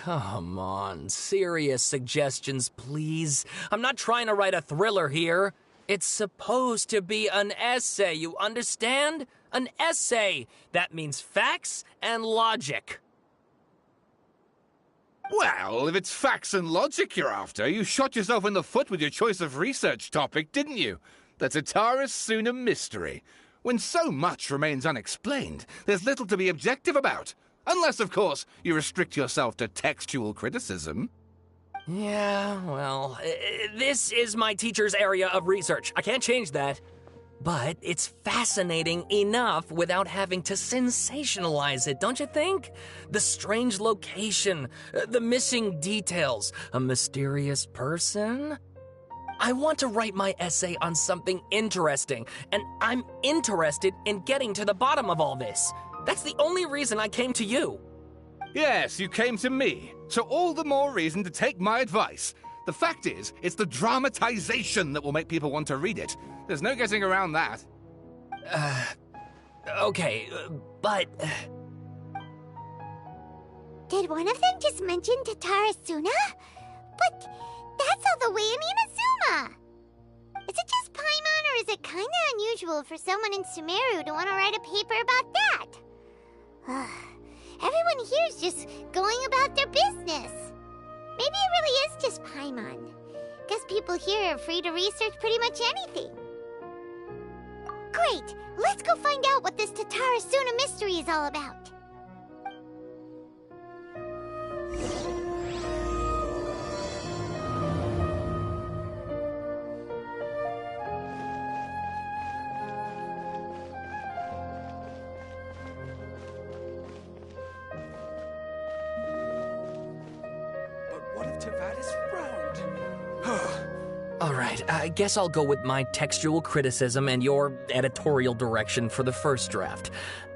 come on. Serious suggestions, please. I'm not trying to write a thriller here. It's supposed to be an essay, you understand? An essay. That means facts and logic. Well, if it's facts and logic you're after, you shot yourself in the foot with your choice of research topic, didn't you? The Tatarasuna mystery. When so much remains unexplained, there's little to be objective about. Unless, of course, you restrict yourself to textual criticism. Yeah, well, this is my teacher's area of research. I can't change that. But it's fascinating enough without having to sensationalize it, don't you think? The strange location, the missing details, a mysterious person. I want to write my essay on something interesting, and I'm interested in getting to the bottom of all this. That's the only reason I came to you. Yes, you came to me, so all the more reason to take my advice. The fact is, it's the dramatization that will make people want to read it. There's no getting around that. Okay, but... Did one of them just mention Tatarasuna? But that's all the way in Inazuma! Is it just Paimon, or is it kinda unusual for someone in Sumeru to want to write a paper about that? Everyone here's just going about their business. Maybe it really is just Paimon. Guess people here are free to research pretty much anything. Great! Let's go find out what this Tatarasuna mystery is all about. Alright, I guess I'll go with my textual criticism and your editorial direction for the first draft.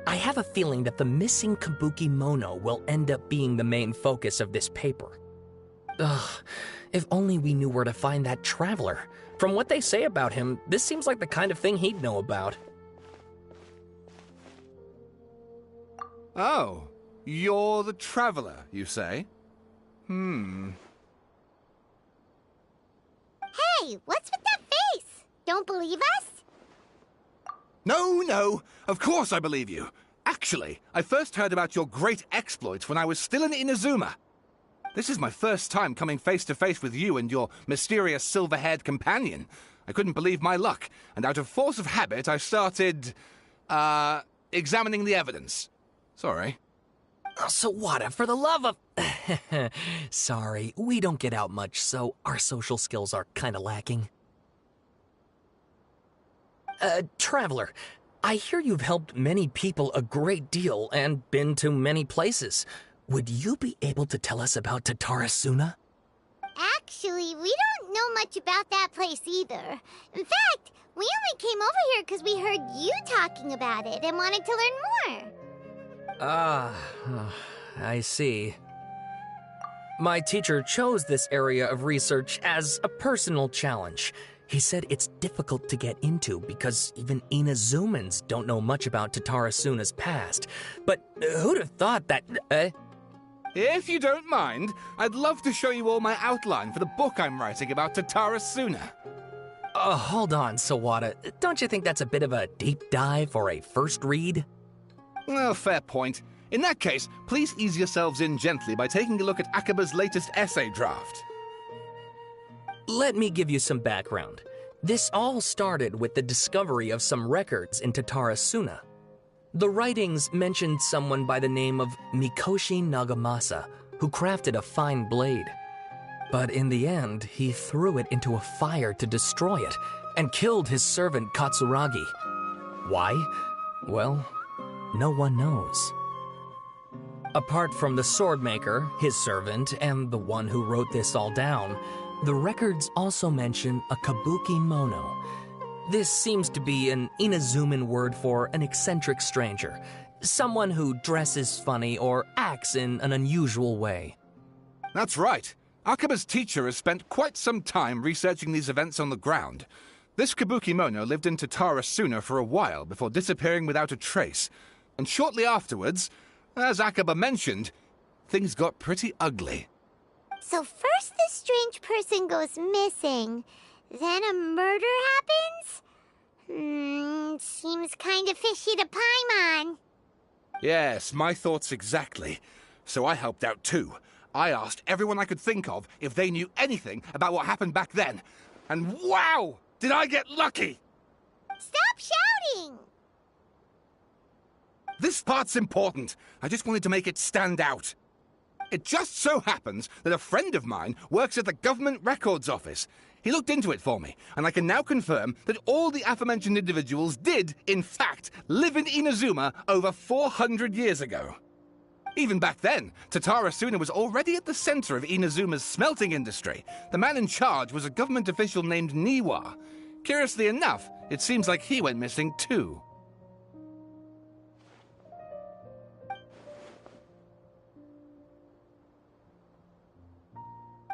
I have a feeling that the missing Kabuki Mono will end up being the main focus of this paper. Ugh, if only we knew where to find that traveler. From what they say about him, this seems like the kind of thing he'd know about. Oh, you're the traveler, you say? Hey, what's with that face? Don't believe us? No, of course I believe you. Actually, I first heard about your great exploits when I was still in Inazuma. This is my first time coming face to face with you and your mysterious silver-haired companion. I couldn't believe my luck, and out of force of habit, I started, examining the evidence. Sorry. Oh, Sawada, for the love of... Sorry, we don't get out much, so our social skills are kinda lacking. Traveler, I hear you've helped many people a great deal and been to many places. Would you be able to tell us about Tatarasuna? Actually, we don't know much about that place either. In fact, we only came over here because we heard you talking about it and wanted to learn more. I see. My teacher chose this area of research as a personal challenge. He said it's difficult to get into because even Inazumans don't know much about Tatarasuna's past. But who'd have thought that... If you don't mind, I'd love to show you all my outline for the book I'm writing about Tatarasuna. Hold on, Sawada. Don't you think that's a bit of a deep dive for a first read? Well, fair point. In that case, please ease yourselves in gently by taking a look at Akaba's latest essay draft. Let me give you some background. This all started with the discovery of some records in Tatarasuna. The writings mentioned someone by the name of Mikoshi Nagamasa, who crafted a fine blade. But in the end, he threw it into a fire to destroy it, and killed his servant Katsuragi. Why? Well, no one knows. Apart from the swordmaker, his servant, and the one who wrote this all down, the records also mention a kabuki mono. This seems to be an Inazuman word for an eccentric stranger, someone who dresses funny or acts in an unusual way. That's right. Akaba's teacher has spent quite some time researching these events on the ground. This kabuki mono lived in Tatarasuna for a while before disappearing without a trace. And shortly afterwards, as Akaba mentioned, things got pretty ugly. So first this strange person goes missing, then a murder happens? Seems kind of fishy to Paimon. Yes, my thoughts exactly. So I helped out too. I asked everyone I could think of if they knew anything about what happened back then. And wow! Did I get lucky! Stop shouting! This part's important. I just wanted to make it stand out. It just so happens that a friend of mine works at the Government Records Office. He looked into it for me, and I can now confirm that all the aforementioned individuals did, in fact, live in Inazuma over 400 years ago. Even back then, Tatara Suna was already at the center of Inazuma's smelting industry. The man in charge was a government official named Niwa. Curiously enough, it seems like he went missing too.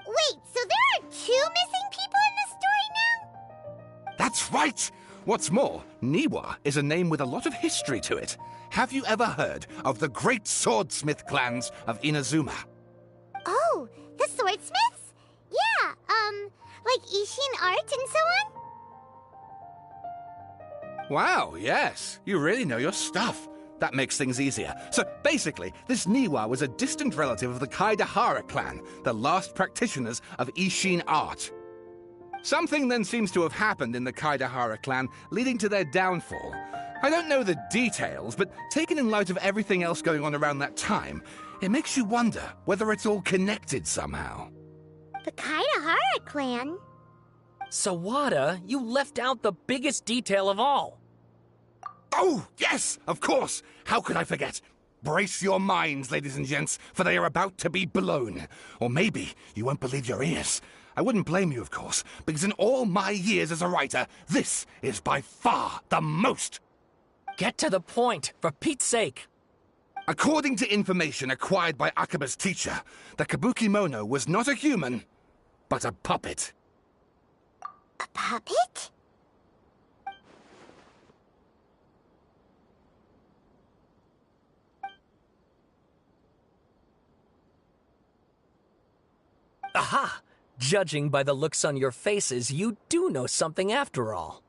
Wait, so there are 2 missing people in the story now? That's right! What's more, Niwa is a name with a lot of history to it. Have you ever heard of the great swordsmith clans of Inazuma? Oh, the swordsmiths? Yeah, like Ishin art and so on? Wow, yes. You really know your stuff. That makes things easier. So basically, this Niwa was a distant relative of the Kaidahara clan, the last practitioners of Ishin art. Something then seems to have happened in the Kaidahara clan, leading to their downfall. I don't know the details, but taken in light of everything else going on around that time, it makes you wonder whether it's all connected somehow. The Kaidahara clan? Sawada, you left out the biggest detail of all. Oh, yes, of course. How could I forget? Brace your minds, ladies and gents, for they are about to be blown. Or maybe you won't believe your ears. I wouldn't blame you, of course, because in all my years as a writer, this is by far the most. Get to the point, for Pete's sake. According to information acquired by Akaba's teacher, the Kabukimono was not a human, but a puppet. A puppet? Aha! Judging by the looks on your faces, you do know something after all.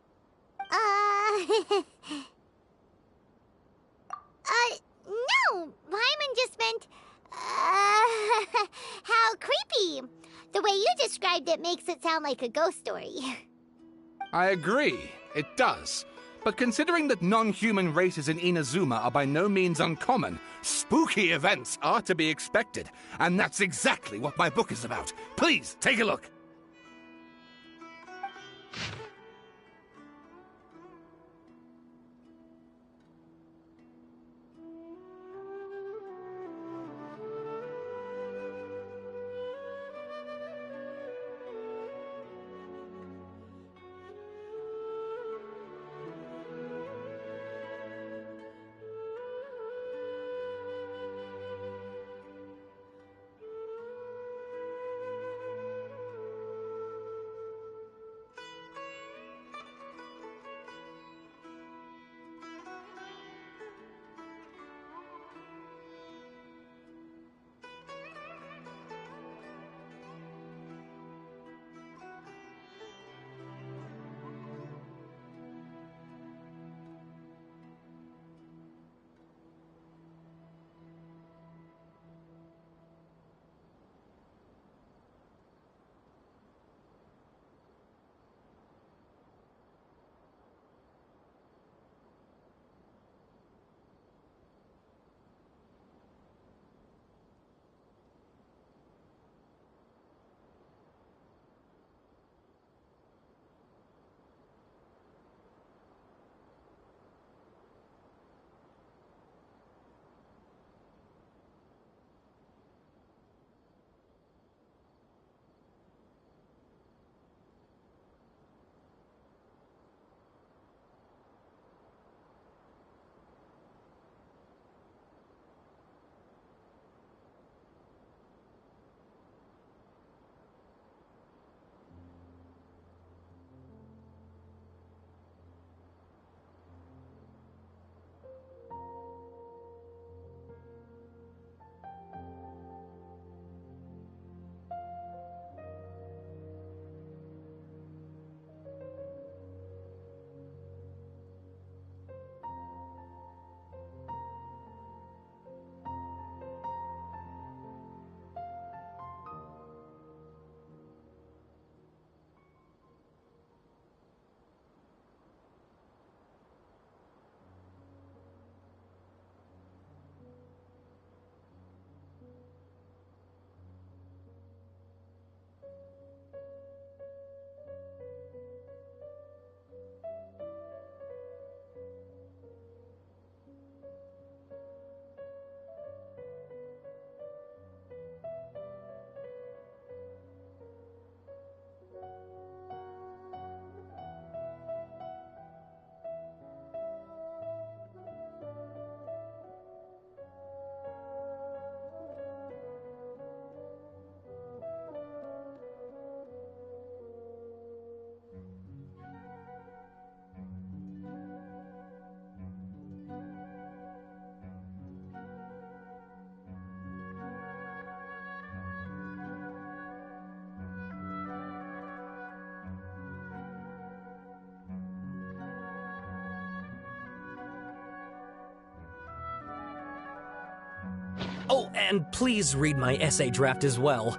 No! Paimon just meant, how creepy. The way you described it makes it sound like a ghost story. I agree, it does. But considering that non-human races in Inazuma are by no means uncommon, spooky events are to be expected. And that's exactly what my book is about. Please, take a look. And please read my essay draft as well.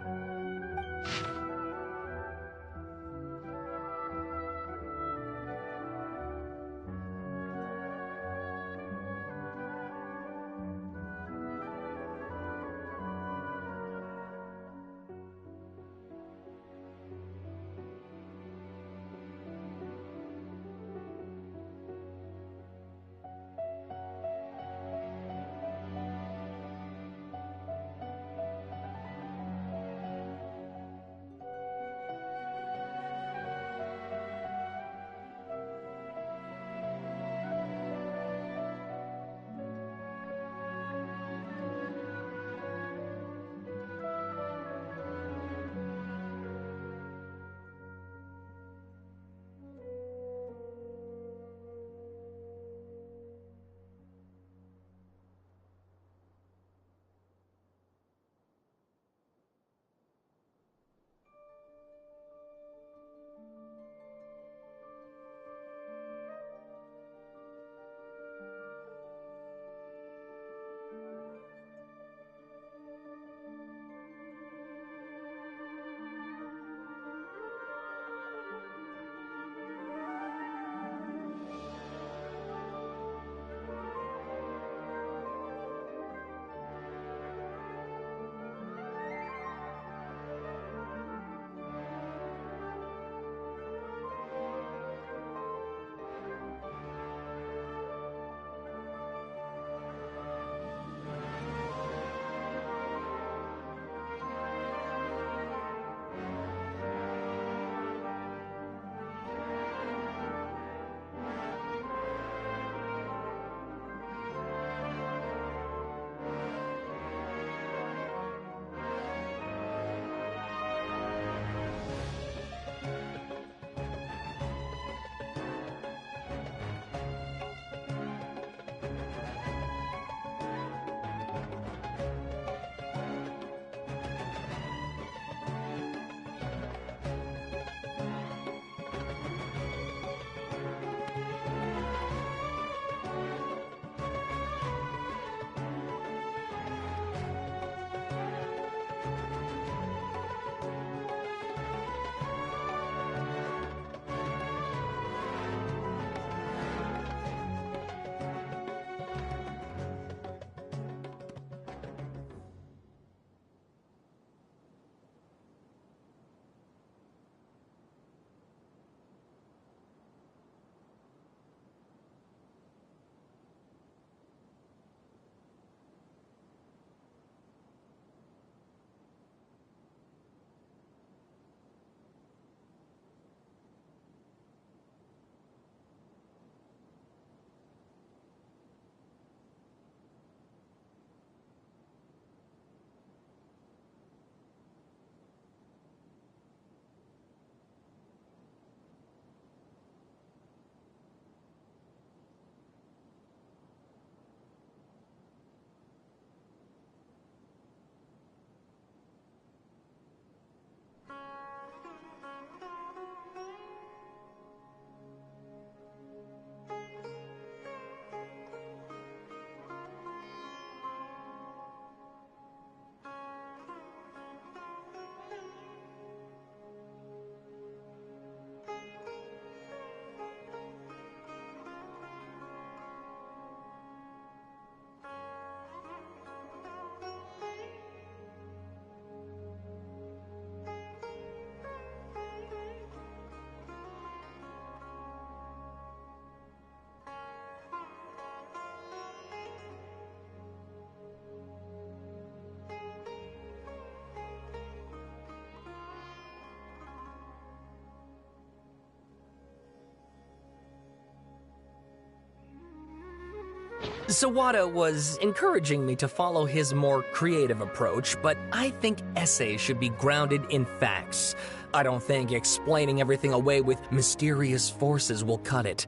Sawada was encouraging me to follow his more creative approach, but I think essays should be grounded in facts. I don't think explaining everything away with mysterious forces will cut it.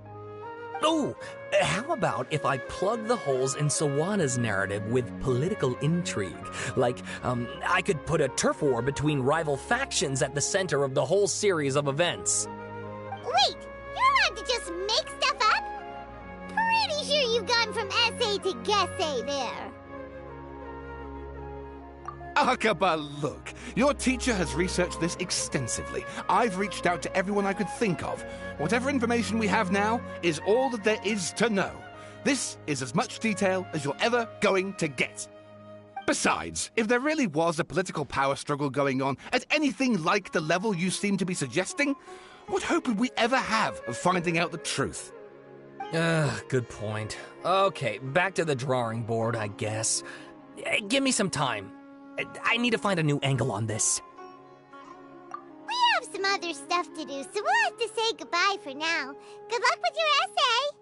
Oh, how about if I plug the holes in Sawada's narrative with political intrigue? Like, I could put a turf war between rival factions at the center of the whole series of events. Wait, you're allowed to just make stuff up? Pretty sure you've gone from essay to guessay there. Akaba, look. Your teacher has researched this extensively. I've reached out to everyone I could think of. Whatever information we have now is all that there is to know. This is as much detail as you're ever going to get. Besides, if there really was a political power struggle going on at anything like the level you seem to be suggesting, what hope would we ever have of finding out the truth? Good point. Okay, back to the drawing board, I guess. Give me some time. I need to find a new angle on this. We have some other stuff to do, so we'll have to say goodbye for now. Good luck with your essay!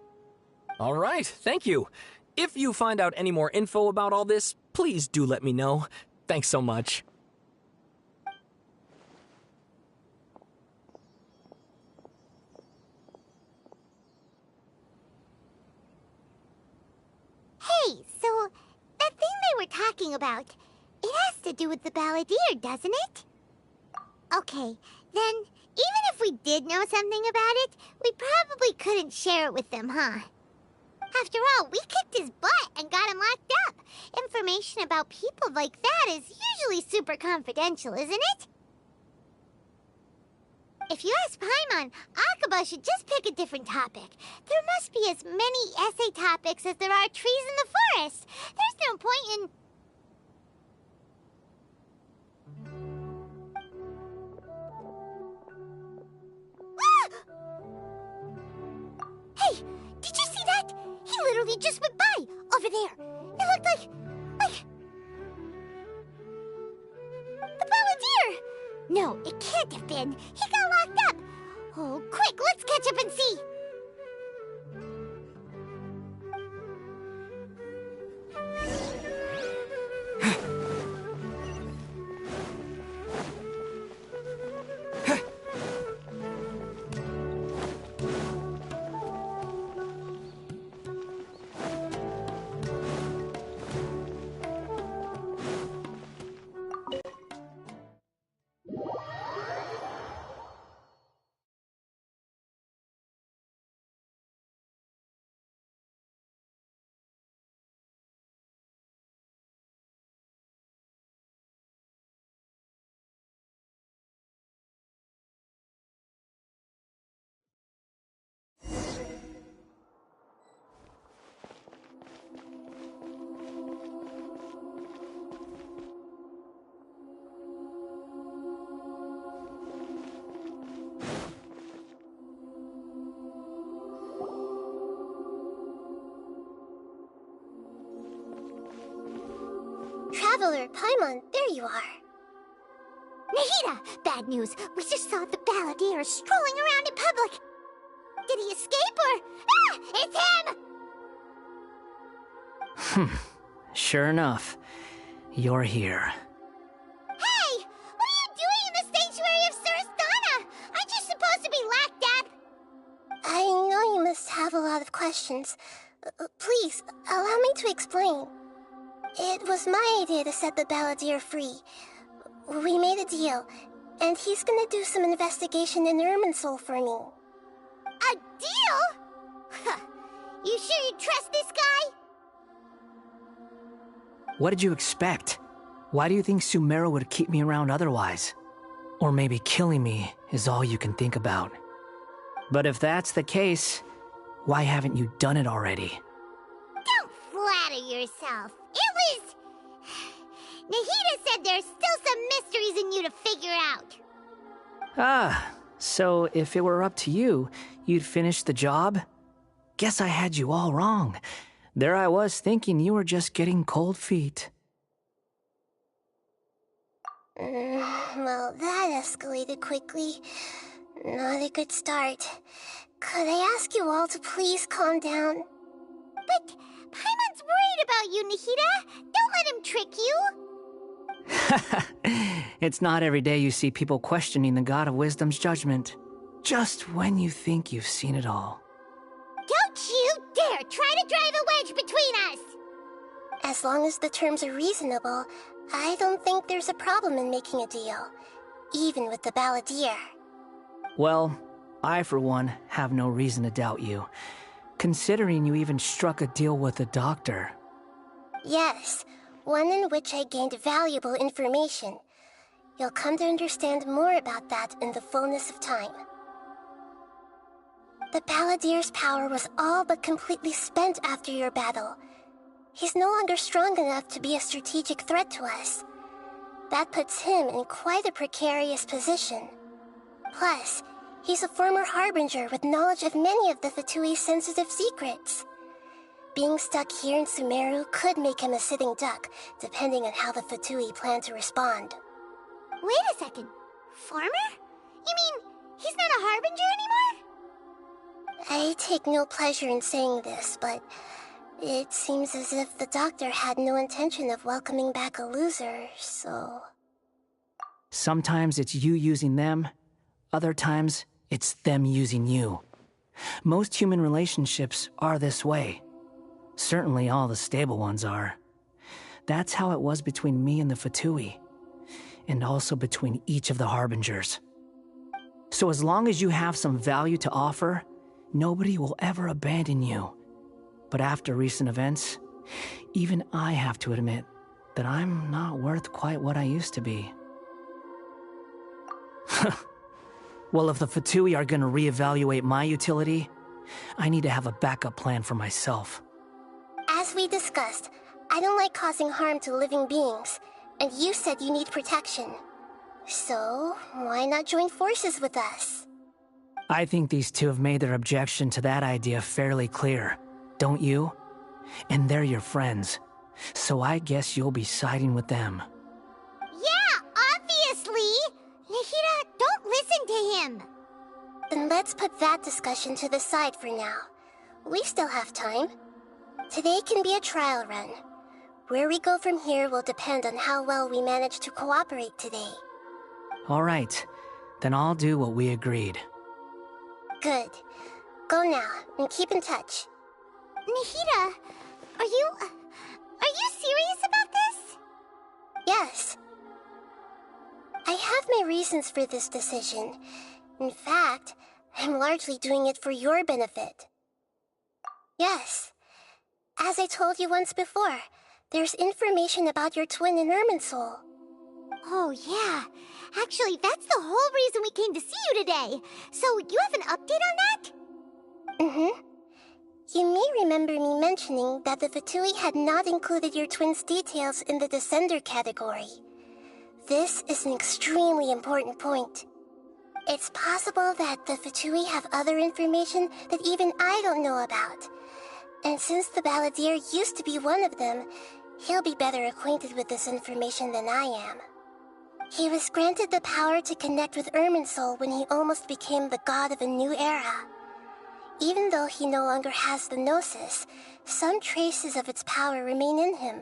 All right, thank you. If you find out any more info about all this, please do let me know. Thanks so much. Hey, so that thing they were talking about, it has to do with the balladeer, doesn't it? Okay, then even if we did know something about it, we probably couldn't share it with them, huh? After all, we kicked his butt and got him locked up. Information about people like that is usually super confidential, isn't it? If you ask Paimon, Akaba should just pick a different topic. There must be as many essay topics as there are trees in the forest. There's no point in... Hey, did you see that? He literally just went by, over there. It looked like... the balladeer! No, it can't have been. He got locked up. Oh, quick, let's catch up and see. Traveler, Paimon, there you are. Nahida! Bad news. We just saw the balladeer strolling around in public. Did he escape or... Ah! It's him! Sure enough. You're here. Hey! What are you doing in the sanctuary of Surasthana? Aren't you supposed to be locked up? I know you must have a lot of questions. Please, allow me to explain. It was my idea to set the balladeer free. We made a deal, and he's gonna do some investigation in Irminsul for me. A deal? Huh. You sure you trust this guy? What did you expect? Why do you think Sumeru would keep me around otherwise? Or maybe killing me is all you can think about. But if that's the case, why haven't you done it already? Don't flatter yourself. It was... Nahida said there's still some mysteries in you to figure out. Ah, so if it were up to you, you'd finish the job? Guess I had you all wrong. There I was thinking you were just getting cold feet. Well, that escalated quickly. Not a good start. Could I ask you all to please calm down? But Paimon's worried about you, Nahida. Don't let him trick you. It's not every day you see people questioning the God of Wisdom's judgment. Just when you think you've seen it all. Don't you dare try to drive a wedge between us! As long as the terms are reasonable, I don't think there's a problem in making a deal. Even with the balladeer. Well, I for one have no reason to doubt you. Considering you even struck a deal with the doctor. Yes. one in which I gained valuable information. You'll come to understand more about that in the fullness of time. The Balladeer's power was all but completely spent after your battle. He's no longer strong enough to be a strategic threat to us. That puts him in quite a precarious position. Plus, he's a former Harbinger with knowledge of many of the Fatui's sensitive secrets. Being stuck here in Sumeru could make him a sitting duck, depending on how the Fatui plan to respond. Wait a second. Former? You mean he's not a Harbinger anymore? I take no pleasure in saying this, but it seems as if the doctor had no intention of welcoming back a loser, so... Sometimes it's you using them, other times it's them using you. Most human relationships are this way. Certainly all the stable ones are. That's how it was between me and the Fatui, and also between each of the Harbingers. So as long as you have some value to offer, nobody will ever abandon you. But after recent events, even I have to admit that I'm not worth quite what I used to be. Well, if the Fatui are gonna reevaluate my utility, I need to have a backup plan for myself. As we discussed, I don't like causing harm to living beings, and you said you need protection. So, why not join forces with us? I think these two have made their objection to that idea fairly clear, don't you? And they're your friends, so I guess you'll be siding with them. Yeah, obviously! Nahida, don't listen to him! Then let's put that discussion to the side for now. We still have time. Today can be a trial run. Where we go from here will depend on how well we manage to cooperate today. All right, then I'll do what we agreed. Good. Go now, and keep in touch. Nahida, are you serious about this? Yes. I have my reasons for this decision. In fact, I'm largely doing it for your benefit. Yes. As I told you once before, there's information about your twin in Irminsul. Oh, yeah. Actually, that's the whole reason we came to see you today. So, you have an update on that? Mm-hmm. You may remember me mentioning that the Fatui had not included your twin's details in the Descender category. This is an extremely important point. It's possible that the Fatui have other information that even I don't know about. And since the Balladeer used to be one of them, he'll be better acquainted with this information than I am. He was granted the power to connect with Irminsul when he almost became the god of a new era. Even though he no longer has the Gnosis, some traces of its power remain in him.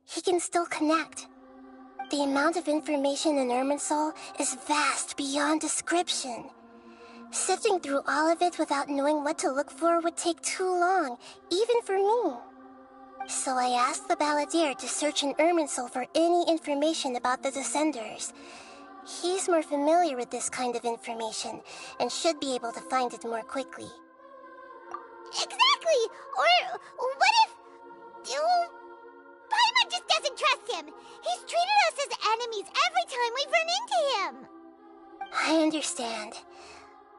He can still connect. The amount of information in Irminsul is vast beyond description. Sifting through all of it without knowing what to look for would take too long, even for me. So I asked the Balladeer to search in Irminsul for any information about the Descenders. He's more familiar with this kind of information, and should be able to find it more quickly. Exactly! Or what if... Paimon just doesn't trust him! He's treated us as enemies every time we've run into him! I understand.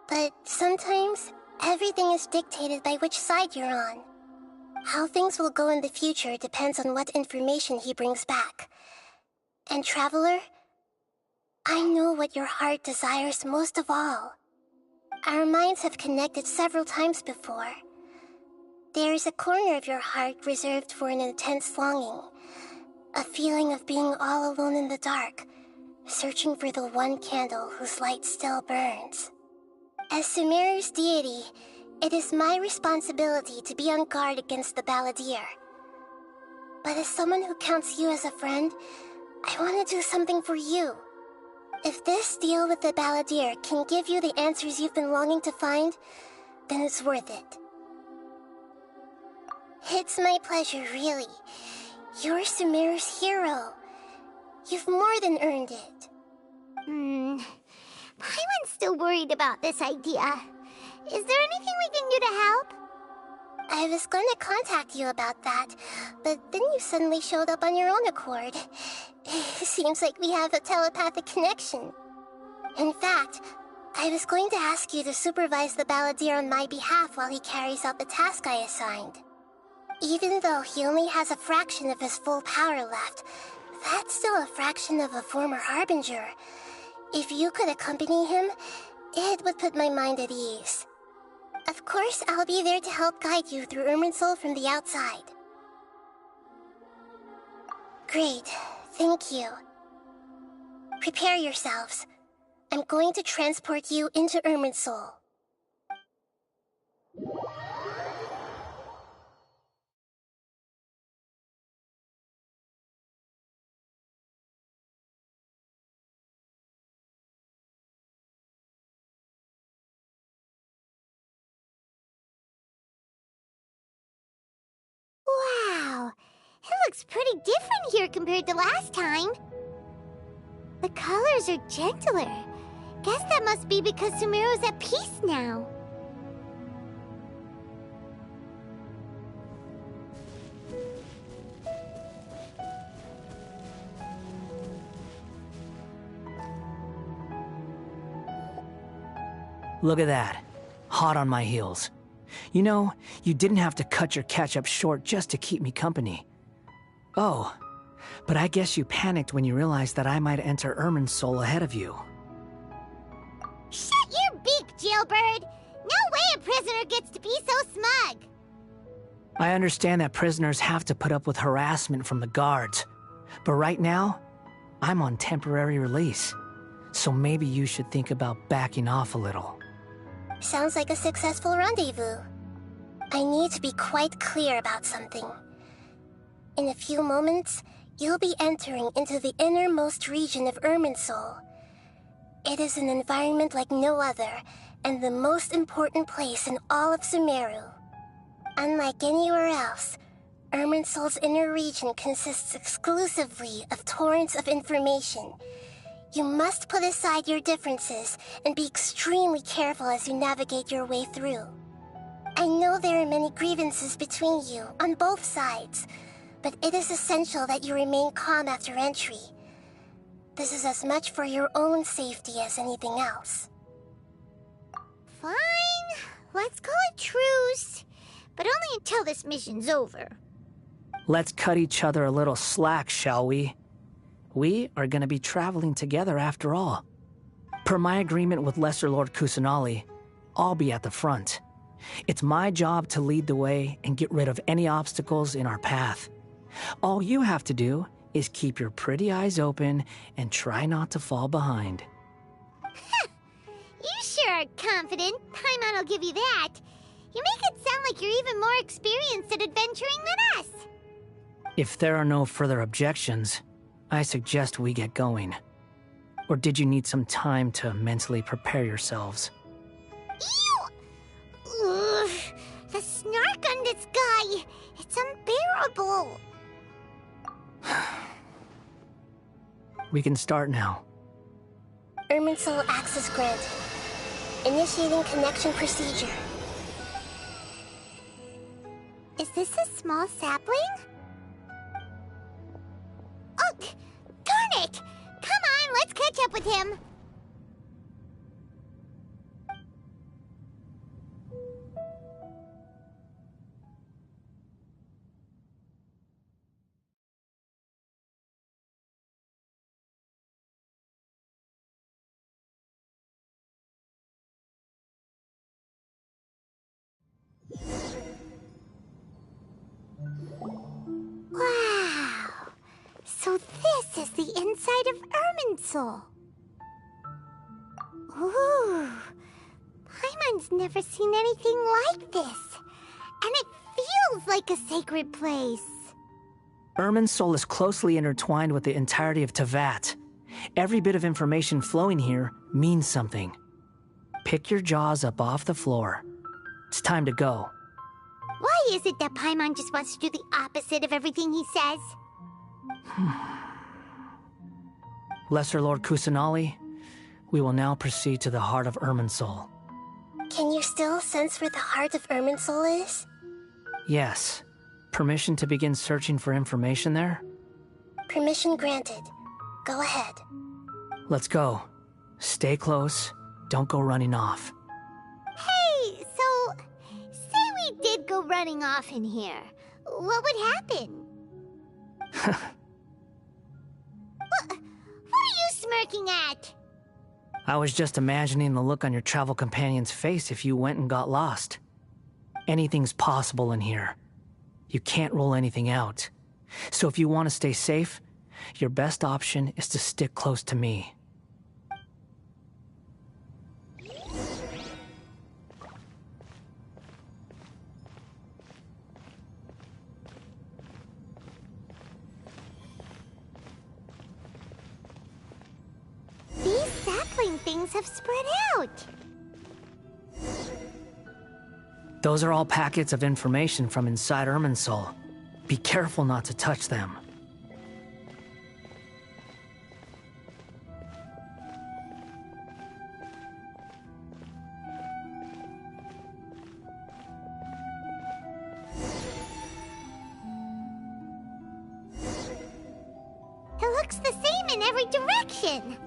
But sometimes, everything is dictated by which side you're on. How things will go in the future depends on what information he brings back. And Traveler, I know what your heart desires most of all. Our minds have connected several times before. There is a corner of your heart reserved for an intense longing. A feeling of being all alone in the dark, searching for the one candle whose light still burns. As Sumeru's deity, it is my responsibility to be on guard against the Balladeer. But as someone who counts you as a friend, I want to do something for you. If this deal with the Balladeer can give you the answers you've been longing to find, then it's worth it. It's my pleasure, really. You're Sumeru's hero. You've more than earned it. Paimon's still worried about this idea. Is there anything we can do to help? I was going to contact you about that, but then you suddenly showed up on your own accord. Seems like we have a telepathic connection. In fact, I was going to ask you to supervise the balladeer on my behalf while he carries out the task I assigned. Even though he only has a fraction of his full power left, that's still a fraction of a former harbinger. If you could accompany him, it would put my mind at ease. Of course, I'll be there to help guide you through Irminsul from the outside. Great, thank you. Prepare yourselves. I'm going to transport you into Irminsul. Wow, it looks pretty different here compared to last time. The colors are gentler. Guess that must be because Sumeru's at peace now. Look at that. Hot on my heels. You know, you didn't have to cut your catch-up short just to keep me company. Oh, but I guess you panicked when you realized that I might enter Irminsul ahead of you. Shut your beak, jailbird! No way a prisoner gets to be so smug! I understand that prisoners have to put up with harassment from the guards, but right now, I'm on temporary release, so maybe you should think about backing off a little. Sounds like a successful rendezvous. I need to be quite clear about something. In a few moments, you'll be entering into the innermost region of Irminsul. It is an environment like no other, and the most important place in all of Sumeru. Unlike anywhere else, Irminsul's inner region consists exclusively of torrents of information. You must put aside your differences and be extremely careful as you navigate your way through. I know there are many grievances between you on both sides, but it is essential that you remain calm after entry. This is as much for your own safety as anything else. Fine, let's call it truce, but only until this mission's over. Let's cut each other a little slack, shall we? We are going to be traveling together after all. Per my agreement with Lesser Lord Kusanali, I'll be at the front. It's my job to lead the way and get rid of any obstacles in our path. All you have to do is keep your pretty eyes open and try not to fall behind. You sure are confident. Paimon will give you that. You make it sound like you're even more experienced at adventuring than us. If there are no further objections, I suggest we get going. Or did you need some time to mentally prepare yourselves? Ew! Ugh, the snark on this guy, it's unbearable. We can start now. Irminsul access granted. Initiating connection procedure. Is this a small sapling? Oh, darn it! Come on, let's catch up with him. Wow! So this is the inside of Irminsul. Ooh! Paimon's never seen anything like this. And it feels like a sacred place. Irminsul is closely intertwined with the entirety of Teyvat. Every bit of information flowing here means something. Pick your jaws up off the floor. It's time to go. Why is it that Paimon just wants to do the opposite of everything he says? Lesser Lord Kusanali, we will now proceed to the heart of Irminsul. Can you still sense where the heart of Irminsul is? Yes. Permission to begin searching for information there? Permission granted. Go ahead. Let's go. Stay close. Don't go running off. Hey, so, say we did go running off in here. What would happen? What are you smirking at? I was just imagining the look on your travel companion's face if you went and got lost. Anything's possible in here. You can't rule anything out. So if you want to stay safe, your best option is to stick close to me. These sapling things have spread out. Those are all packets of information from inside Irminsul. Be careful not to touch them. It looks the same in every direction.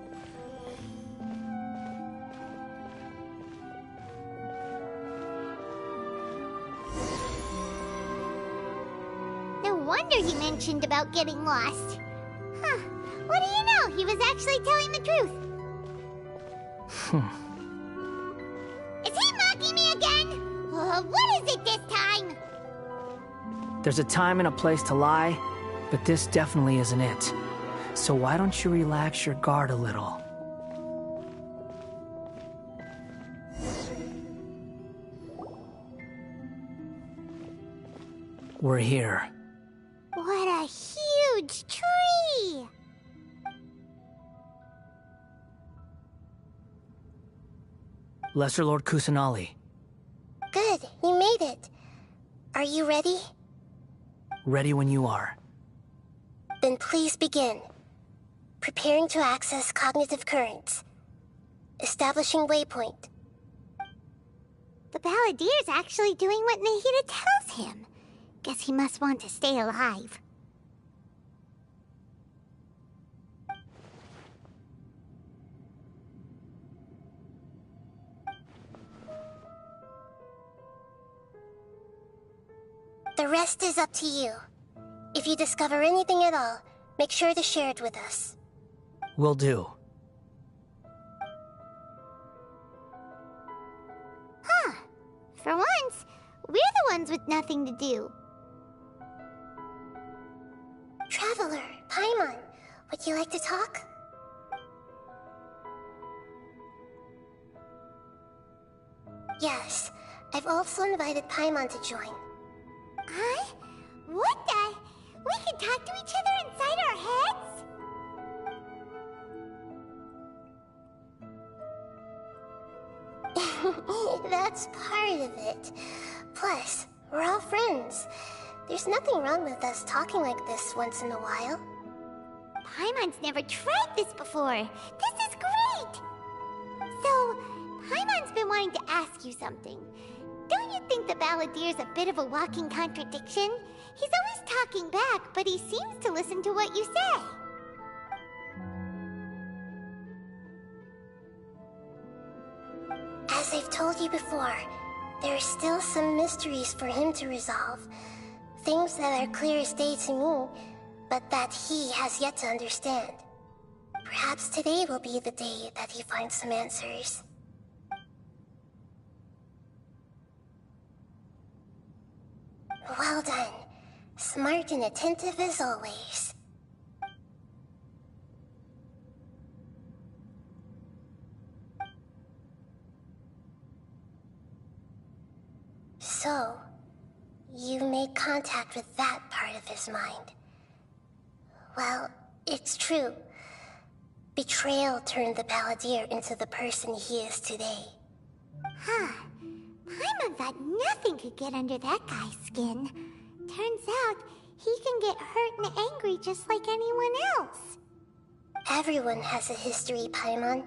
No wonder he mentioned about getting lost. Huh. What do you know? He was actually telling the truth. Is he mocking me again? What is it this time? There's a time and a place to lie, but this definitely isn't it. So why don't you relax your guard a little? We're here. What a huge tree! Lesser Lord Kusanali. Good, you made it. Are you ready? Ready when you are. Then please begin. Preparing to access cognitive currents. Establishing waypoint. The Balladier's actually doing what Nahida tells him. Guess he must want to stay alive. The rest is up to you. If you discover anything at all, make sure to share it with us. Will do. Huh. For once, we're the ones with nothing to do. Traveler, Paimon, would you like to talk? Yes, I've also invited Paimon to join. Huh? What the? We can talk to each other inside our heads? That's part of it. Plus, we're all friends. There's nothing wrong with us talking like this once in a while. Paimon's never tried this before. This is great! So, Paimon's been wanting to ask you something. Don't you think the Balladier's a bit of a walking contradiction? He's always talking back, but he seems to listen to what you say. As I've told you before, there are still some mysteries for him to resolve. Things that are clear as day to me, but that he has yet to understand. Perhaps today will be the day that he finds some answers. Well done. Smart and attentive as always. So, you made contact with that part of his mind. Well, it's true. Betrayal turned the Balladeer into the person he is today. Huh. Paimon thought nothing could get under that guy's skin. Turns out, he can get hurt and angry just like anyone else. Everyone has a history, Paimon.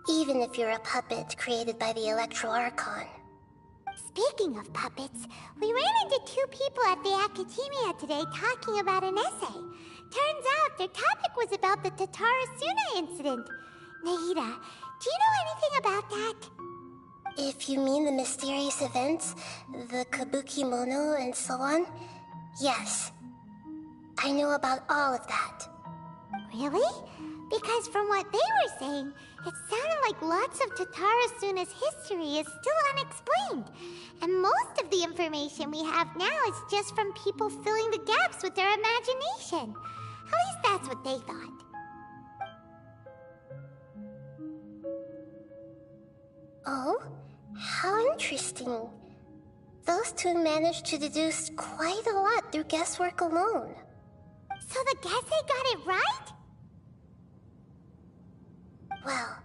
Even if you're a puppet created by the Electro Archon. Speaking Speaking of puppets, we ran into two people at the academia today talking about an essay. Turns out their topic was about the Tatarasuna incident. Nahida, do you know anything about that? If you mean the mysterious events, the kabuki mono and so on, yes. I know about all of that. Really? Because from what they were saying, it sounded like lots of Tatarasuna's history is still unexplained. And most of the information we have now is just from people filling the gaps with their imagination. At least that's what they thought. Oh? How interesting. Those two managed to deduce quite a lot through guesswork alone. So the Gesse got it right? Well,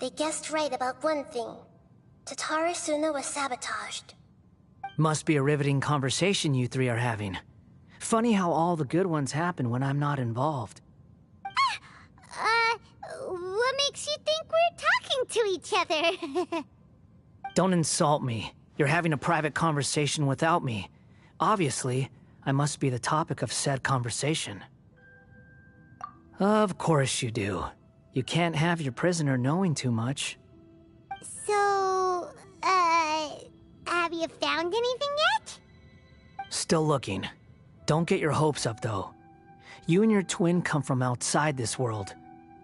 they guessed right about one thing. Tatarasuna was sabotaged. Must be a riveting conversation you three are having. Funny how all the good ones happen when I'm not involved. What makes you think we're talking to each other? Don't insult me. You're having a private conversation without me. Obviously, I must be the topic of said conversation. Of course you do. You can't have your prisoner knowing too much. So, have you found anything yet? Still looking. Don't get your hopes up, though. You and your twin come from outside this world.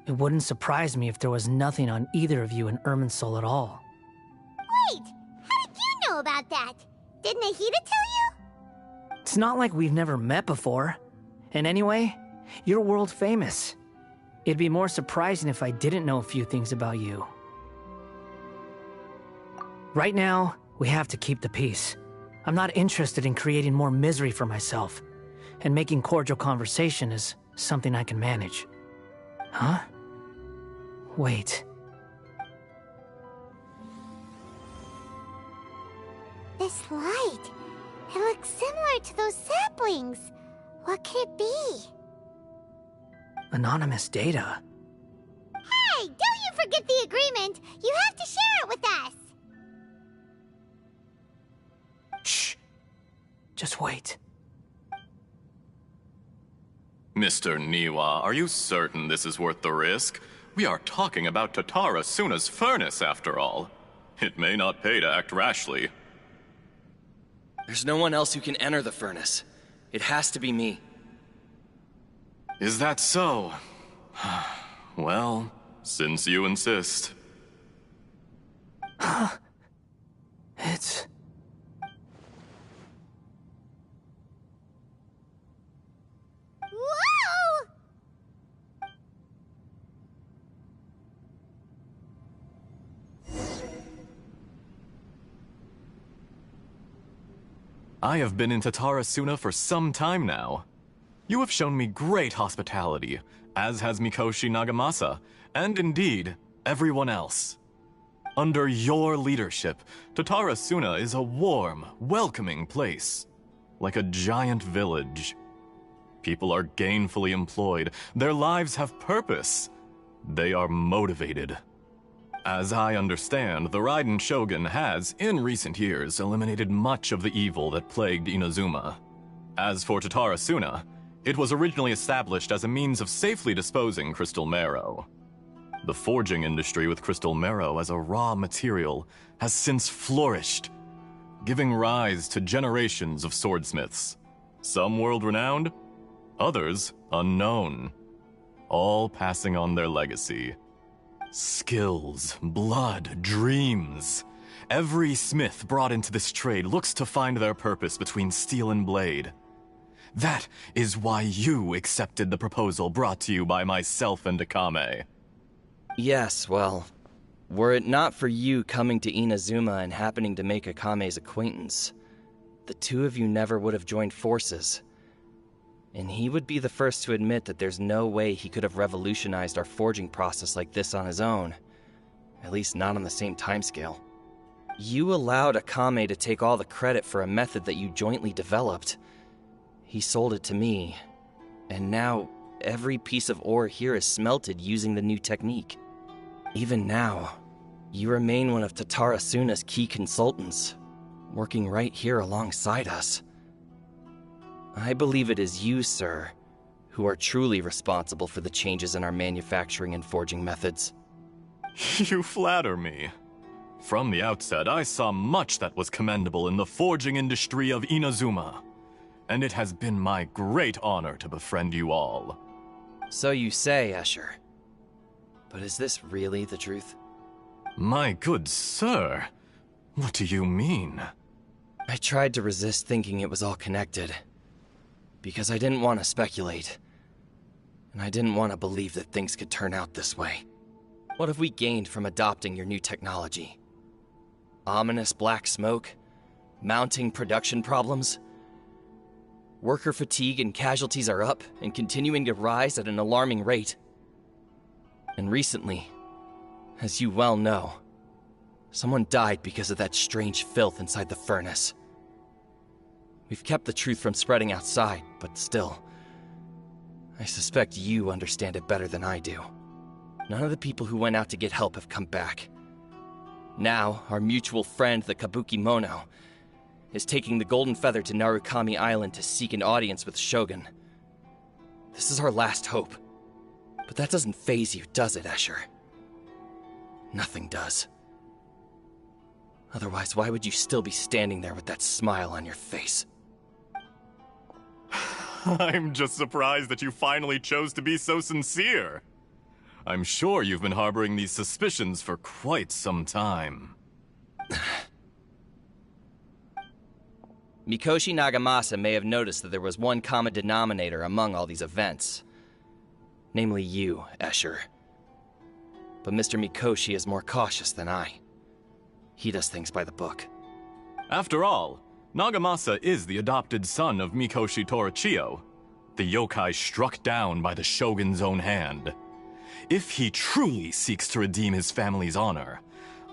It wouldn't surprise me if there was nothing on either of you in Irminsul at all. Wait! How did you know about that? Did Nahida tell you? It's not like we've never met before. And anyway, you're world famous. It'd be more surprising if I didn't know a few things about you. Right now, we have to keep the peace. I'm not interested in creating more misery for myself. And making cordial conversation is something I can manage. Huh? Wait. This light. It looks similar to those saplings. What could it be? Anonymous data. Hey, don't you forget the agreement! You have to share it with us! Shh. Just wait. Mr. Niwa, are you certain this is worth the risk? We are talking about Tatarasuna's furnace, after all. It may not pay to act rashly. There's no one else who can enter the furnace. It has to be me. Is that so? Well, since you insist. It's... Whoa! I have been in Tatarasuna for some time now. You have shown me great hospitality, as has Mikoshi Nagamasa, and indeed, everyone else. Under your leadership, Tatarasuna is a warm, welcoming place, like a giant village. People are gainfully employed, their lives have purpose, they are motivated. As I understand, the Raiden Shogun has, in recent years, eliminated much of the evil that plagued Inazuma. As for Tatarasuna, it was originally established as a means of safely disposing crystal marrow. The forging industry with crystal marrow as a raw material has since flourished, giving rise to generations of swordsmiths. Some world-renowned, others unknown, all passing on their legacy. Skills, blood, dreams. Every smith brought into this trade looks to find their purpose between steel and blade. That is why you accepted the proposal brought to you by myself and Akame. Yes, well, were it not for you coming to Inazuma and happening to make Akame's acquaintance, the two of you never would have joined forces. And he would be the first to admit that there's no way he could have revolutionized our forging process like this on his own. At least not on the same timescale. You allowed Akame to take all the credit for a method that you jointly developed. He sold it to me, and now every piece of ore here is smelted using the new technique. Even now, you remain one of Tatarasuna's key consultants. working right here alongside us. I believe it is you, sir, who are truly responsible for the changes in our manufacturing and forging methods. You flatter me. From the outset, I saw much that was commendable in the forging industry of Inazuma, and it has been my great honor to befriend you all. So you say, Escher. But is this really the truth? My good sir, what do you mean? I tried to resist thinking it was all connected, because I didn't want to speculate, and I didn't want to believe that things could turn out this way. What have we gained from adopting your new technology? Ominous black smoke? Mounting production problems? Worker fatigue and casualties are up and continuing to rise at an alarming rate. And recently, as you well know, someone died because of that strange filth inside the furnace. We've kept the truth from spreading outside, but still, I suspect you understand it better than I do. None of the people who went out to get help have come back. Now, our mutual friend, the Kabuki Mono, is taking the Golden Feather to Narukami Island to seek an audience with Shogun. This is our last hope. But that doesn't faze you, does it, Escher? Nothing does. Otherwise, why would you still be standing there with that smile on your face? I'm just surprised that you finally chose to be so sincere. I'm sure you've been harboring these suspicions for quite some time. Mikoshi Nagamasa may have noticed that there was one common denominator among all these events. Namely you, Escher. But Mr. Mikoshi is more cautious than I. He does things by the book. After all, Nagamasa is the adopted son of Mikoshi Torichio, the yokai struck down by the Shogun's own hand. If he truly seeks to redeem his family's honor,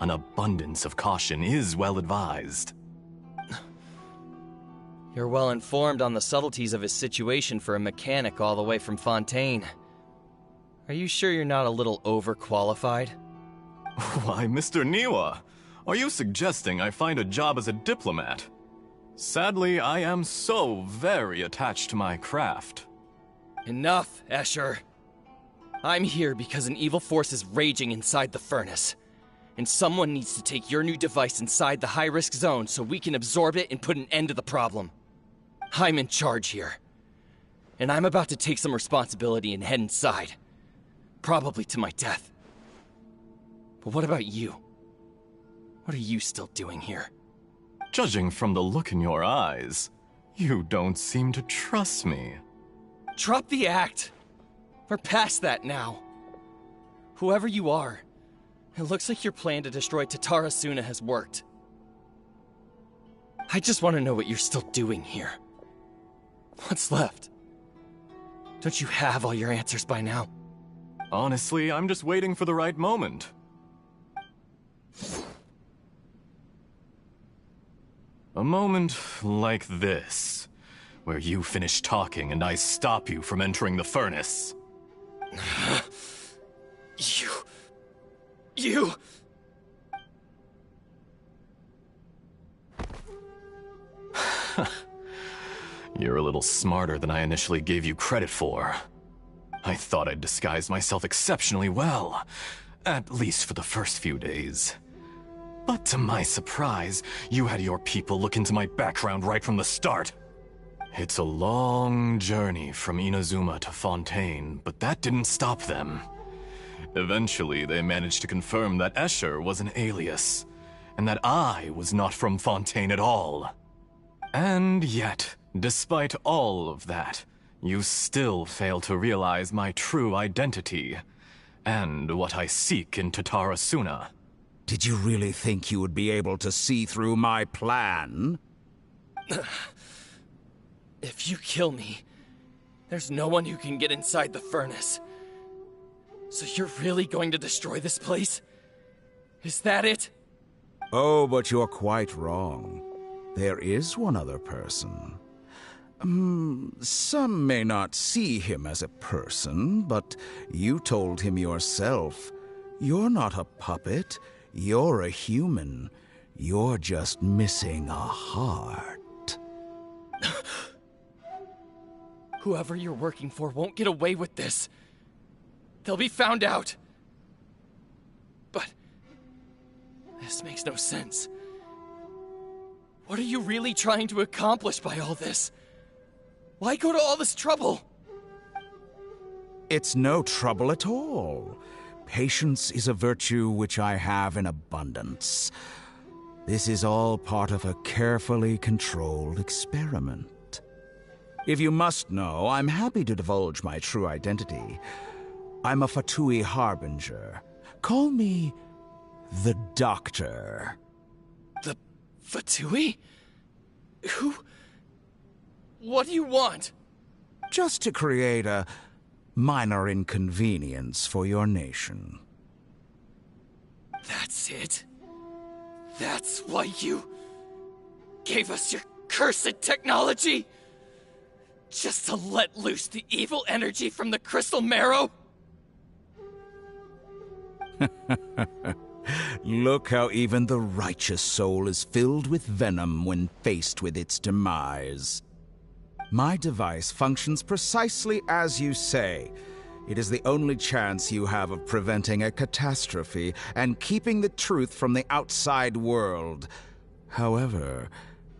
an abundance of caution is well advised. You're well informed on the subtleties of his situation for a mechanic all the way from Fontaine. Are you sure you're not a little overqualified? Why, Mr. Niwa, are you suggesting I find a job as a diplomat? Sadly, I am so very attached to my craft. Enough, Escher. I'm here because an evil force is raging inside the furnace. And someone needs to take your new device inside the high-risk zone so we can absorb it and put an end to the problem. I'm in charge here. And I'm about to take some responsibility and head inside. Probably to my death. But what about you? What are you still doing here? Judging from the look in your eyes, you don't seem to trust me. Drop the act! We're past that now. Whoever you are, it looks like your plan to destroy Tatarasuna has worked. I just want to know what you're still doing here. What's left? Don't you have all your answers by now? Honestly, I'm just waiting for the right moment. A moment like this, where you finish talking and I stop you from entering the furnace. You... You're a little smarter than I initially gave you credit for. I thought I'd disguised myself exceptionally well, at least for the first few days. But to my surprise, you had your people look into my background right from the start. It's a long journey from Inazuma to Fontaine, but that didn't stop them. Eventually, they managed to confirm that Escher was an alias, and that I was not from Fontaine at all. And yet, despite all of that, you still fail to realize my true identity, and what I seek in Tatarasuna. Did you really think you would be able to see through my plan? If you kill me, there's no one who can get inside the furnace. So you're really going to destroy this place? Is that it? Oh, but you're quite wrong. There is one other person. Some may not see him as a person, but you told him yourself. You're not a puppet. You're a human. You're just missing a heart. Whoever you're working for won't get away with this. They'll be found out. But this makes no sense. What are you really trying to accomplish by all this? Why go to all this trouble? It's no trouble at all. Patience is a virtue which I have in abundance. This is all part of a carefully controlled experiment. If you must know, I'm happy to divulge my true identity. I'm a Fatui harbinger. Call me the Doctor. The Fatui? Who? What do you want? Just to create a minor inconvenience for your nation. That's it? That's why you gave us your cursed technology? Just to let loose the evil energy from the crystal marrow? Look how even the righteous soul is filled with venom when faced with its demise. My device functions precisely as you say. It is the only chance you have of preventing a catastrophe and keeping the truth from the outside world. However,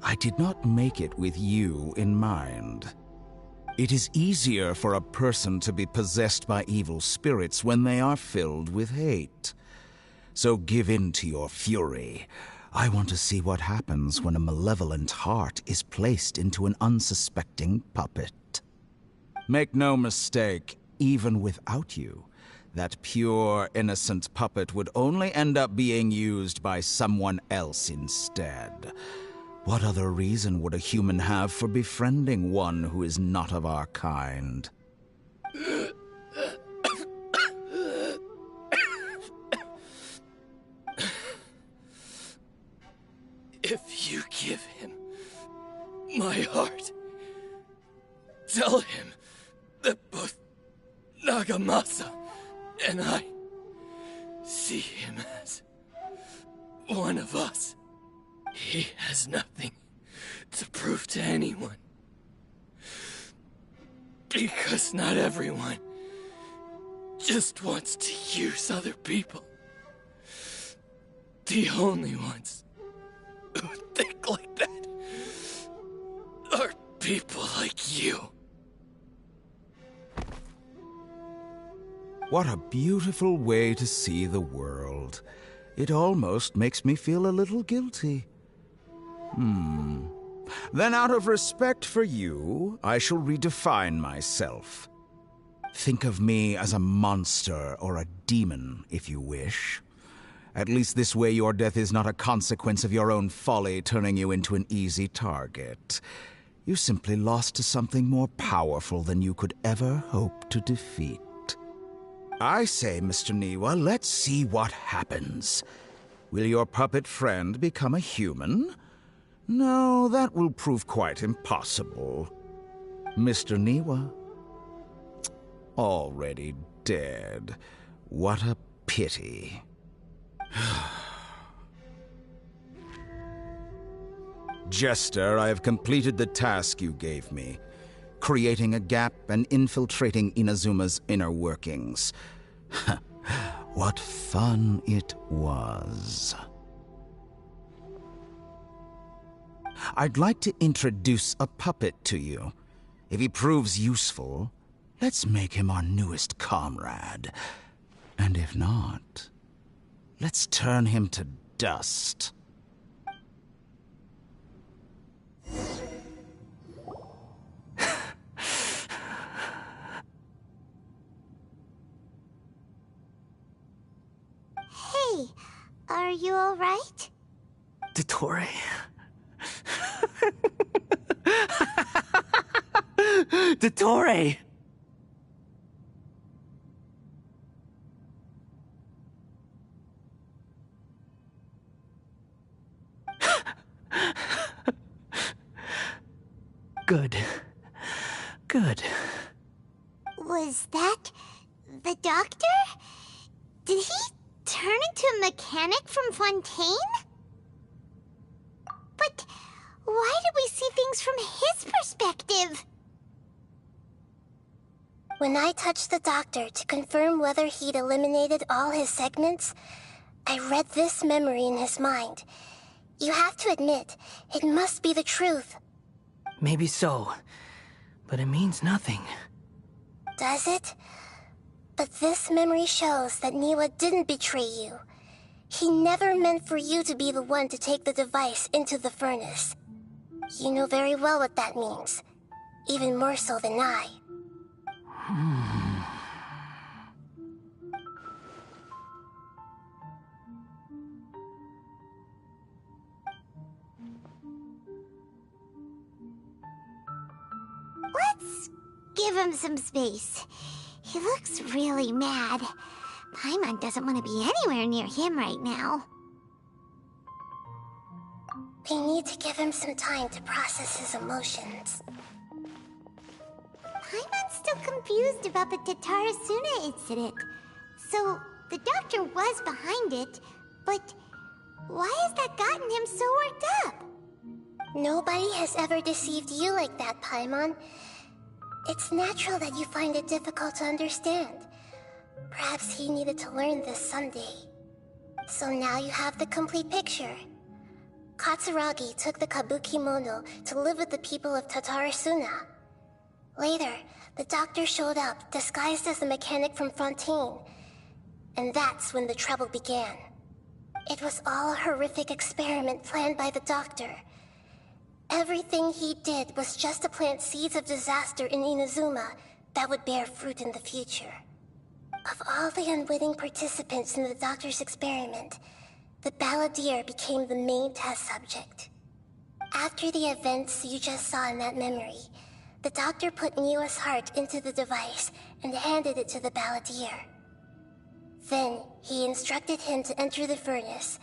I did not make it with you in mind. It is easier for a person to be possessed by evil spirits when they are filled with hate. So give in to your fury. I want to see what happens when a malevolent heart is placed into an unsuspecting puppet. Make no mistake, even without you, that pure, innocent puppet would only end up being used by someone else instead. What other reason would a human have for befriending one who is not of our kind? If you give him my heart, tell him that both Nagamasa and I see him as one of us. He has nothing to prove to anyone. Because not everyone just wants to use other people. The only ones who think like that are people like you. What a beautiful way to see the world. It almost makes me feel a little guilty. Then out of respect for you, I shall redefine myself. Think of me as a monster or a demon, if you wish. At least this way your death is not a consequence of your own folly turning you into an easy target. You simply lost to something more powerful than you could ever hope to defeat. I say, Mr. Niwa, let's see what happens. Will your puppet friend become a human? No, that will prove quite impossible. Mr. Niwa? Already dead. What a pity. Jester, I have completed the task you gave me. Creating a gap and infiltrating Inazuma's inner workings. What fun it was. I'd like to introduce a puppet to you. If he proves useful, let's make him our newest comrade. And if not, let's turn him to dust. Hey, are you all right? Dottore. Dottore! Good. Good. Was that the doctor? Did he turn into a mechanic from Fontaine? things from his perspective. When I touched the doctor to confirm whether he'd eliminated all his segments, I read this memory in his mind. You have to admit, it must be the truth. Maybe so, but it means nothing. Does it? But this memory shows that Niwa didn't betray you. He never meant for you to be the one to take the device into the furnace. You know very well what that means. Even more so than I. Let's give him some space. He looks really mad. Paimon doesn't want to be anywhere near him right now. We need to give him some time to process his emotions. Paimon's still confused about the Tatarasuna incident. So, the doctor was behind it, but why has that gotten him so worked up? Nobody has ever deceived you like that, Paimon. It's natural that you find it difficult to understand. Perhaps he needed to learn this someday. So now you have the complete picture. Katsuragi took the kabuki mono to live with the people of Tatarasuna. Later, the doctor showed up, disguised as the mechanic from Fontaine. And that's when the trouble began. It was all a horrific experiment planned by the doctor. Everything he did was just to plant seeds of disaster in Inazuma that would bear fruit in the future. Of all the unwitting participants in the doctor's experiment, the balladeer became the main test subject. After the events you just saw in that memory, the doctor put Niwa's heart into the device and handed it to the balladeer. Then, he instructed him to enter the furnace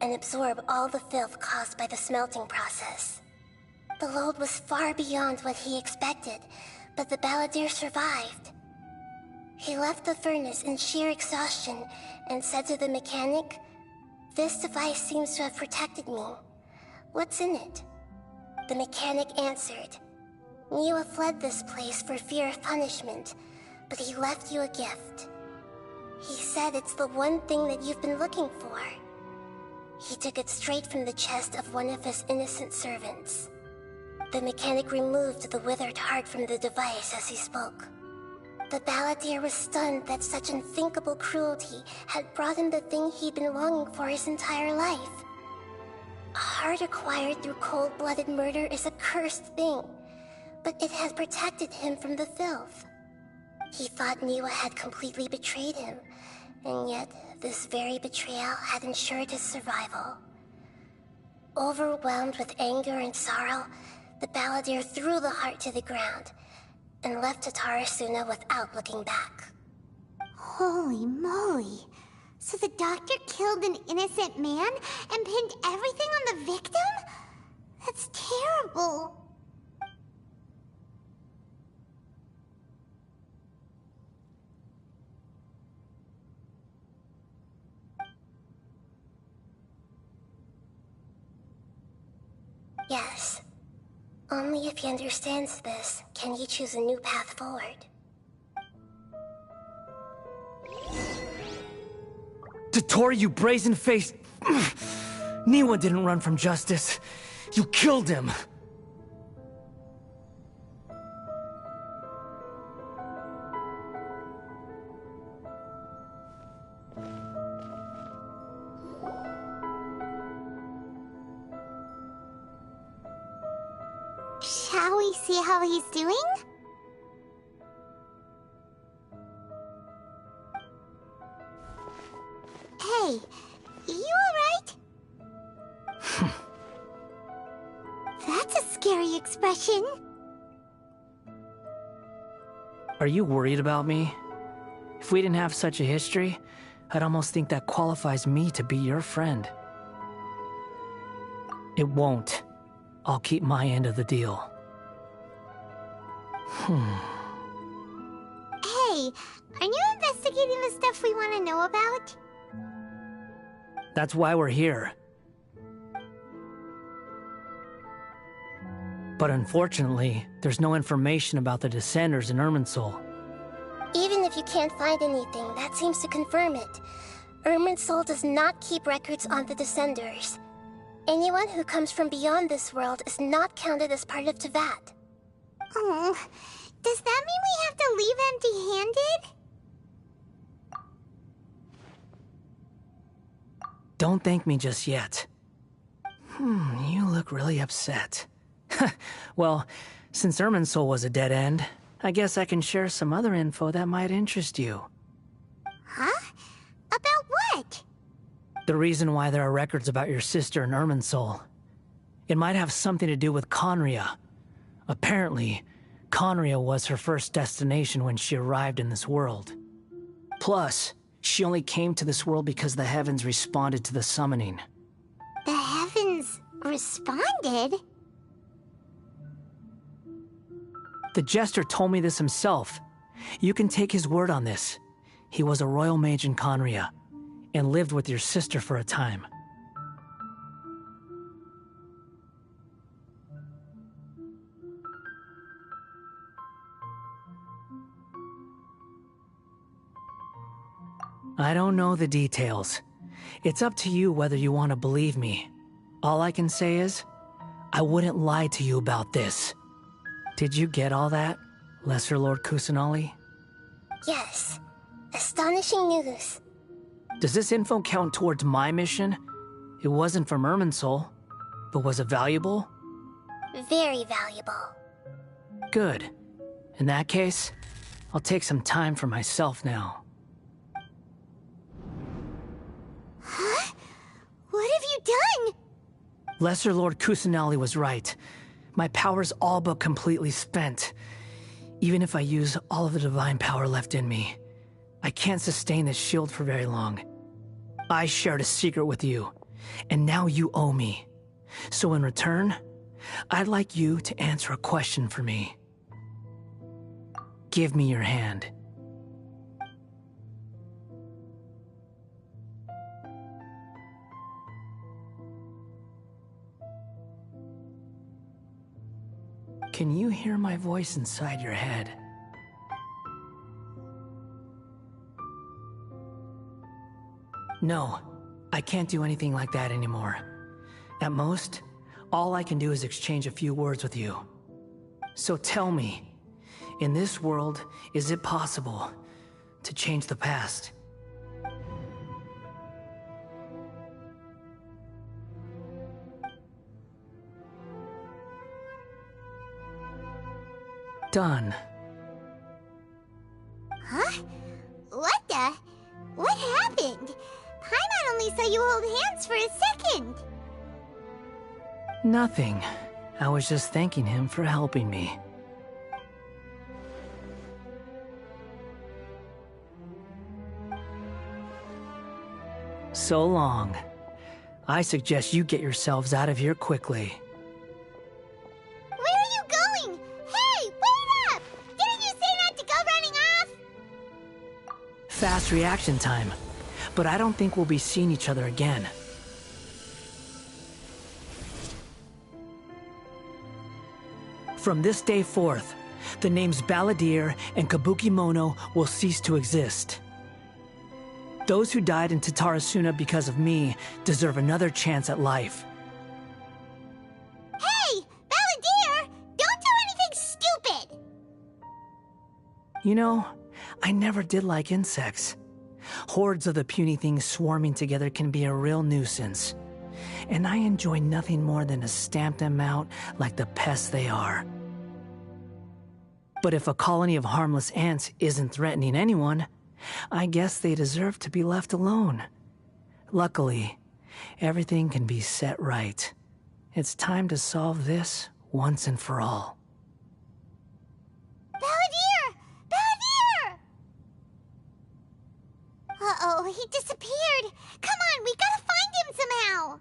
and absorb all the filth caused by the smelting process. The load was far beyond what he expected, but the balladeer survived. He left the furnace in sheer exhaustion and said to the mechanic, "This device seems to have protected me. What's in it?" The mechanic answered, "Niwa fled this place for fear of punishment, but he left you a gift. He said it's the one thing that you've been looking for." He took it straight from the chest of one of his innocent servants. The mechanic removed the withered heart from the device as he spoke. The balladeer was stunned that such unthinkable cruelty had brought him the thing he'd been longing for his entire life. A heart acquired through cold-blooded murder is a cursed thing, but it had protected him from the filth. He thought Niwa had completely betrayed him, and yet this very betrayal had ensured his survival. Overwhelmed with anger and sorrow, the balladeer threw the heart to the ground and left Tatarasuna without looking back. Holy moly. So the doctor killed an innocent man and pinned everything on the victim? That's terrible. Yes. Only if he understands this can he choose a new path forward. Dotori, you brazen-faced... Niwa didn't run from justice. You killed him. Shall we see how he's doing? Hey, you alright? That's a scary expression. Are you worried about me? If we didn't have such a history, I'd almost think that qualifies me to be your friend. It won't. I'll keep my end of the deal. Hey, are you investigating the stuff we want to know about? That's why we're here. But unfortunately, there's no information about the Descenders in Irminsul. Even if you can't find anything, that seems to confirm it. Irminsul does not keep records on the Descenders. Anyone who comes from beyond this world is not counted as part of Tevat. Oh, does that mean we have to leave empty-handed? Don't thank me just yet. You look really upset. Well, since Irminsul was a dead end, I guess I can share some other info that might interest you. Huh? About what? The reason why there are records about your sister in Irminsul. It might have something to do with Conria. Apparently, Conria was her first destination when she arrived in this world. Plus, she only came to this world because the heavens responded to the summoning. The heavens responded? The Jester told me this himself. You can take his word on this. He was a royal mage in Conria, and lived with your sister for a time. I don't know the details. It's up to you whether you want to believe me. All I can say is, I wouldn't lie to you about this. Did you get all that, Lesser Lord Kusanali? Yes. Astonishing news. Does this info count towards my mission? It wasn't from Irminsul, but was it valuable? Very valuable. Good. In that case, I'll take some time for myself now. Huh? What have you done? Lesser Lord Kusanali was right. My power's all but completely spent. Even if I use all of the divine power left in me, I can't sustain this shield for very long. I shared a secret with you, and now you owe me. So in return, I'd like you to answer a question for me. Give me your hand. Can you hear my voice inside your head? No, I can't do anything like that anymore. At most, all I can do is exchange a few words with you. So tell me, in this world, is it possible to change the past? Done. Huh? What the? What happened? Paimon only saw you hold hands for a second. Nothing. I was just thanking him for helping me. So long. I suggest you get yourselves out of here quickly. Where are you going? Hey, wait up! Didn't you say not to go running off? Fast reaction time. But I don't think we'll be seeing each other again. From this day forth, the names Balladeer and Kabukimono will cease to exist. Those who died in Tatarasuna because of me deserve another chance at life. Hey, Balladeer! Don't do anything stupid! You know, I never did like insects. Hordes of the puny things swarming together can be a real nuisance. And I enjoy nothing more than to stamp them out like the pests they are. But if a colony of harmless ants isn't threatening anyone, I guess they deserve to be left alone. Luckily, everything can be set right. It's time to solve this once and for all. Balladeer! Balladeer! Uh-oh, he disappeared. Come on, we gotta find him somehow.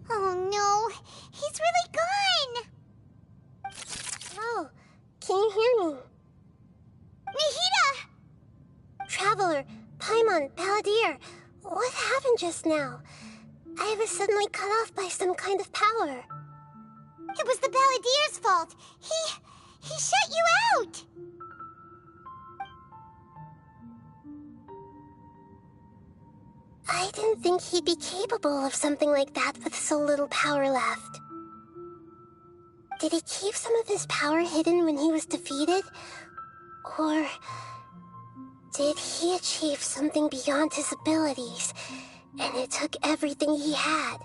Oh no, he's really gone. Oh, can you hear on, Paladir. What happened just now? I was suddenly cut off by some kind of power. It was the Paladir's fault. He shut you out. I didn't think he'd be capable of something like that with so little power left. Did he keep some of his power hidden when he was defeated? Or did he achieve something beyond his abilities, and it took everything he had?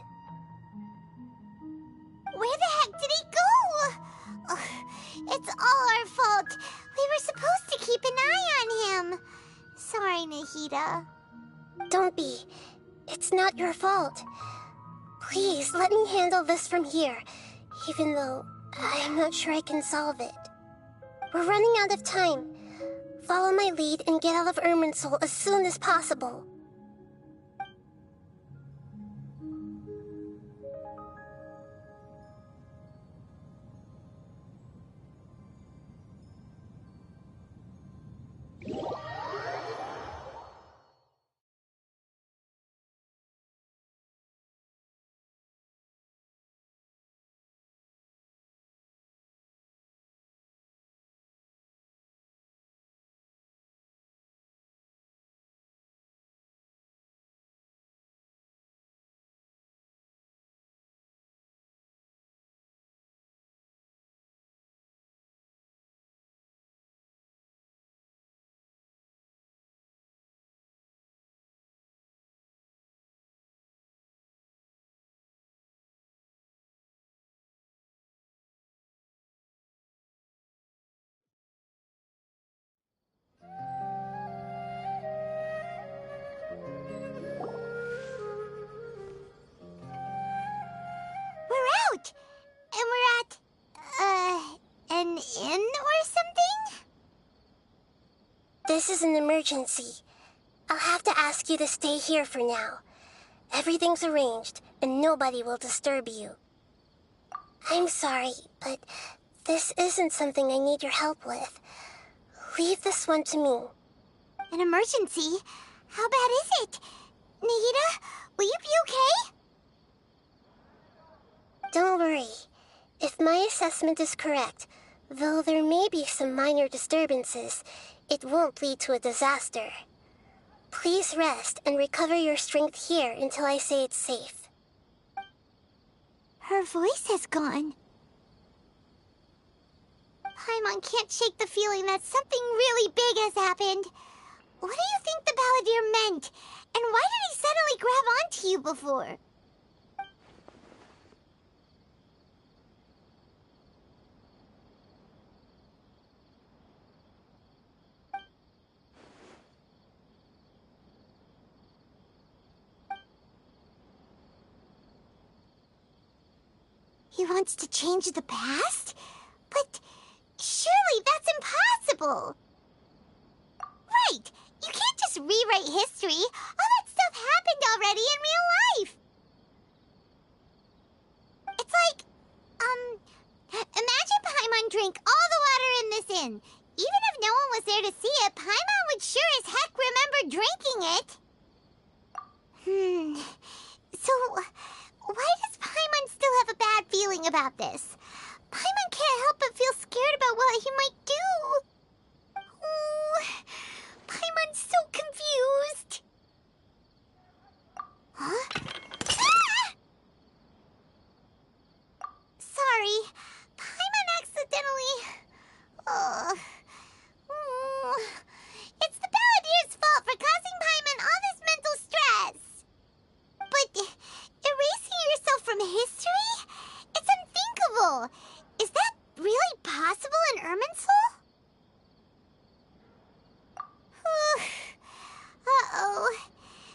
Where the heck did he go? Ugh, it's all our fault. We were supposed to keep an eye on him. Sorry, Nahida. Don't be. It's not your fault. Please, let me handle this from here, even though I'm not sure I can solve it. We're running out of time. Follow my lead and get out of Irminsul as soon as possible. We're out! And we're at, an inn or something? This is an emergency. I'll have to ask you to stay here for now. Everything's arranged, and nobody will disturb you. I'm sorry, but this isn't something I need your help with. Leave this one to me. An emergency? How bad is it? Nahida, will you be okay? Don't worry. If my assessment is correct, though there may be some minor disturbances, it won't lead to a disaster. Please rest and recover your strength here until I say it's safe. Her voice has gone. Paimon can't shake the feeling that something really big has happened. What do you think the Palladir meant? And why did he suddenly grab onto you before? He wants to change the past? But surely that's impossible! Right! You can't just rewrite history! All that stuff happened already in real life! It's like, imagine Paimon drank all the water in this inn. Even if no one was there to see it, Paimon would sure as heck remember drinking it. So, why does Paimon still have a bad feeling about this? Paimon can't help but feel scared about what he might do. Oh, Paimon's so confused. Huh? Ah! Sorry, Paimon accidentally... It's the Palladir's fault for causing Paimon all this mental stress. But erasing yourself from history? It's unthinkable. Is that really possible in Irminsul? Uh-oh.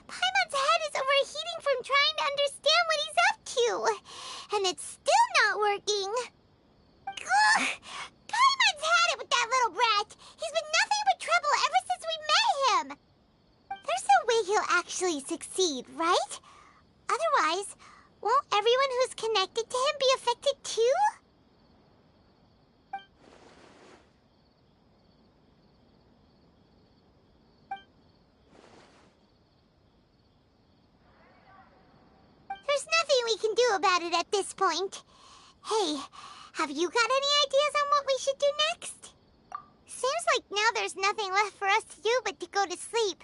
Paimon's head is overheating from trying to understand what he's up to. And it's still not working. Ugh. Paimon's had it with that little brat. He's been nothing but trouble ever since we met him. There's no way he'll actually succeed, right? Otherwise, won't everyone who's connected to him be affected too? can do about it at this point. Hey, have you got any ideas on what we should do next? Seems like now there's nothing left for us to do but to go to sleep.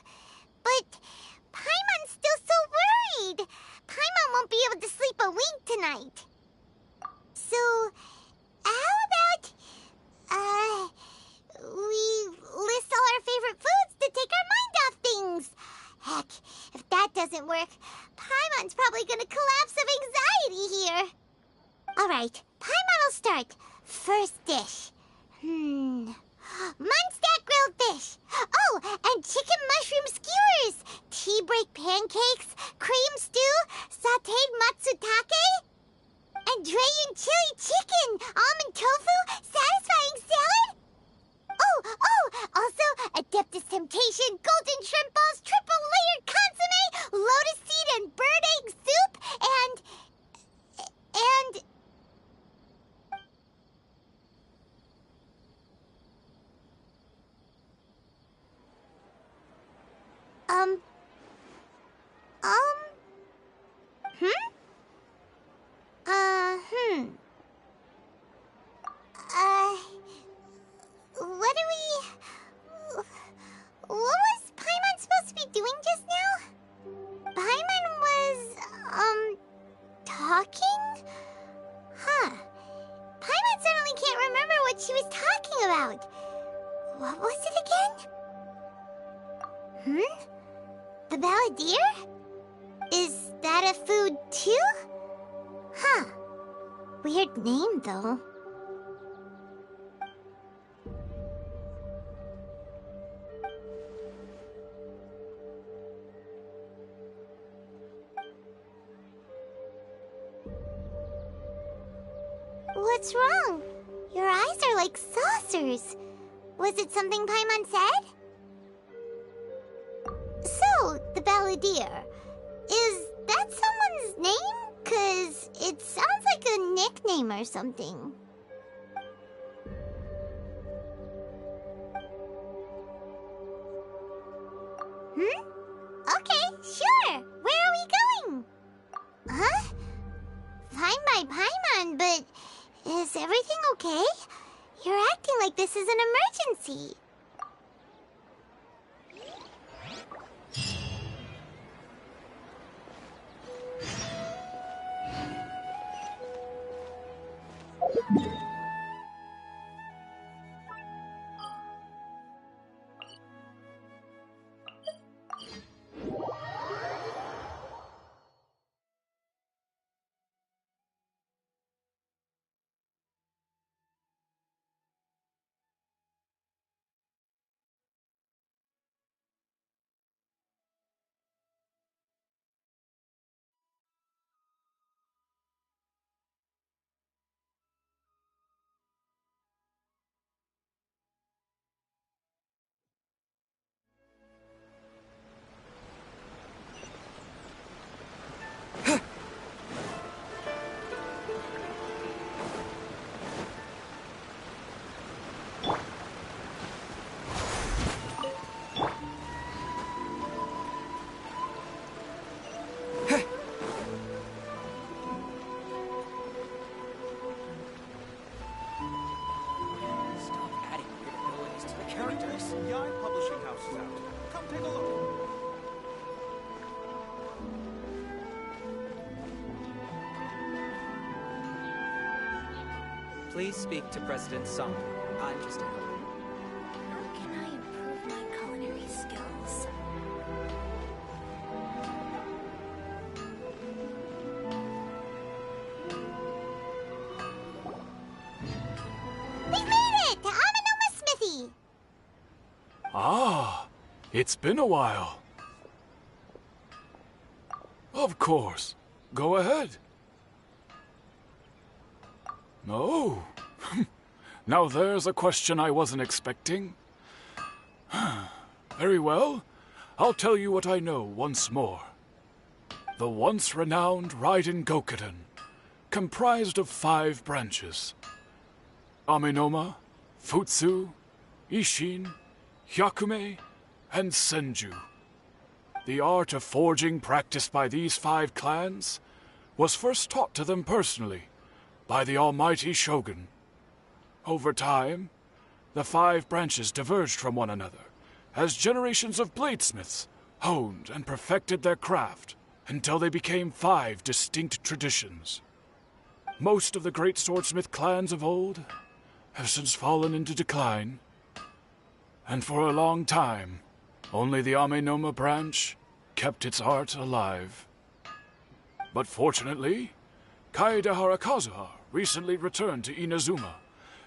But Paimon's still so worried. Paimon won't be able to sleep a wink tonight. So, how about, we list all our favorite foods to take our mind off things? Heck, if that doesn't work, Paimon's probably gonna collapse of anxiety here. Alright, Paimon will start. First dish. Munstack grilled fish. Oh, and chicken mushroom skewers. Tea break pancakes, cream stew, sauteed matsutake, and Dragon chili chicken, almond tofu, satisfying salad. Also Adeptus Temptation, golden shrimp balls, triple layered consomme, lotus seed and bird egg soup, and what was Paimon supposed to be doing just now? Paimon was, talking? Huh. Paimon suddenly can't remember what she was talking about. What was it again? The balladeer? Is that a food too? Huh. Weird name, though. What's wrong? Your eyes are like saucers. Was it something Paimon said? So, the balladeer. Is that someone's name? 'Cause it sounds like a nickname or something. Okay, sure. Where are we going? Huh? Fine by Paimon, but is everything okay? You're acting like this is an emergency. Please speak to President Song. I'm just a helper. How can I improve my culinary skills? We made it! To Amanoma Smithy! Ah, it's been a while. Of course. Go ahead. Oh. Now there's a question I wasn't expecting. Very well. I'll tell you what I know once more. The once renowned Raiden Gokuden, comprised of 5 branches. Amenoma, Futsu, Ishin, Hyakume, and Senju. The art of forging practiced by these 5 clans was first taught to them personally by the almighty Shogun. Over time, the 5 branches diverged from one another as generations of bladesmiths honed and perfected their craft until they became 5 distinct traditions. Most of the great swordsmith clans of old have since fallen into decline, and for a long time, only the Amenoma branch kept its art alive. But fortunately, Kaedehara Kazuha recently returned to Inazuma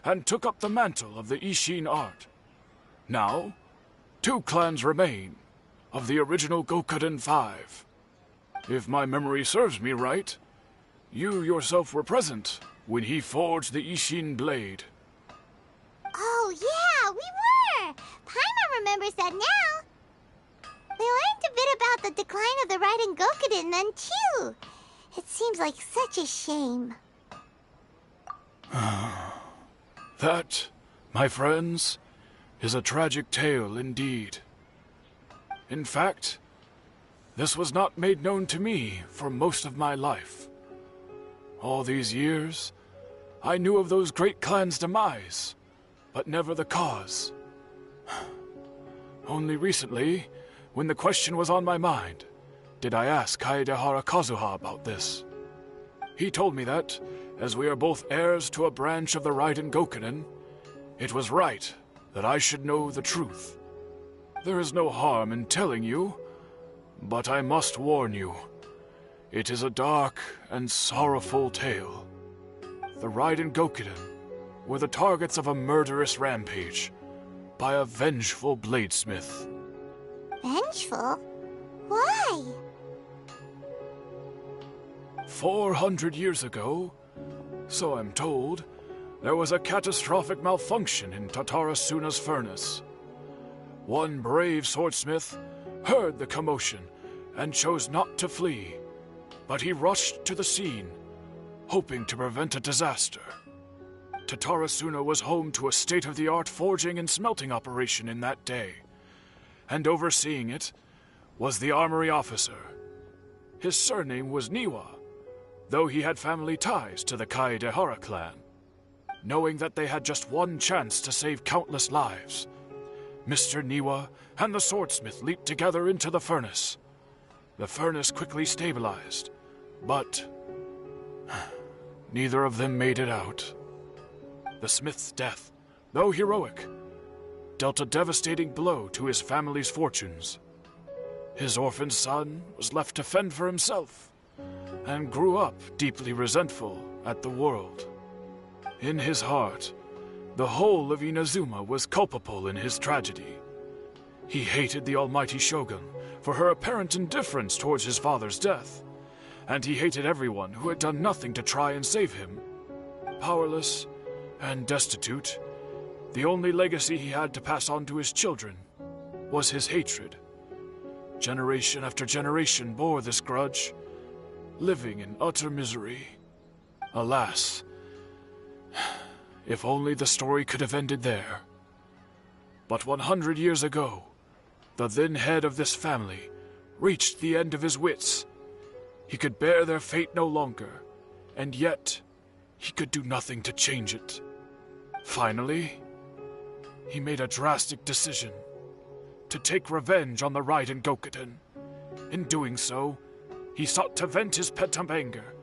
and took up the mantle of the Ishin art. Now, 2 clans remain of the original Gokuden 5. If my memory serves me right, you yourself were present when he forged the Ishin blade. Oh, yeah, we were! Paimon remembers that now. We learned a bit about the decline of the Raiden Gokuden then, too. It seems like such a shame. That, my friends, is a tragic tale indeed. In fact, this was not made known to me for most of my life. All these years, I knew of those great clans' demise, but never the cause. Only recently, when the question was on my mind, did I ask Kaedehara Kazuha about this. He told me that, as we are both heirs to a branch of the Raiden Gokuden, it was right that I should know the truth. There is no harm in telling you, but I must warn you. It is a dark and sorrowful tale. The Raiden Gokuden were the targets of a murderous rampage by a vengeful bladesmith. Vengeful? Why? 400 years ago, so I'm told, there was a catastrophic malfunction in Tatarasuna's furnace. One brave swordsmith heard the commotion and chose not to flee, but he rushed to the scene, hoping to prevent a disaster. Tatarasuna was home to a state-of-the-art forging and smelting operation in that day, and overseeing it was the armory officer. His surname was Niwa, though he had family ties to the Kaedehara clan. Knowing that they had just one chance to save countless lives, Mr. Niwa and the swordsmith leaped together into the furnace. The furnace quickly stabilized, but neither of them made it out. The smith's death, though heroic, dealt a devastating blow to his family's fortunes. His orphaned son was left to fend for himself, and grew up deeply resentful at the world. In his heart, the whole of Inazuma was culpable in his tragedy. He hated the almighty Shogun for her apparent indifference towards his father's death, and he hated everyone who had done nothing to try and save him. Powerless and destitute, the only legacy he had to pass on to his children was his hatred. Generation after generation bore this grudge, living in utter misery. Alas, if only the story could have ended there. But 100 years ago, the then head of this family reached the end of his wits. He could bear their fate no longer, and yet he could do nothing to change it. Finally, he made a drastic decision to take revenge on the Raiden Gokuden. In doing so, he sought to vent his pent-up anger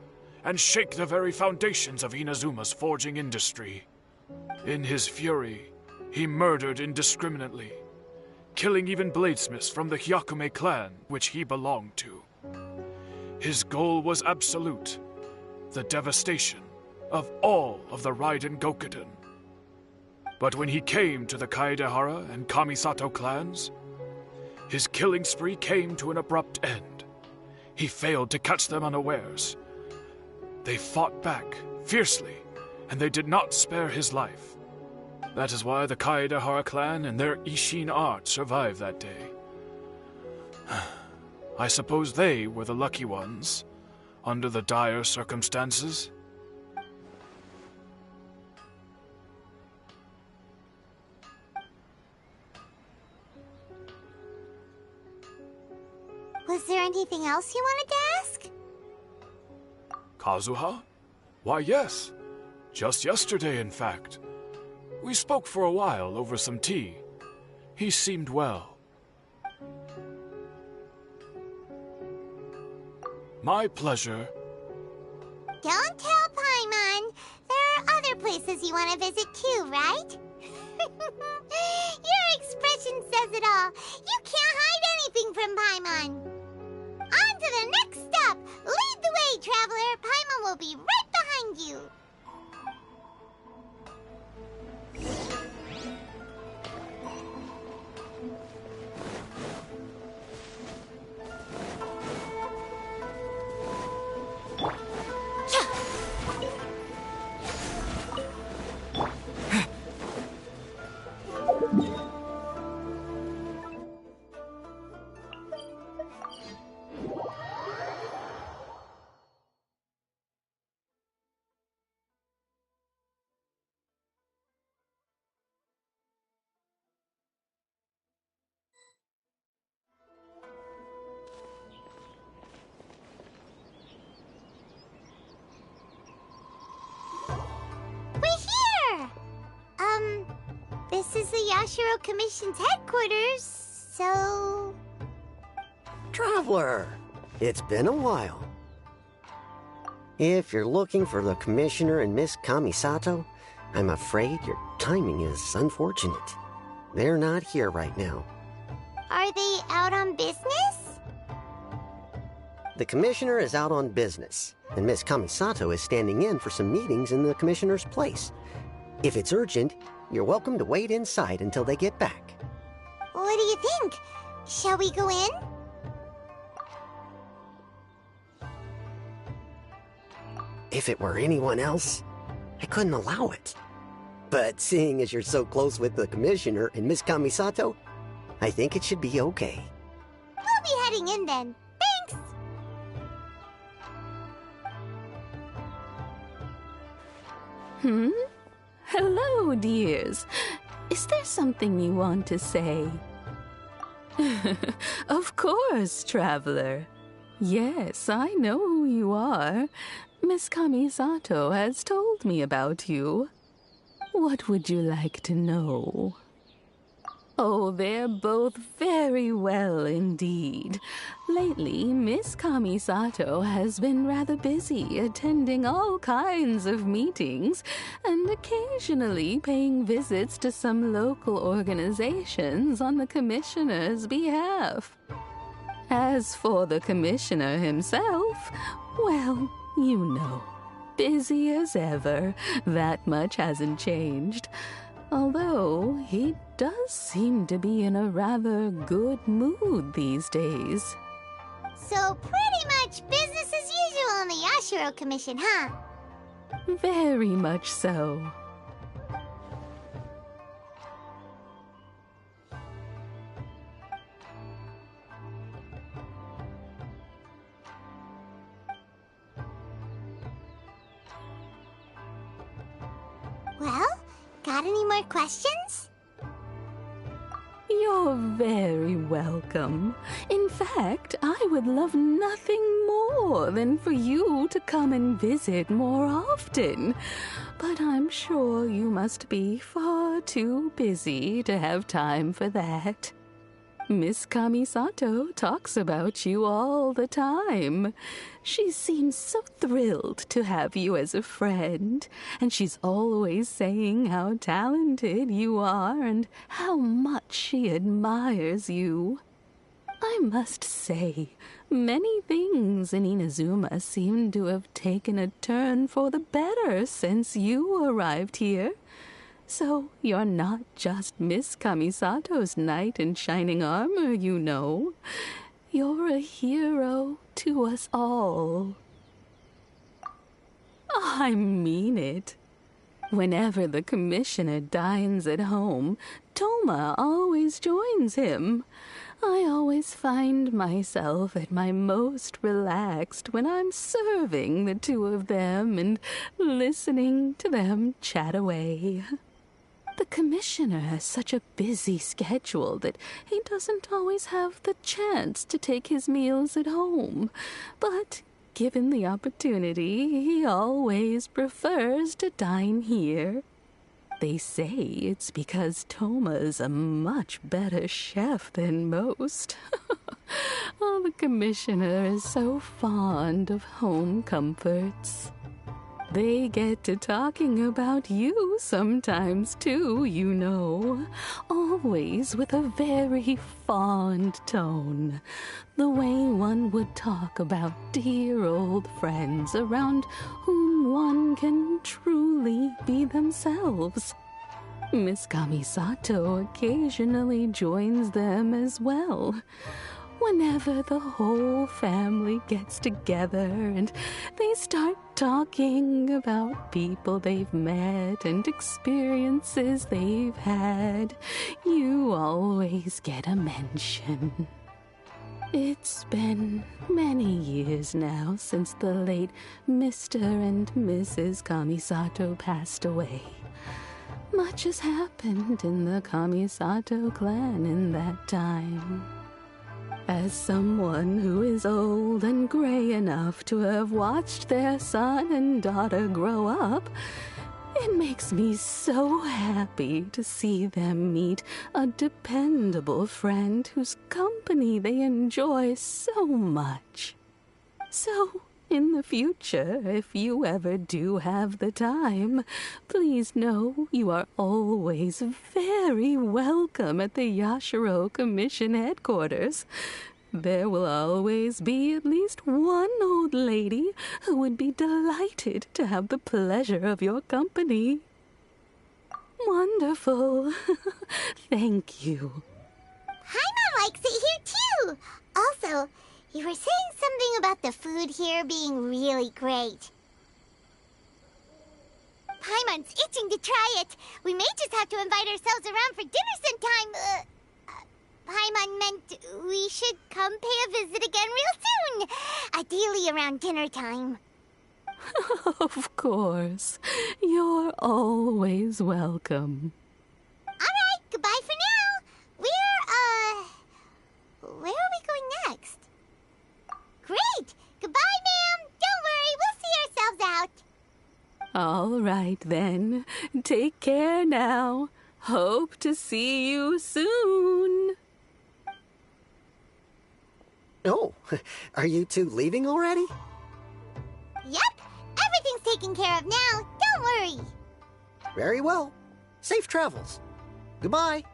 and shake the very foundations of Inazuma's forging industry. In his fury, he murdered indiscriminately, killing even bladesmiths from the Hyakume clan which he belonged to. His goal was absolute, the devastation of all of the Raiden Gokuden. But when he came to the Kaedehara and Kamisato clans, his killing spree came to an abrupt end. He failed to catch them unawares. They fought back fiercely, and they did not spare his life. That is why the Kaedehara clan and their Ishin art survived that day. I suppose they were the lucky ones, under the dire circumstances. Was there anything else you wanted to ask? Kazuha? Why, yes. Just yesterday, in fact. We spoke for a while over some tea. He seemed well. My pleasure. Don't tell Paimon. There are other places you want to visit too, right? Your expression says it all. You can't hide anything from Paimon. On to the next stop. Lead the way, traveler. Paimon will be right behind you. This is the Yashiro Commission's headquarters, so... Traveler, it's been a while. If you're looking for the Commissioner and Miss Kamisato, I'm afraid your timing is unfortunate. They're not here right now. Are they out on business? The Commissioner is out on business, and Miss Kamisato is standing in for some meetings in the Commissioner's place. If it's urgent, you're welcome to wait inside until they get back. What do you think? Shall we go in? If it were anyone else, I couldn't allow it. But seeing as you're so close with the Commissioner and Miss Kamisato, I think it should be okay. We'll be heading in then. Thanks! Hello, dears. Is there something you want to say? Of course, traveler. Yes, I know who you are. Miss Kamisato has told me about you. What would you like to know? Oh, they're both very well indeed. Lately, Miss Kamisato has been rather busy attending all kinds of meetings and occasionally paying visits to some local organizations on the Commissioner's behalf. As for the Commissioner himself, well, you know, busy as ever. That much hasn't changed. Although he does seem to be in a rather good mood these days. So pretty much business as usual in the Yashiro Commission, huh? Very much so. Well, got any more questions? You're very welcome. In fact, I would love nothing more than for you to come and visit more often. But I'm sure you must be far too busy to have time for that. Miss Kamisato talks about you all the time. She seems so thrilled to have you as a friend, and she's always saying how talented you are and how much she admires you. I must say, many things in Inazuma seem to have taken a turn for the better since you arrived here. So you're not just Miss Kamisato's knight in shining armor, you know. You're a hero to us all. I mean it. Whenever the Commissioner dines at home, Toma always joins him. I always find myself at my most relaxed when I'm serving the two of them and listening to them chat away. The Commissioner has such a busy schedule that he doesn't always have the chance to take his meals at home. But given the opportunity, he always prefers to dine here. They say it's because Toma's a much better chef than most. Oh, the commissioner is so fond of home comforts. They get to talking about you sometimes, too, you know. Always with a very fond tone. The way one would talk about dear old friends around whom one can truly be themselves. Miss Kamisato occasionally joins them as well. Whenever the whole family gets together and they start talking about people they've met and experiences they've had, you always get a mention. It's been many years now since the late Mr. and Mrs. Kamisato passed away. Much has happened in the Kamisato clan in that time. As someone who is old and gray enough to have watched their son and daughter grow up, it makes me so happy to see them meet a dependable friend whose company they enjoy so much. So, in the future, if you ever do have the time, please know you are always very welcome at the Yashiro Commission headquarters. There will always be at least one old lady who would be delighted to have the pleasure of your company. Wonderful. Thank you. Paimon likes it here, too. Also, you were saying something about the food here being really great. Paimon's itching to try it. We may just have to invite ourselves around for dinner sometime. Paimon meant we should come pay a visit again real soon. Ideally around dinner time. Of course. You're always welcome. All right, goodbye for now. Where are we going next? Great! Goodbye, ma'am! Don't worry, we'll see ourselves out. All right, then. Take care now. Hope to see you soon. Oh, are you two leaving already? Yep, everything's taken care of now. Don't worry. Very well. Safe travels. Goodbye.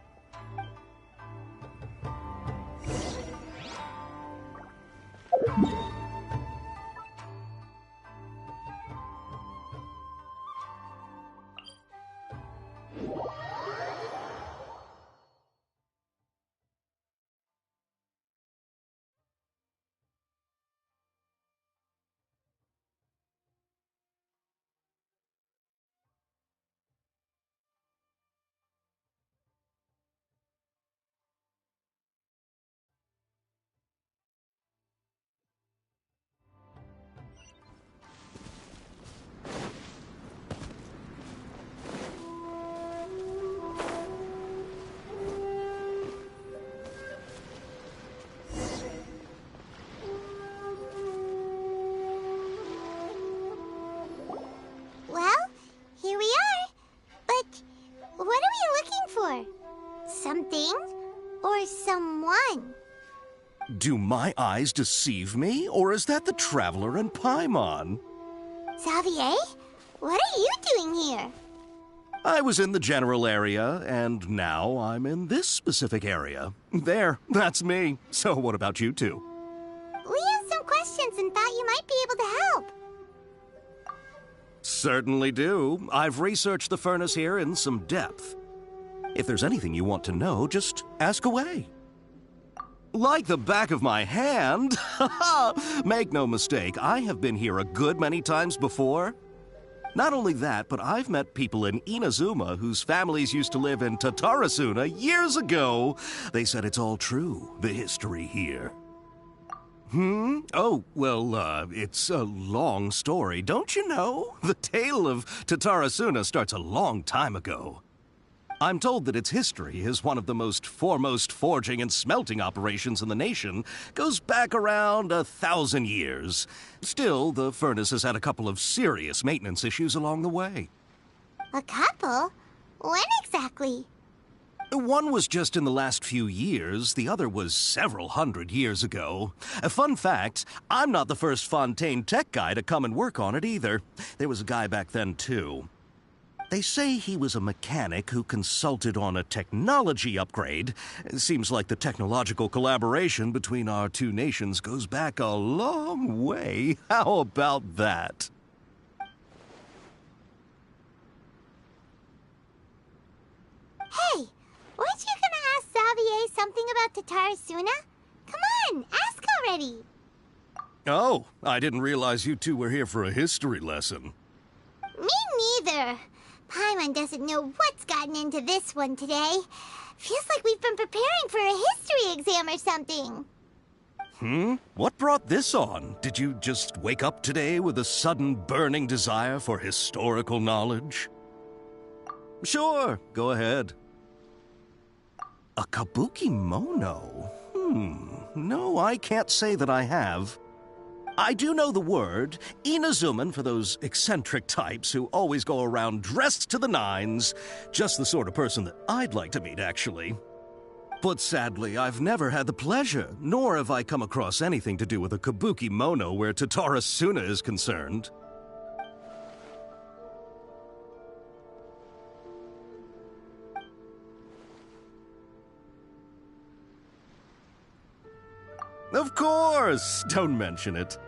Something or someone? Do my eyes deceive me, or is that the Traveler and Paimon? Xavier, what are you doing here? I was in the general area, and now I'm in this specific area. There, that's me. So what about you two? We have some questions and thought you might be able to help. Certainly do. I've researched the furnace here in some depth. If there's anything you want to know, just ask away. Like the back of my hand. Make no mistake, I have been here a good many times before. Not only that, but I've met people in Inazuma whose families used to live in Tatarasuna years ago. They said it's all true, the history here. Oh, well, it's a long story, don't you know? The tale of Tatarasuna starts a long time ago. I'm told that its history is one of the most foremost forging and smelting operations in the nation. Goes back around 1,000 years. Still, the furnace has had a couple of serious maintenance issues along the way. A couple? When exactly? One was just in the last few years, the other was several hundred years ago. A fun fact, I'm not the first Fontaine tech guy to come and work on it either. There was a guy back then, too. They say he was a mechanic who consulted on a technology upgrade. It seems like the technological collaboration between our two nations goes back a long way. How about that? Hey, weren't you gonna ask Xavier something about Tatarasuna? Come on, ask already! Oh, I didn't realize you two were here for a history lesson. Me neither. Paimon doesn't know what's gotten into this one today. Feels like we've been preparing for a history exam or something. What brought this on? Did you just wake up today with a sudden burning desire for historical knowledge? Sure, go ahead. A kabuki mono? No, I can't say that I have. I do know the word, Inazuman, for those eccentric types who always go around dressed to the nines. Just the sort of person that I'd like to meet, actually. But sadly, I've never had the pleasure, nor have I come across anything to do with a kabuki mono where Tatarasuna is concerned. Of course! Don't mention it.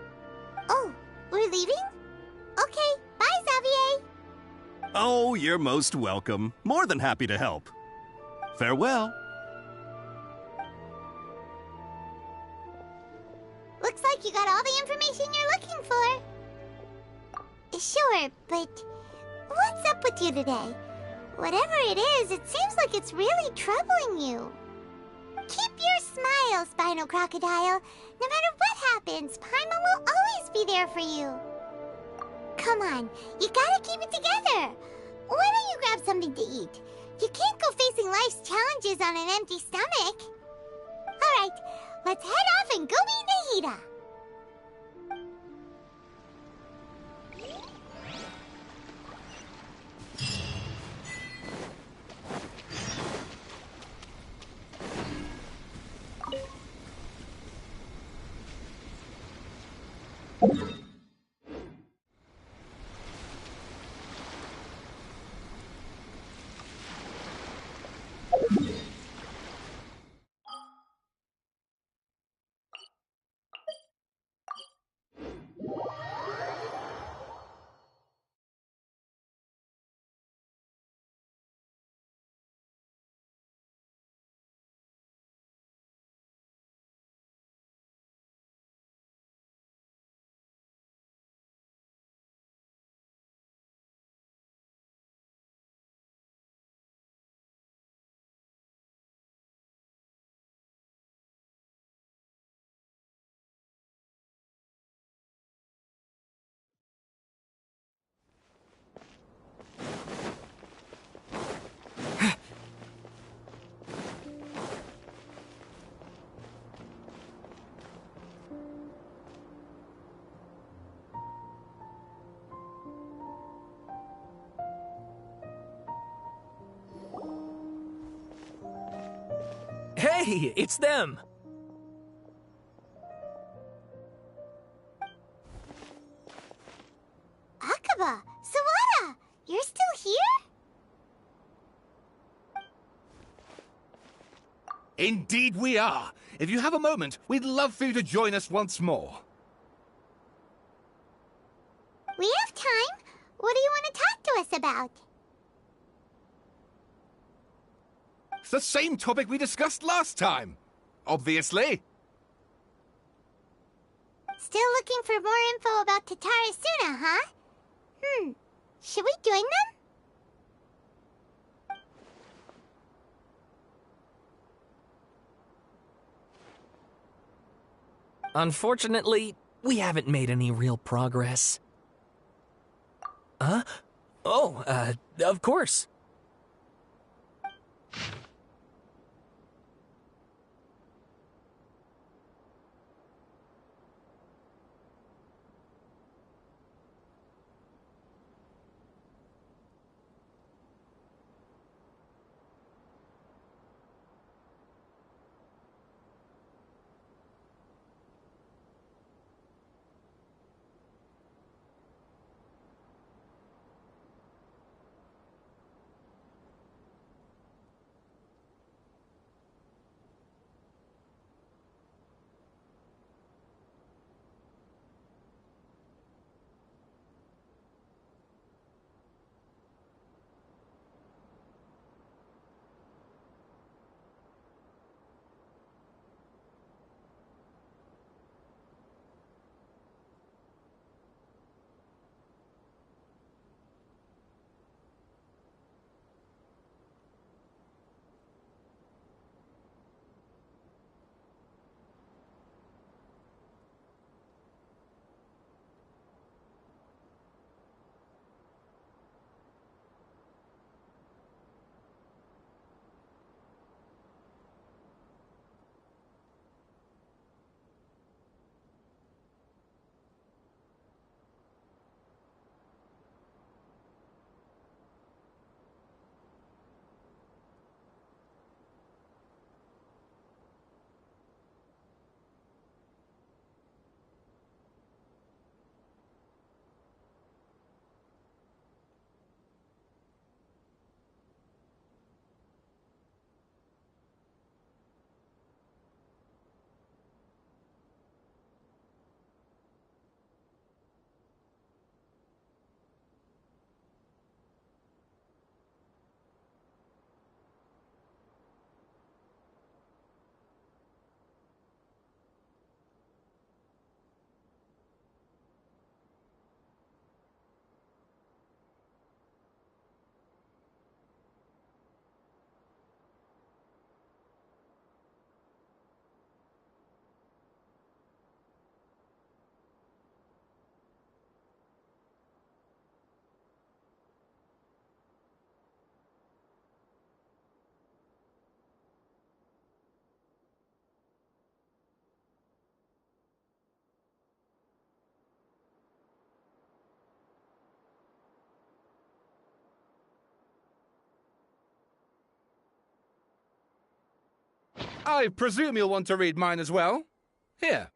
Oh, we're leaving? Okay, bye, Xavier! Oh, you're most welcome. More than happy to help. Farewell. Looks like you got all the information you're looking for. Sure, but what's up with you today? Whatever it is, it seems like it's really troubling you. Keep your smile, Spinal Crocodile. No matter what happens, Paimon will always be there for you. Come on, you gotta keep it together. Why don't you grab something to eat? You can't go facing life's challenges on an empty stomach. Alright, let's head off and go meet Nahida. Hey, it's them! Akaba, Sawada, you're still here? Indeed we are. If you have a moment, we'd love for you to join us once more. We have time. What do you want to talk to us about? It's the same topic we discussed last time. Obviously. Still looking for more info about Tatarasuna, huh? Should we join them? Unfortunately, we haven't made any real progress. Huh? Oh, of course. I presume you'll want to read mine as well. Here.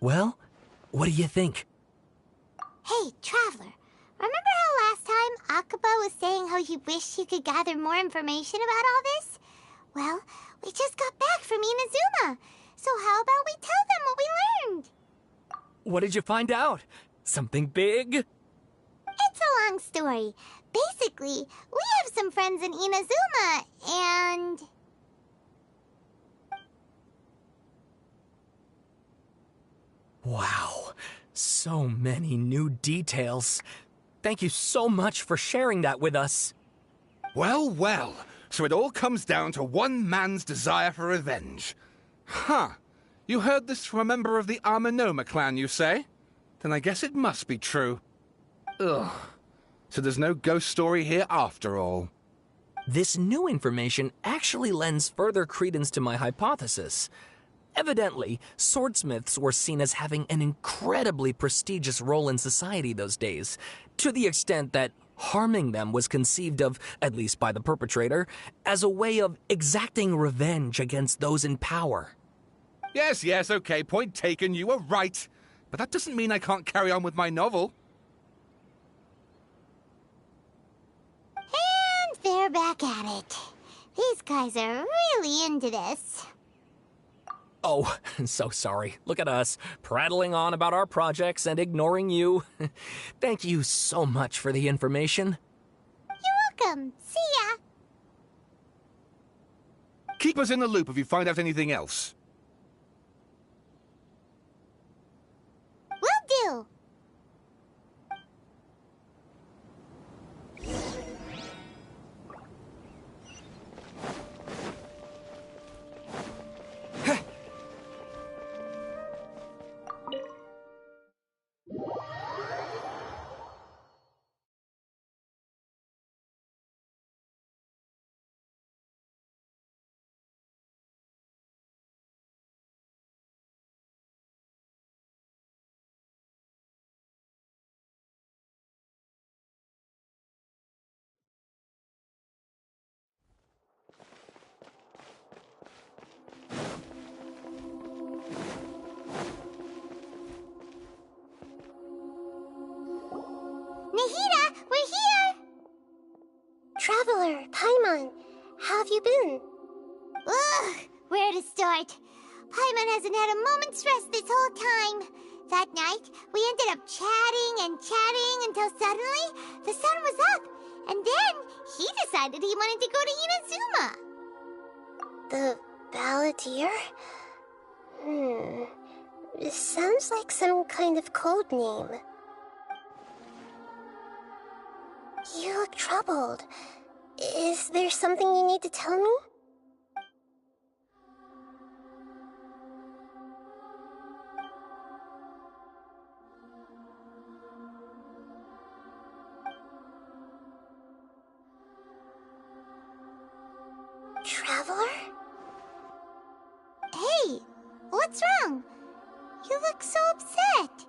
Well, what do you think? Hey, Traveler. Remember how last time Akaba was saying how he wished he could gather more information about all this? Well, we just got back from Inazuma. So how about we tell them what we learned? What did you find out? Something big? It's a long story. Basically, we have some friends in Inazuma, and... Wow, so many new details. Thank you so much for sharing that with us. Well, well, so it all comes down to one man's desire for revenge. Huh. You heard this from a member of the Amenoma clan, you say? Then I guess it must be true. Ugh. So there's no ghost story here after all. This new information actually lends further credence to my hypothesis. Evidently, swordsmiths were seen as having an incredibly prestigious role in society those days, to the extent that harming them was conceived of, at least by the perpetrator, as a way of exacting revenge against those in power. Yes, okay, point taken, you were right. But that doesn't mean I can't carry on with my novel. And they're back at it. These guys are really into this. Oh, so sorry. Look at us, prattling on about our projects and ignoring you. Thank you so much for the information. You're welcome. See ya. Keep us in the loop if you find out anything else. Will do. Nahida, we're here! Traveler, Paimon, how have you been? Ugh, where to start? Paimon hasn't had a moment's rest this whole time. That night, we ended up chatting and chatting until suddenly the sun was up. And then he decided he wanted to go to Inazuma. The Balladeer? This sounds like some kind of code name. You look troubled. Is there something you need to tell me? Traveler? Hey, what's wrong? You look so upset.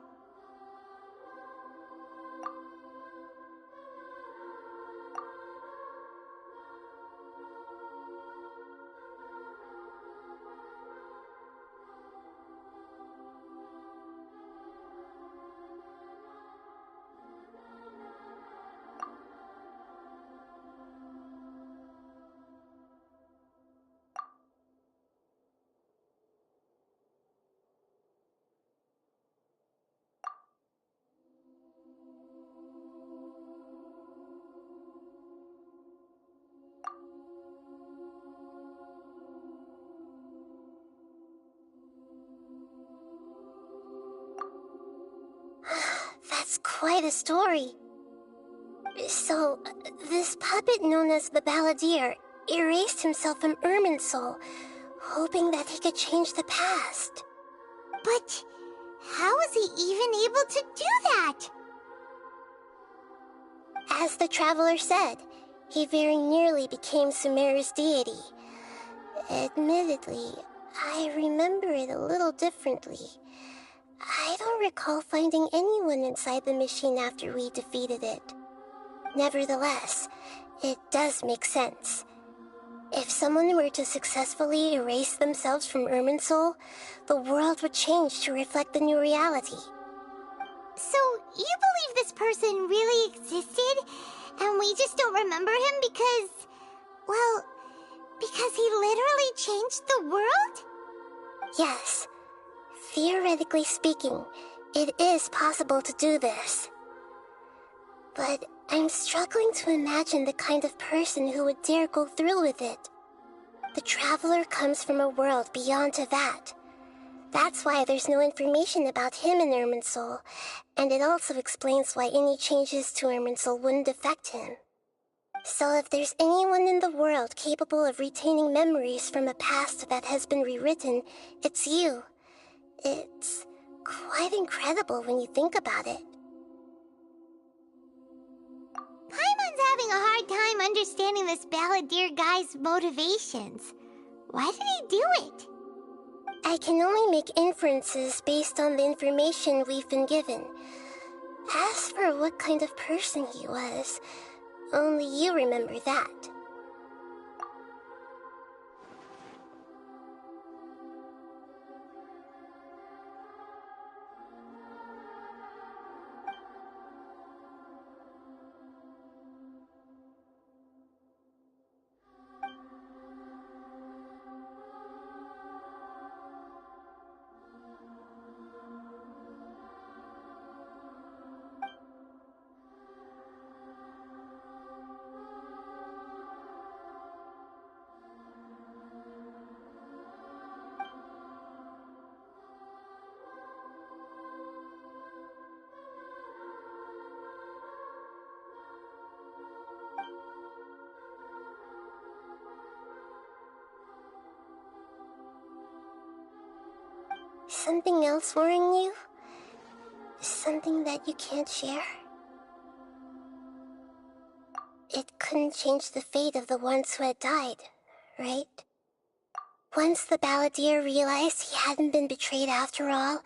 That's quite a story. So, this puppet known as the Balladeer erased himself from Irminsul, hoping that he could change the past. But how was he even able to do that? As the traveler said, he very nearly became Sumeru's deity. Admittedly, I remember it a little differently. I don't recall finding anyone inside the machine after we defeated it. Nevertheless, it does make sense. If someone were to successfully erase themselves from Irminsul, the world would change to reflect the new reality. So, you believe this person really existed, and we just don't remember him because... well, because he literally changed the world? Yes. Theoretically speaking, it is possible to do this. But I'm struggling to imagine the kind of person who would dare go through with it. The traveler comes from a world beyond Tevat. That's why there's no information about him in Irminsul, and it also explains why any changes to Irminsul wouldn't affect him. So if there's anyone in the world capable of retaining memories from a past that has been rewritten, it's you. It's quite incredible when you think about it. Paimon's having a hard time understanding this Balladeer guy's motivations. Why did he do it? I can only make inferences based on the information we've been given. As for what kind of person he was, only you remember that. Something else worrying you? Something that you can't share? It couldn't change the fate of the ones who had died, right? Once the Balladeer realized he hadn't been betrayed after all,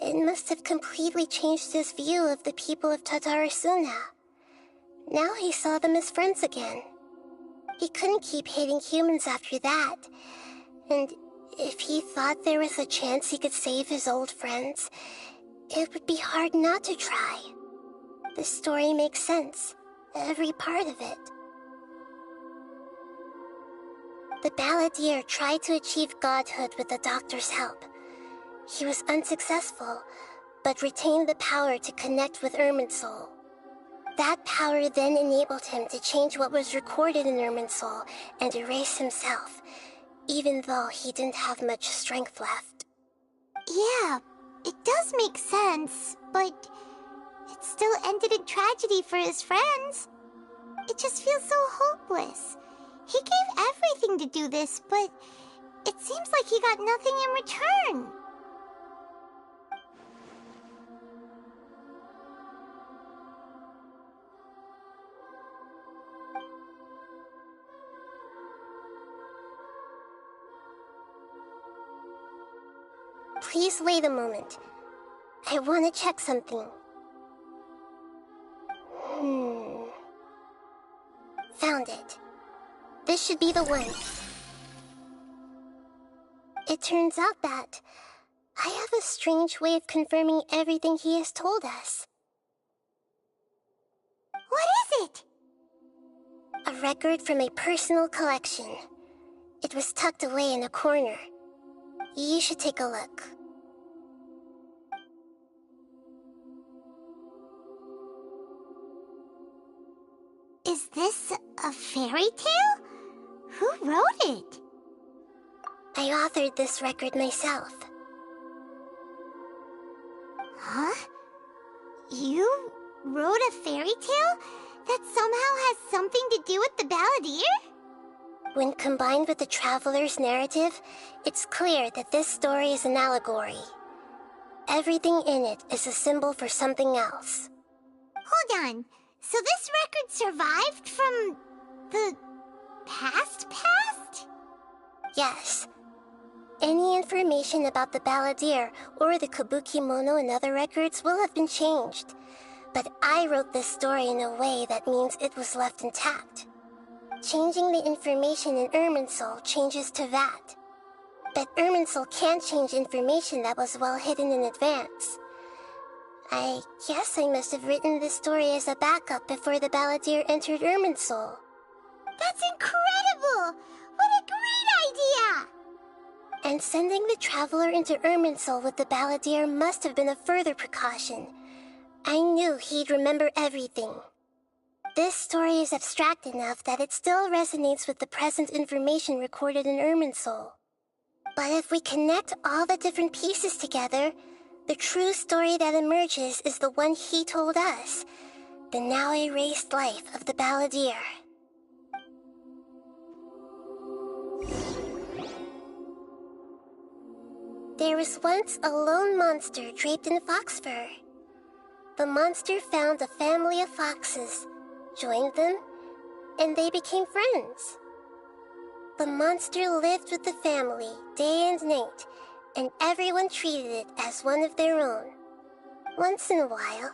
it must have completely changed his view of the people of Tatarasuna. Now he saw them as friends again. He couldn't keep hating humans after that, and if he thought there was a chance he could save his old friends, it would be hard not to try. The story makes sense, every part of it. The Balladeer tried to achieve godhood with the doctor's help. He was unsuccessful, but retained the power to connect with Irminsul. That power then enabled him to change what was recorded in Irminsul and erase himself, even though he didn't have much strength left. Yeah, it does make sense, but it still ended in tragedy for his friends. It just feels so hopeless. He gave everything to do this, but it seems like he got nothing in return. Please wait a moment. I want to check something. Found it. This should be the one. It turns out that I have a strange way of confirming everything he has told us. What is it? A record from a personal collection. It was tucked away in a corner. You should take a look. Is this a fairy tale? Who wrote it? I authored this record myself. Huh? You wrote a fairy tale that somehow has something to do with the balladeer? When combined with the traveler's narrative, it's clear that this story is an allegory. Everything in it is a symbol for something else. Hold on. So this record survived from the past? Yes. Any information about the balladeer or the kabuki mono in other records will have been changed. But I wrote this story in a way that means it was left intact. Changing the information in Irminsul changes to that. But Irminsul can't change information that was well hidden in advance. I guess I must have written this story as a backup before the balladeer entered Irminsul. That's incredible! What a great idea! And sending the traveler into Irminsul with the balladeer must have been a further precaution. I knew he'd remember everything. This story is abstract enough that it still resonates with the present information recorded in Irminsul. But if we connect all the different pieces together, the true story that emerges is the one he told us, the now erased life of the balladeer. There was once a lone monster draped in fox fur. The monster found a family of foxes, joined them, and they became friends. The monster lived with the family day and night, and everyone treated it as one of their own. Once in a while,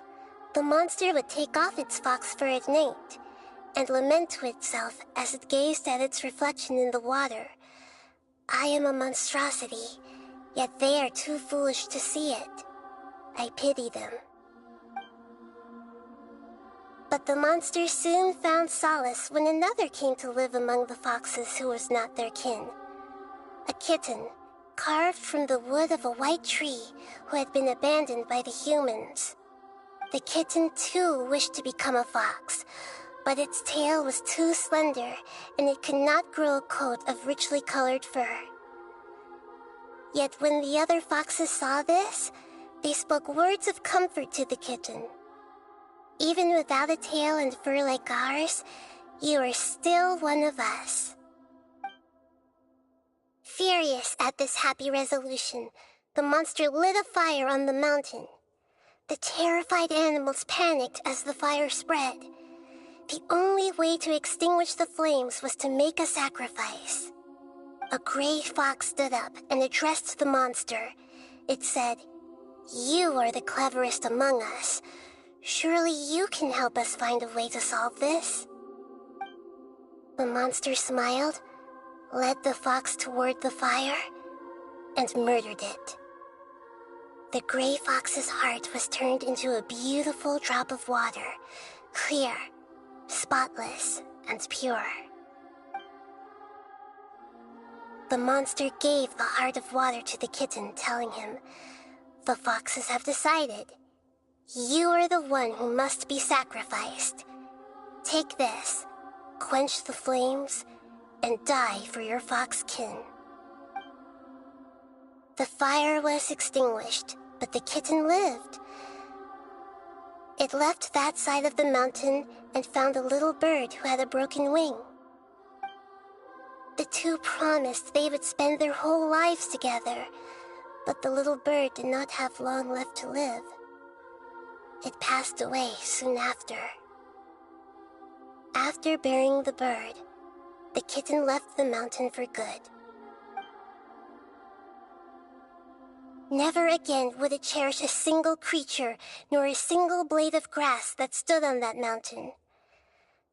the monster would take off its fox fur at night and lament to itself as it gazed at its reflection in the water. I am a monstrosity, yet they are too foolish to see it. I pity them. But the monster soon found solace when another came to live among the foxes who was not their kin. A kitten, carved from the wood of a white tree who had been abandoned by the humans. The kitten too wished to become a fox, but its tail was too slender and it could not grow a coat of richly colored fur. Yet when the other foxes saw this, they spoke words of comfort to the kitten. Even without a tail and fur like ours, you are still one of us. Furious at this happy resolution, the monster lit a fire on the mountain. The terrified animals panicked as the fire spread. The only way to extinguish the flames was to make a sacrifice. A gray fox stood up and addressed the monster. It said, "You are the cleverest among us. Surely you can help us find a way to solve this." The monster smiled, led the fox toward the fire, and murdered it. The gray fox's heart was turned into a beautiful drop of water, clear, spotless, and pure. The monster gave the heart of water to the kitten, telling him, "The foxes have decided. You are the one who must be sacrificed. Take this, quench the flames, and die for your fox kin." The fire was extinguished, but the kitten lived. It left that side of the mountain and found a little bird who had a broken wing. The two promised they would spend their whole lives together, but the little bird did not have long left to live. It passed away soon after. After burying the bird, the kitten left the mountain for good. Never again would it cherish a single creature, nor a single blade of grass that stood on that mountain.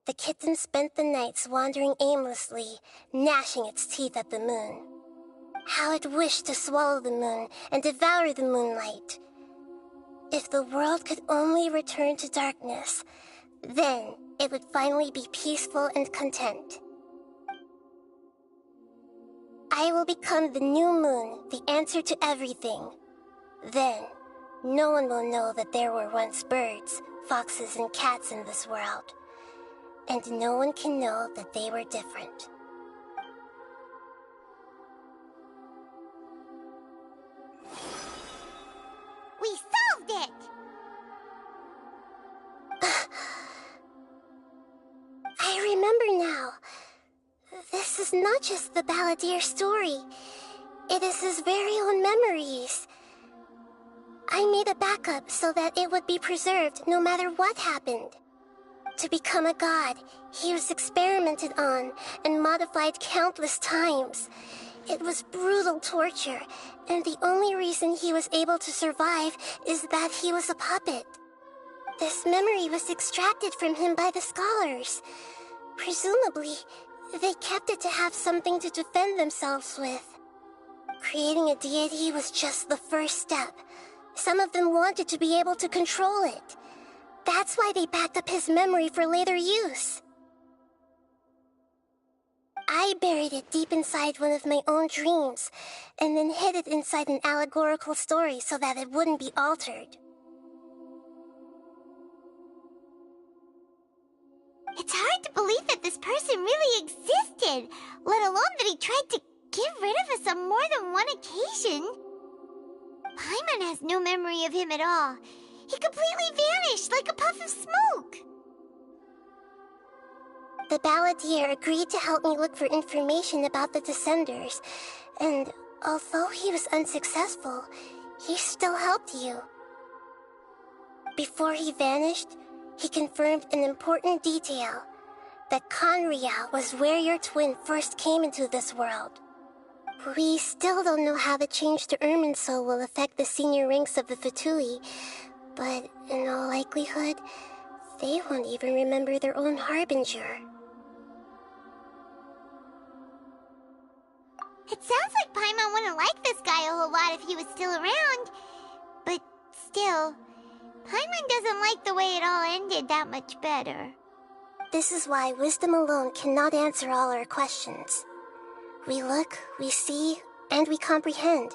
The kitten spent the nights wandering aimlessly, gnashing its teeth at the moon. How it wished to swallow the moon and devour the moonlight. If the world could only return to darkness, then it would finally be peaceful and content. I will become the new moon, the answer to everything. Then, no one will know that there were once birds, foxes, and cats in this world. And no one can know that they were different. We solved it! I remember now. This is not just the Balladeer story. It is his very own memories. I made a backup so that it would be preserved no matter what happened. To become a god, he was experimented on and modified countless times. It was brutal torture, and the only reason he was able to survive is that he was a puppet. This memory was extracted from him by the scholars. Presumably, they kept it to have something to defend themselves with. Creating a deity was just the first step. Some of them wanted to be able to control it. That's why they backed up his memory for later use. I buried it deep inside one of my own dreams, and then hid it inside an allegorical story so that it wouldn't be altered. It's hard to believe that this person really existed, let alone that he tried to get rid of us on more than one occasion. Paimon has no memory of him at all. He completely vanished like a puff of smoke. The Balladeer agreed to help me look for information about the Descenders, and although he was unsuccessful, he still helped you. Before he vanished, he confirmed an important detail, that Conria was where your twin first came into this world. We still don't know how the change to Irminsul will affect the senior ranks of the Fatui, but in all likelihood, they won't even remember their own Harbinger. It sounds like Paimon wouldn't like this guy a whole lot if he was still around. But still, Paimon doesn't like the way it all ended that much better. This is why wisdom alone cannot answer all our questions. We look, we see, and we comprehend,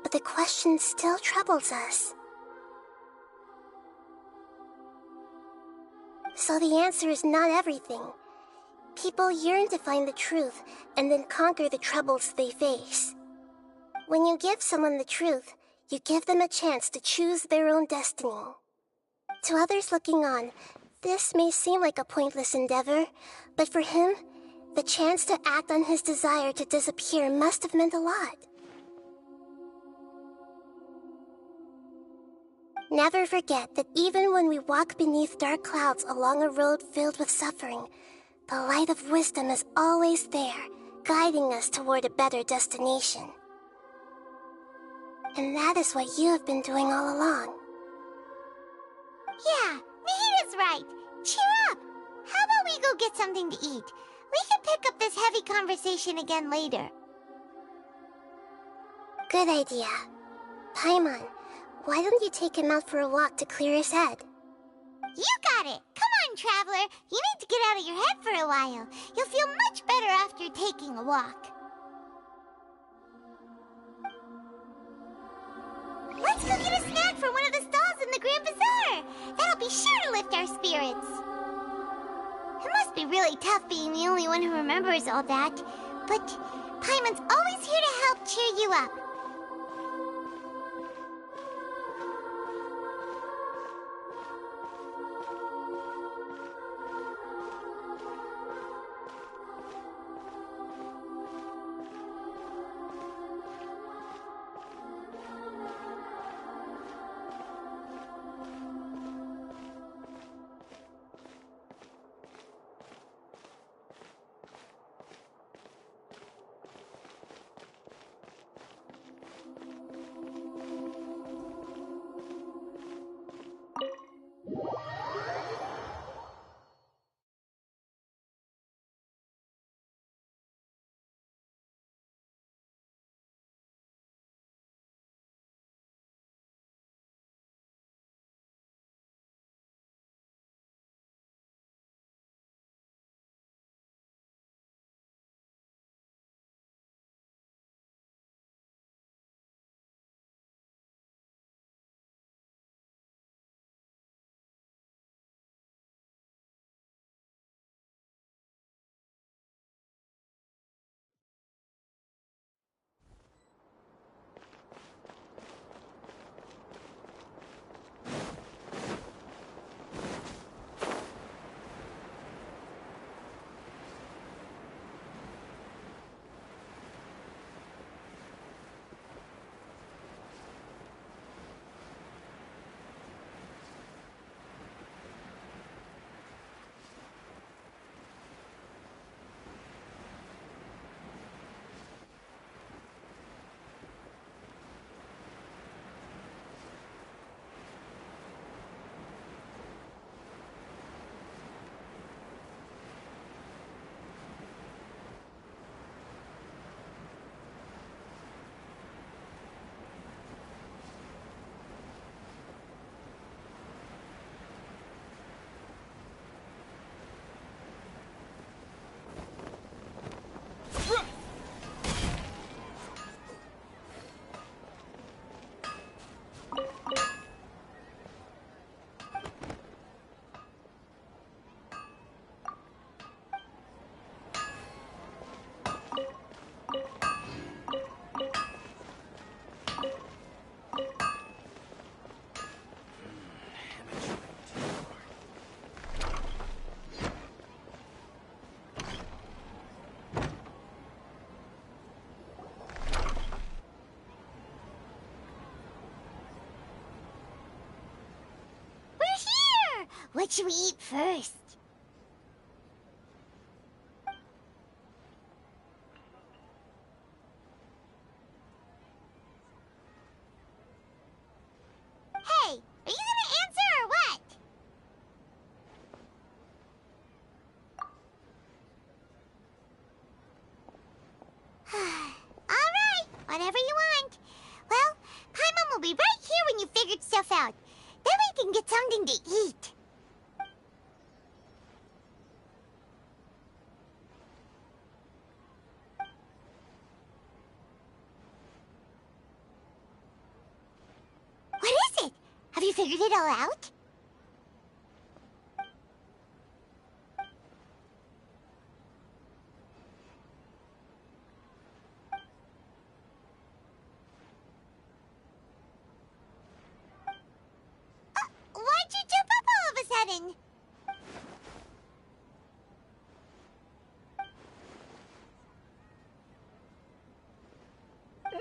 but the question still troubles us. So the answer is not everything. People yearn to find the truth and then conquer the troubles they face. When you give someone the truth, you give them a chance to choose their own destiny. To others looking on, this may seem like a pointless endeavor, but for him, the chance to act on his desire to disappear must have meant a lot. Never forget that even when we walk beneath dark clouds along a road filled with suffering, the light of wisdom is always there, guiding us toward a better destination. And that is what you have been doing all along. Yeah, Nahita's right. Cheer up! How about we go get something to eat? We can pick up this heavy conversation again later. Good idea. Paimon, why don't you take him out for a walk to clear his head? You got it! Come on, Traveler! You need to get out of your head for a while. You'll feel much better after taking a walk. Let's go get a snack from one of the stalls in the Grand Bazaar! That'll be sure to lift our spirits. It must be really tough being the only one who remembers all that, but Paimon's always here to help cheer you up. What should we eat first? Hey, are you gonna answer or what? Alright, whatever you want. Well, Paimon will be right here when you figured stuff out. Then we can get something to eat. What is it? Have you figured it all out? Why'd you jump up all of a sudden?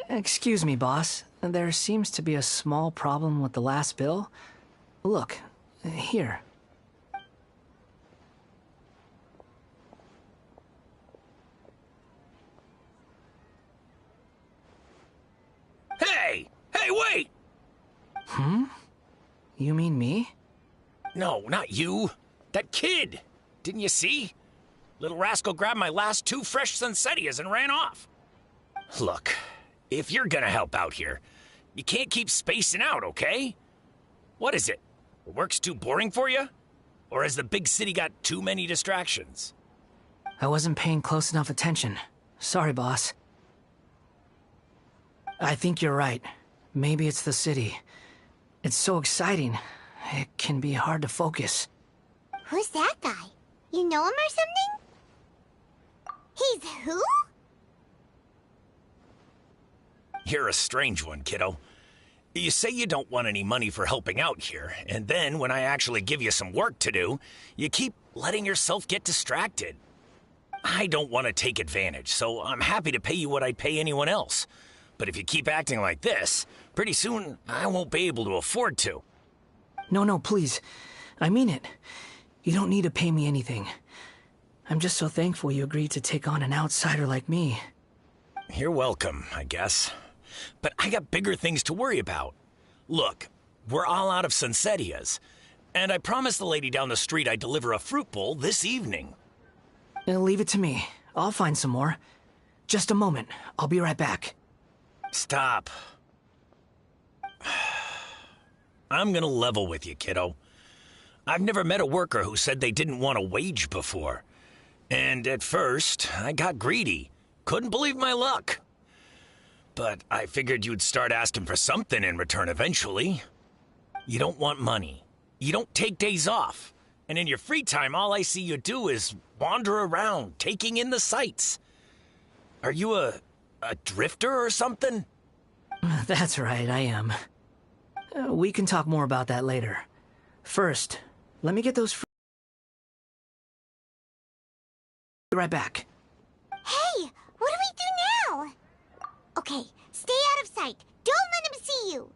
Excuse me, boss. There seems to be a small problem with the last bill. Look, here. Hey! Hey, wait! Hmm? You mean me? No, not you. That kid! Didn't you see? Little rascal grabbed my last 2 fresh Sunsettias and ran off. Look, if you're gonna help out here, you can't keep spacing out, okay? What is it? Work's too boring for you? Or has the big city got too many distractions? I wasn't paying close enough attention. Sorry, boss. I think you're right. Maybe it's the city. It's so exciting. It can be hard to focus. Who's that guy? You know him or something? He's who? You're a strange one, kiddo. You say you don't want any money for helping out here, and then when I actually give you some work to do, you keep letting yourself get distracted. I don't want to take advantage, so I'm happy to pay you what I'd pay anyone else. But if you keep acting like this, pretty soon I won't be able to afford to. No, please. I mean it. You don't need to pay me anything. I'm just so thankful you agreed to take on an outsider like me. You're welcome, I guess. But I got bigger things to worry about. Look, we're all out of Sunsettias, and I promised the lady down the street I'd deliver a fruit bowl this evening. Leave it to me. I'll find some more. Just a moment. I'll be right back. Stop. I'm gonna level with you, kiddo. I've never met a worker who said they didn't want a wage before. And at first, I got greedy. Couldn't believe my luck. But I figured you'd start asking for something in return eventually. You don't want money. You don't take days off. And in your free time, all I see you do is wander around, taking in the sights. Are you a drifter or something? That's right, I am. We can talk more about that later. First, let me get those Be right back. Hey, what do we do now? Okay, stay out of sight. Don't let him see you.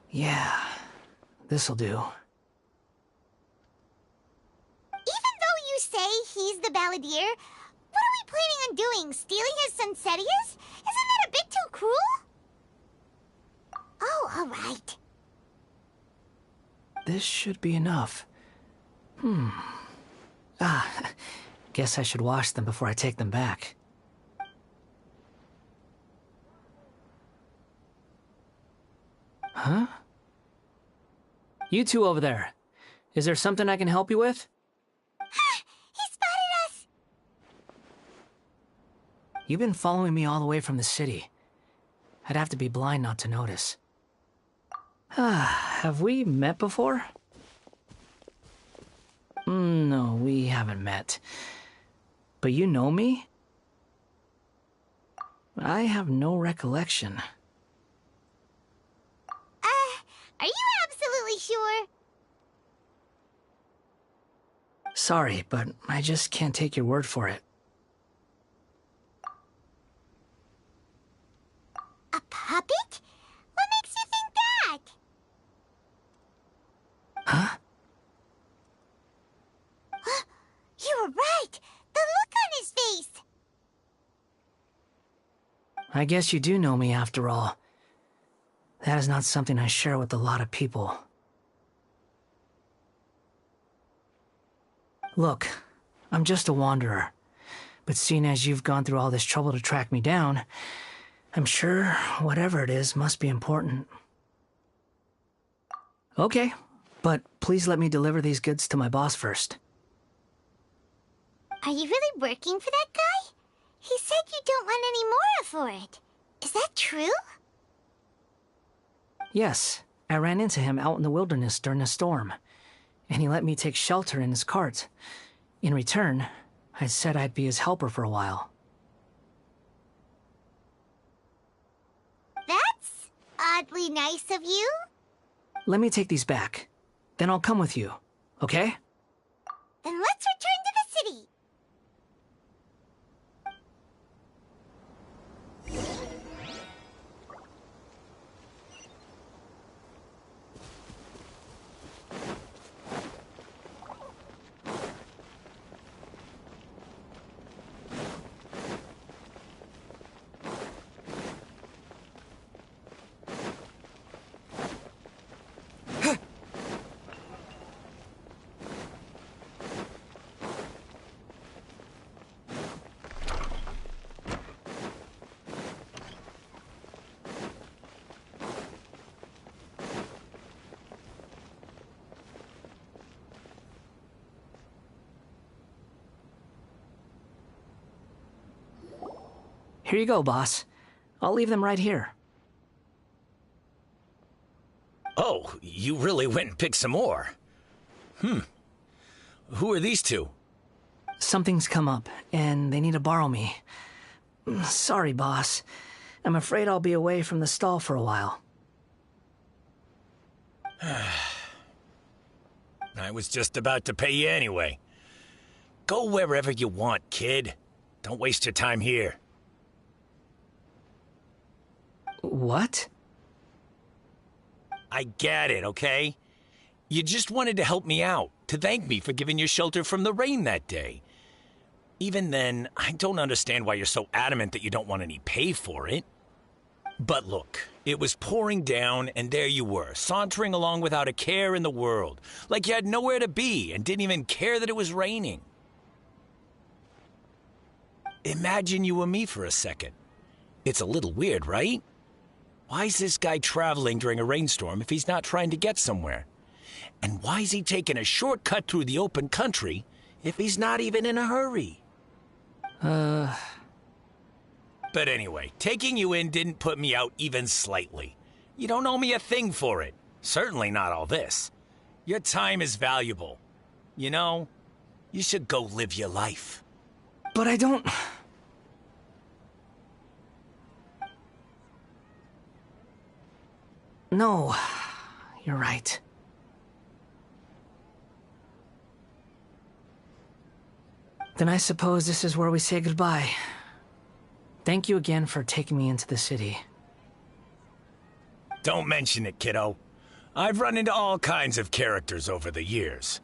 Yeah, this'll do. Even though you say he's the balladeer, what are we planning on doing? Stealing his Sunsettias? Isn't that a bit too cruel? Oh, all right. This should be enough. Guess I should wash them before I take them back. Huh? You two over there. Is there something I can help you with? You've been following me all the way from the city. I'd have to be blind not to notice. Have we met before? No, we haven't met. But you know me? I have no recollection. Are you absolutely sure? Sorry, but I just can't take your word for it. A puppet? What makes you think that? Huh? You were right! The look on his face! I guess you do know me after all. That is not something I share with a lot of people. Look, I'm just a wanderer. But seeing as you've gone through all this trouble to track me down, I'm sure whatever it is must be important. Okay, but please let me deliver these goods to my boss first. Are you really working for that guy? He said you don't want any more for it. Is that true? Yes, I ran into him out in the wilderness during a storm, and he let me take shelter in his cart. In return, I said I'd be his helper for a while. That's oddly nice of you. Let me take these back. Then I'll come with you, okay? Then let's return to the city. Here you go, boss. I'll leave them right here. Oh, you really went and picked some more. Who are these two? Something's come up, and they need to borrow me. Sorry, boss. I'm afraid I'll be away from the stall for a while. I was just about to pay you anyway. Go wherever you want, kid. Don't waste your time here. What? I get it, okay? You just wanted to help me out, to thank me for giving you shelter from the rain that day. Even then, I don't understand why you're so adamant that you don't want any pay for it. But look, it was pouring down, and there you were, sauntering along without a care in the world, like you had nowhere to be and didn't even care that it was raining. Imagine you and me for a second. It's a little weird, right? Why is this guy traveling during a rainstorm if he's not trying to get somewhere? And why is he taking a shortcut through the open country if he's not even in a hurry? But anyway, taking you in didn't put me out even slightly. You don't owe me a thing for it. Certainly not all this. Your time is valuable. You know, you should go live your life. But I don't... No, you're right. Then I suppose this is where we say goodbye. Thank you again for taking me into the city. Don't mention it, kiddo. I've run into all kinds of characters over the years.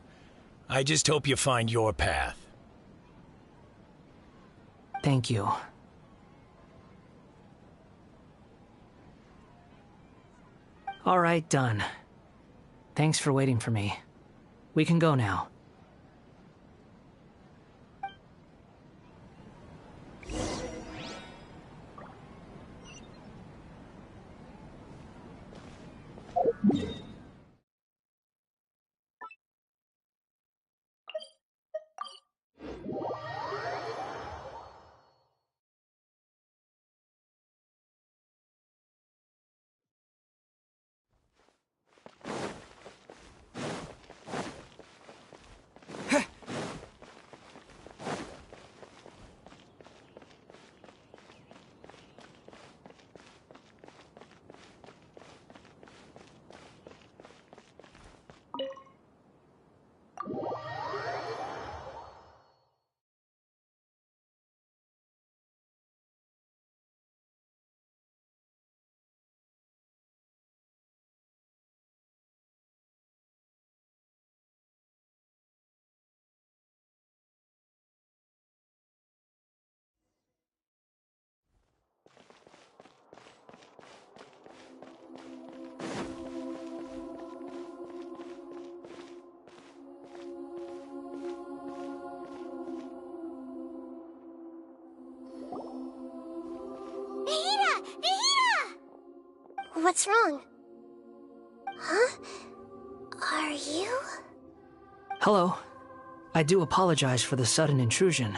I just hope you find your path. Thank you. All right, done. Thanks for waiting for me. We can go now. What's wrong? Huh? Are you? Hello. I do apologize for the sudden intrusion.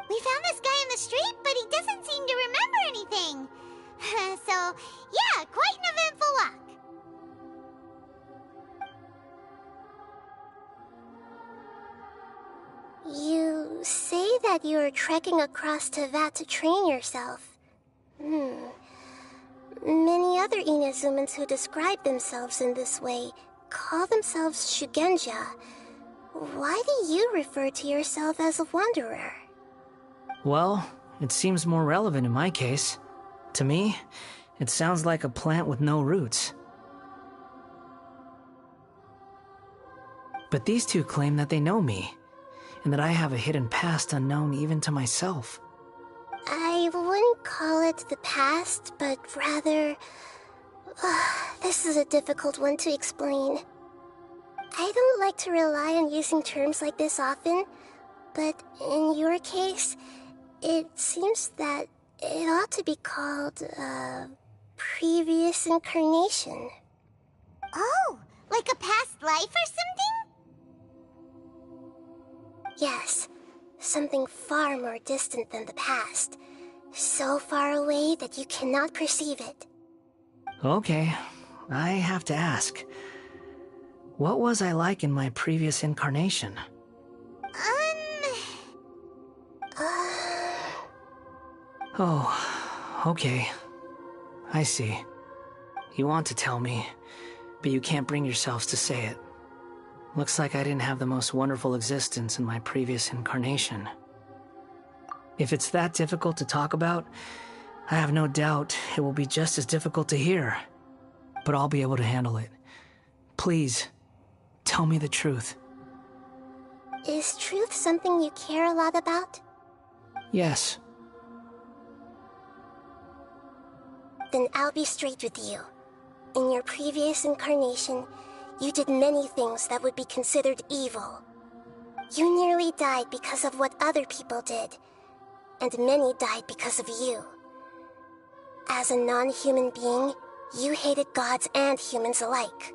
We found this guy in the street, but he doesn't seem to remember anything. So, yeah, quite an eventful walk. You say that you are trekking across Teyvat to train yourself. Many other Inazumans who describe themselves in this way call themselves Shugenja. Why do you refer to yourself as a wanderer? Well, it seems more relevant in my case. To me, it sounds like a plant with no roots. But these two claim that they know me, and that I have a hidden past unknown even to myself. I wouldn't call it the past, but rather... this is a difficult one to explain. I don't like to rely on using terms like this often, but in your case, it seems that it ought to be called, previous incarnation. Oh, like a past life or something? Yes, something far more distant than the past. So far away that you cannot perceive it. Okay, I have to ask. What was I like in my previous incarnation? Oh, okay. I see. You want to tell me, but you can't bring yourselves to say it. Looks like I didn't have the most wonderful existence in my previous incarnation. If it's that difficult to talk about, I have no doubt it will be just as difficult to hear. But I'll be able to handle it. Please, tell me the truth. Is truth something you care a lot about? Yes. Then I'll be straight with you. In your previous incarnation, you did many things that would be considered evil. You nearly died because of what other people did, and many died because of you. As a non-human being, you hated gods and humans alike.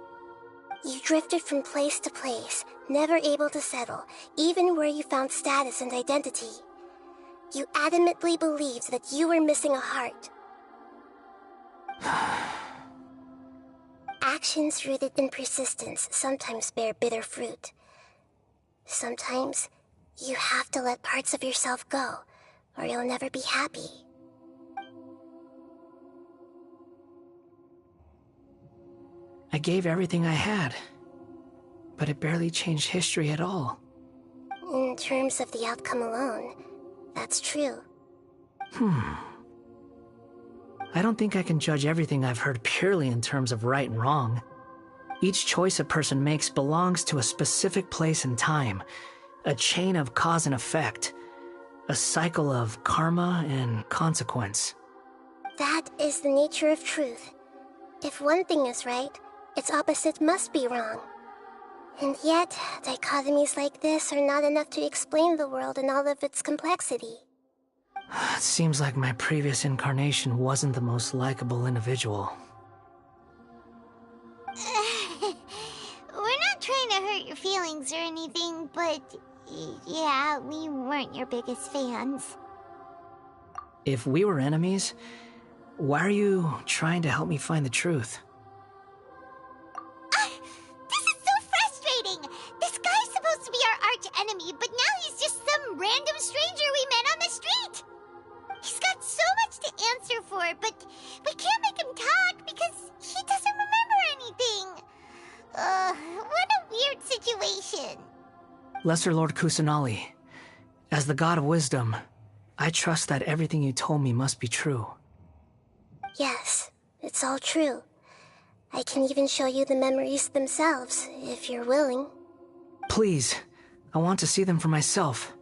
You drifted from place to place, never able to settle, even where you found status and identity. You adamantly believed that you were missing a heart. Actions rooted in persistence sometimes bear bitter fruit. Sometimes, you have to let parts of yourself go, or you'll never be happy. I gave everything I had, but it barely changed history at all. In terms of the outcome alone, that's true. I don't think I can judge everything I've heard purely in terms of right and wrong. Each choice a person makes belongs to a specific place and time, a chain of cause and effect, a cycle of karma and consequence. That is the nature of truth. If one thing is right, its opposite must be wrong. And yet, dichotomies like this are not enough to explain the world in all of its complexity. It seems like my previous incarnation wasn't the most likable individual. We're not trying to hurt your feelings or anything, but yeah, we weren't your biggest fans. If we were enemies, why are you trying to help me find the truth? This is so frustrating! This guy's supposed to be our arch enemy, but now he's just some random stranger we met on the street! He's got so much to answer for, but we can't make him talk because he doesn't remember anything. What a weird situation. Lesser Lord Kusanali, as the god of wisdom, I trust that everything you told me must be true. Yes, it's all true. I can even show you the memories themselves, if you're willing. Please, I want to see them for myself.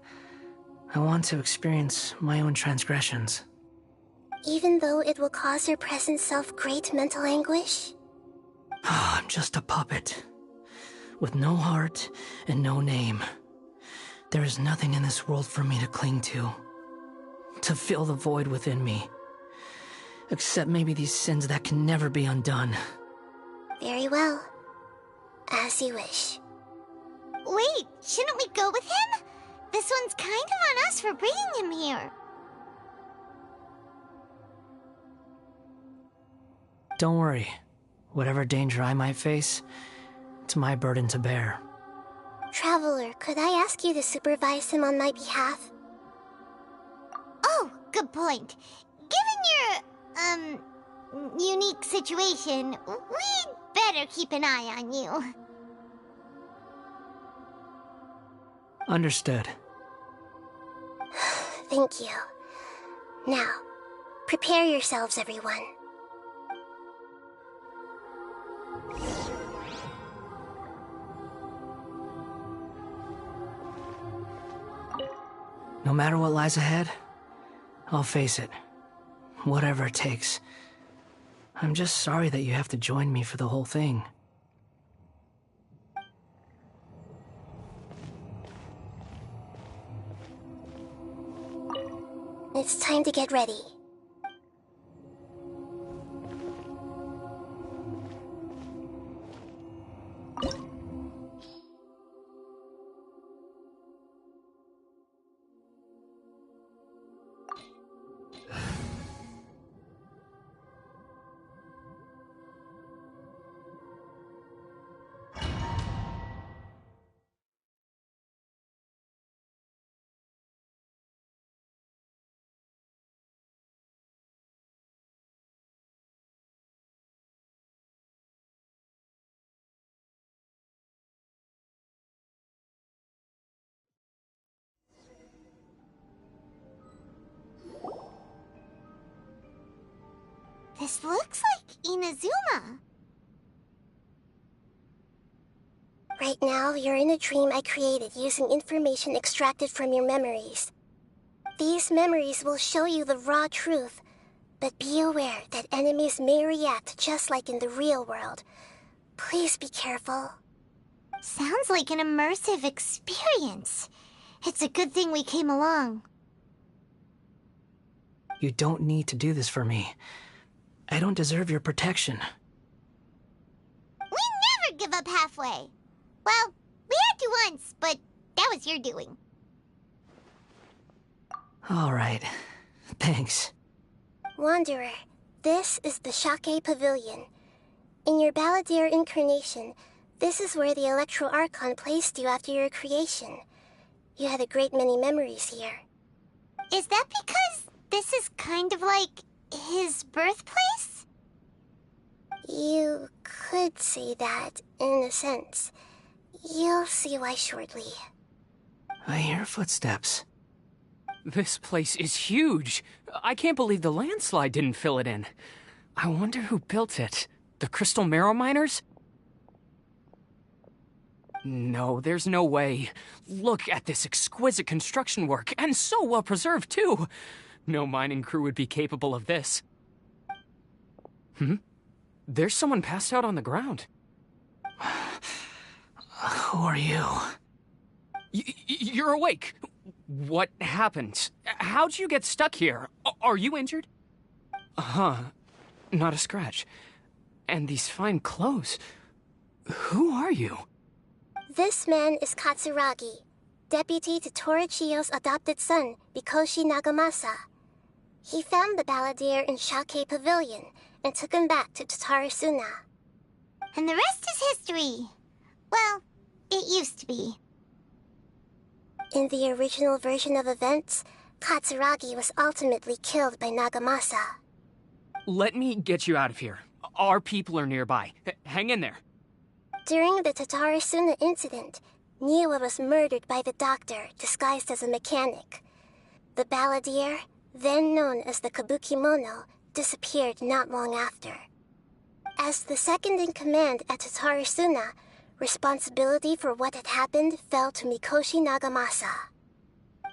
I want to experience my own transgressions. Even though it will cause your present self great mental anguish? I'm just a puppet, with no heart and no name. There is nothing in this world for me to cling to fill the void within me. Except maybe these sins that can never be undone. Very well. As you wish. Wait, shouldn't we go with him? This one's kind of on us for bringing him here. Don't worry. Whatever danger I might face, it's my burden to bear. Traveler, could I ask you to supervise him on my behalf? Oh, good point. Given your, unique situation, we'd better keep an eye on you. Understood. Thank you. Now, prepare yourselves, everyone. No matter what lies ahead, I'll face it. Whatever it takes. I'm just sorry that you have to join me for the whole thing. It's time to get ready. This looks like Inazuma. Right now, you're in a dream I created using information extracted from your memories. These memories will show you the raw truth, but be aware that enemies may react just like in the real world. Please be careful. Sounds like an immersive experience. It's a good thing we came along. You don't need to do this for me. I don't deserve your protection. We never give up halfway. Well, we had to once, but that was your doing. All right. Thanks. Wanderer, this is the Shake Pavilion. In your Balladeer incarnation, this is where the Electro Archon placed you after your creation. You had a great many memories here. Is that because this is kind of like his birthplace? You could say that, in a sense. You'll see why shortly. I hear footsteps. This place is huge. I can't believe the landslide didn't fill it in. I wonder who built it. The Crystal Marrow Miners? No, there's no way. Look at this exquisite construction work, and so well preserved, too. No mining crew would be capable of this. There's someone passed out on the ground. Who are you? You're awake. What happened? How'd you get stuck here? Are you injured? Not a scratch. And these fine clothes. Who are you? This man is Katsuragi, deputy to Torichio's adopted son, Mikoshi Nagamasa. He found the Balladeer in Shake Pavilion and took him back to Tatarasuna. And the rest is history. Well, it used to be. In the original version of events, Katsuragi was ultimately killed by Nagamasa. Let me get you out of here. Our people are nearby. Hang in there. During the Tatarasuna incident, Niwa was murdered by the doctor disguised as a mechanic. The Balladeer, then known as the Kabukimono, disappeared not long after. As the second-in-command at Tatarasuna, responsibility for what had happened fell to Mikoshi Nagamasa.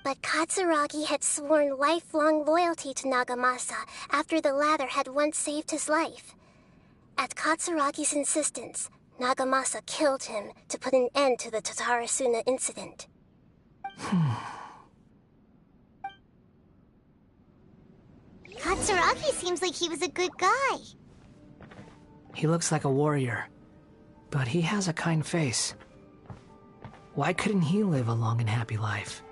But Katsuragi had sworn lifelong loyalty to Nagamasa after the latter had once saved his life. At Katsuragi's insistence, Nagamasa killed him to put an end to the Tatarasuna incident. Katsuragi seems like he was a good guy. He looks like a warrior, but he has a kind face. Why couldn't he live a long and happy life?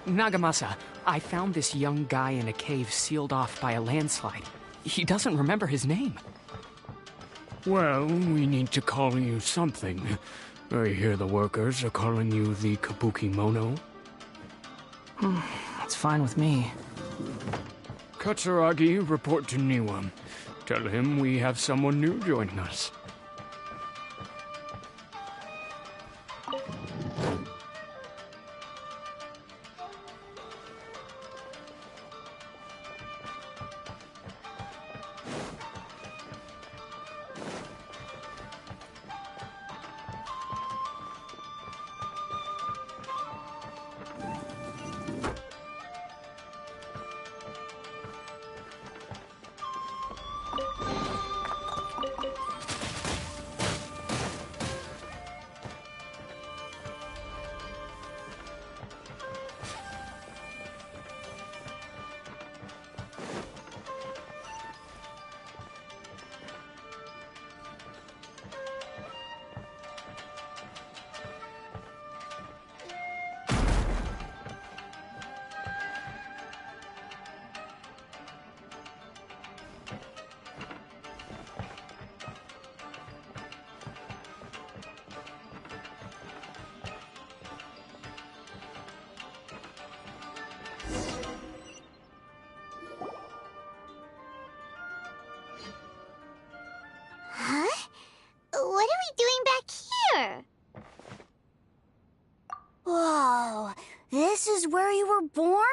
Nagamasa, I found this young guy in a cave sealed off by a landslide. He doesn't remember his name. Well, we need to call you something. I hear the workers are calling you the Kabuki Mono. That's fine with me. Katsuragi, report to Niwa. Tell him we have someone new joining us. Huh? What are we doing back here? Whoa, this is where you were born?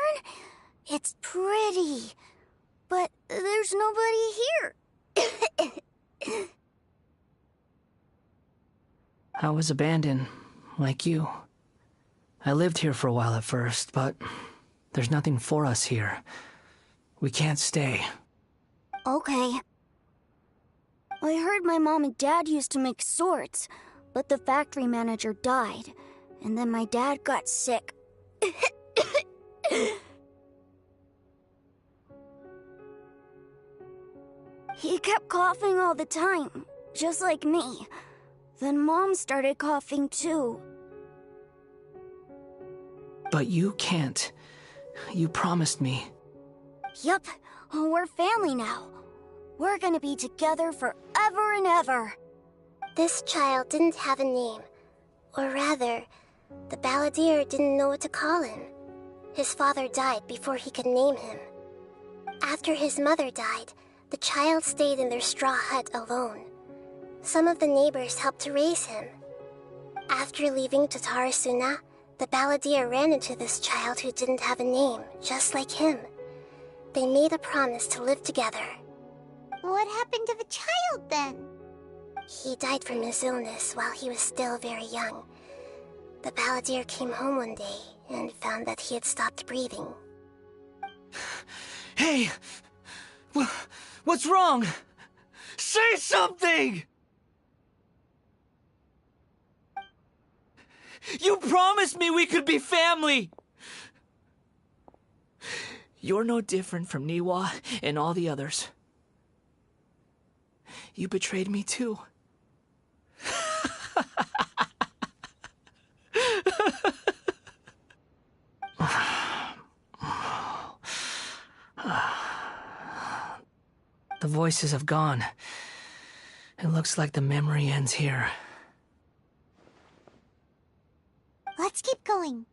It's pretty, but there's nobody here. I was abandoned, like you. I lived here for a while at first, but there's nothing for us here. We can't stay. Okay. I heard my mom and dad used to make swords, but the factory manager died, and then my dad got sick. He kept coughing all the time, just like me. Then Mom started coughing too. But you can't. You promised me. Yup, we're family now. We're gonna be together forever and ever. This child didn't have a name. Or rather, the balladeer didn't know what to call him. His father died before he could name him. After his mother died, the child stayed in their straw hut alone. Some of the neighbors helped to raise him. After leaving Tatarasuna, the balladeer ran into this child who didn't have a name, just like him. They made a promise to live together. What happened to the child then? He died from his illness while he was still very young. The balladeer came home one day and found that he had stopped breathing. Hey! What's wrong? Say something! You promised me we could be family! You're no different from Niwa and all the others. You betrayed me too. The voices have gone. It looks like the memory ends here. Let's keep going.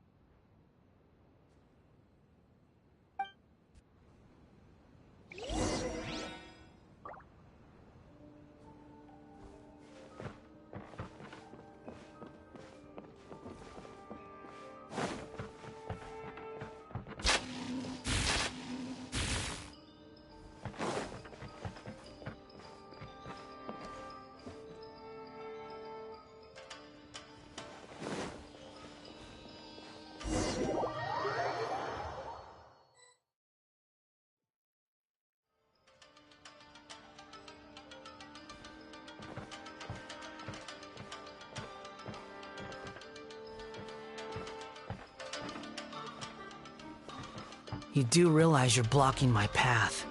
You do realize you're blocking my path.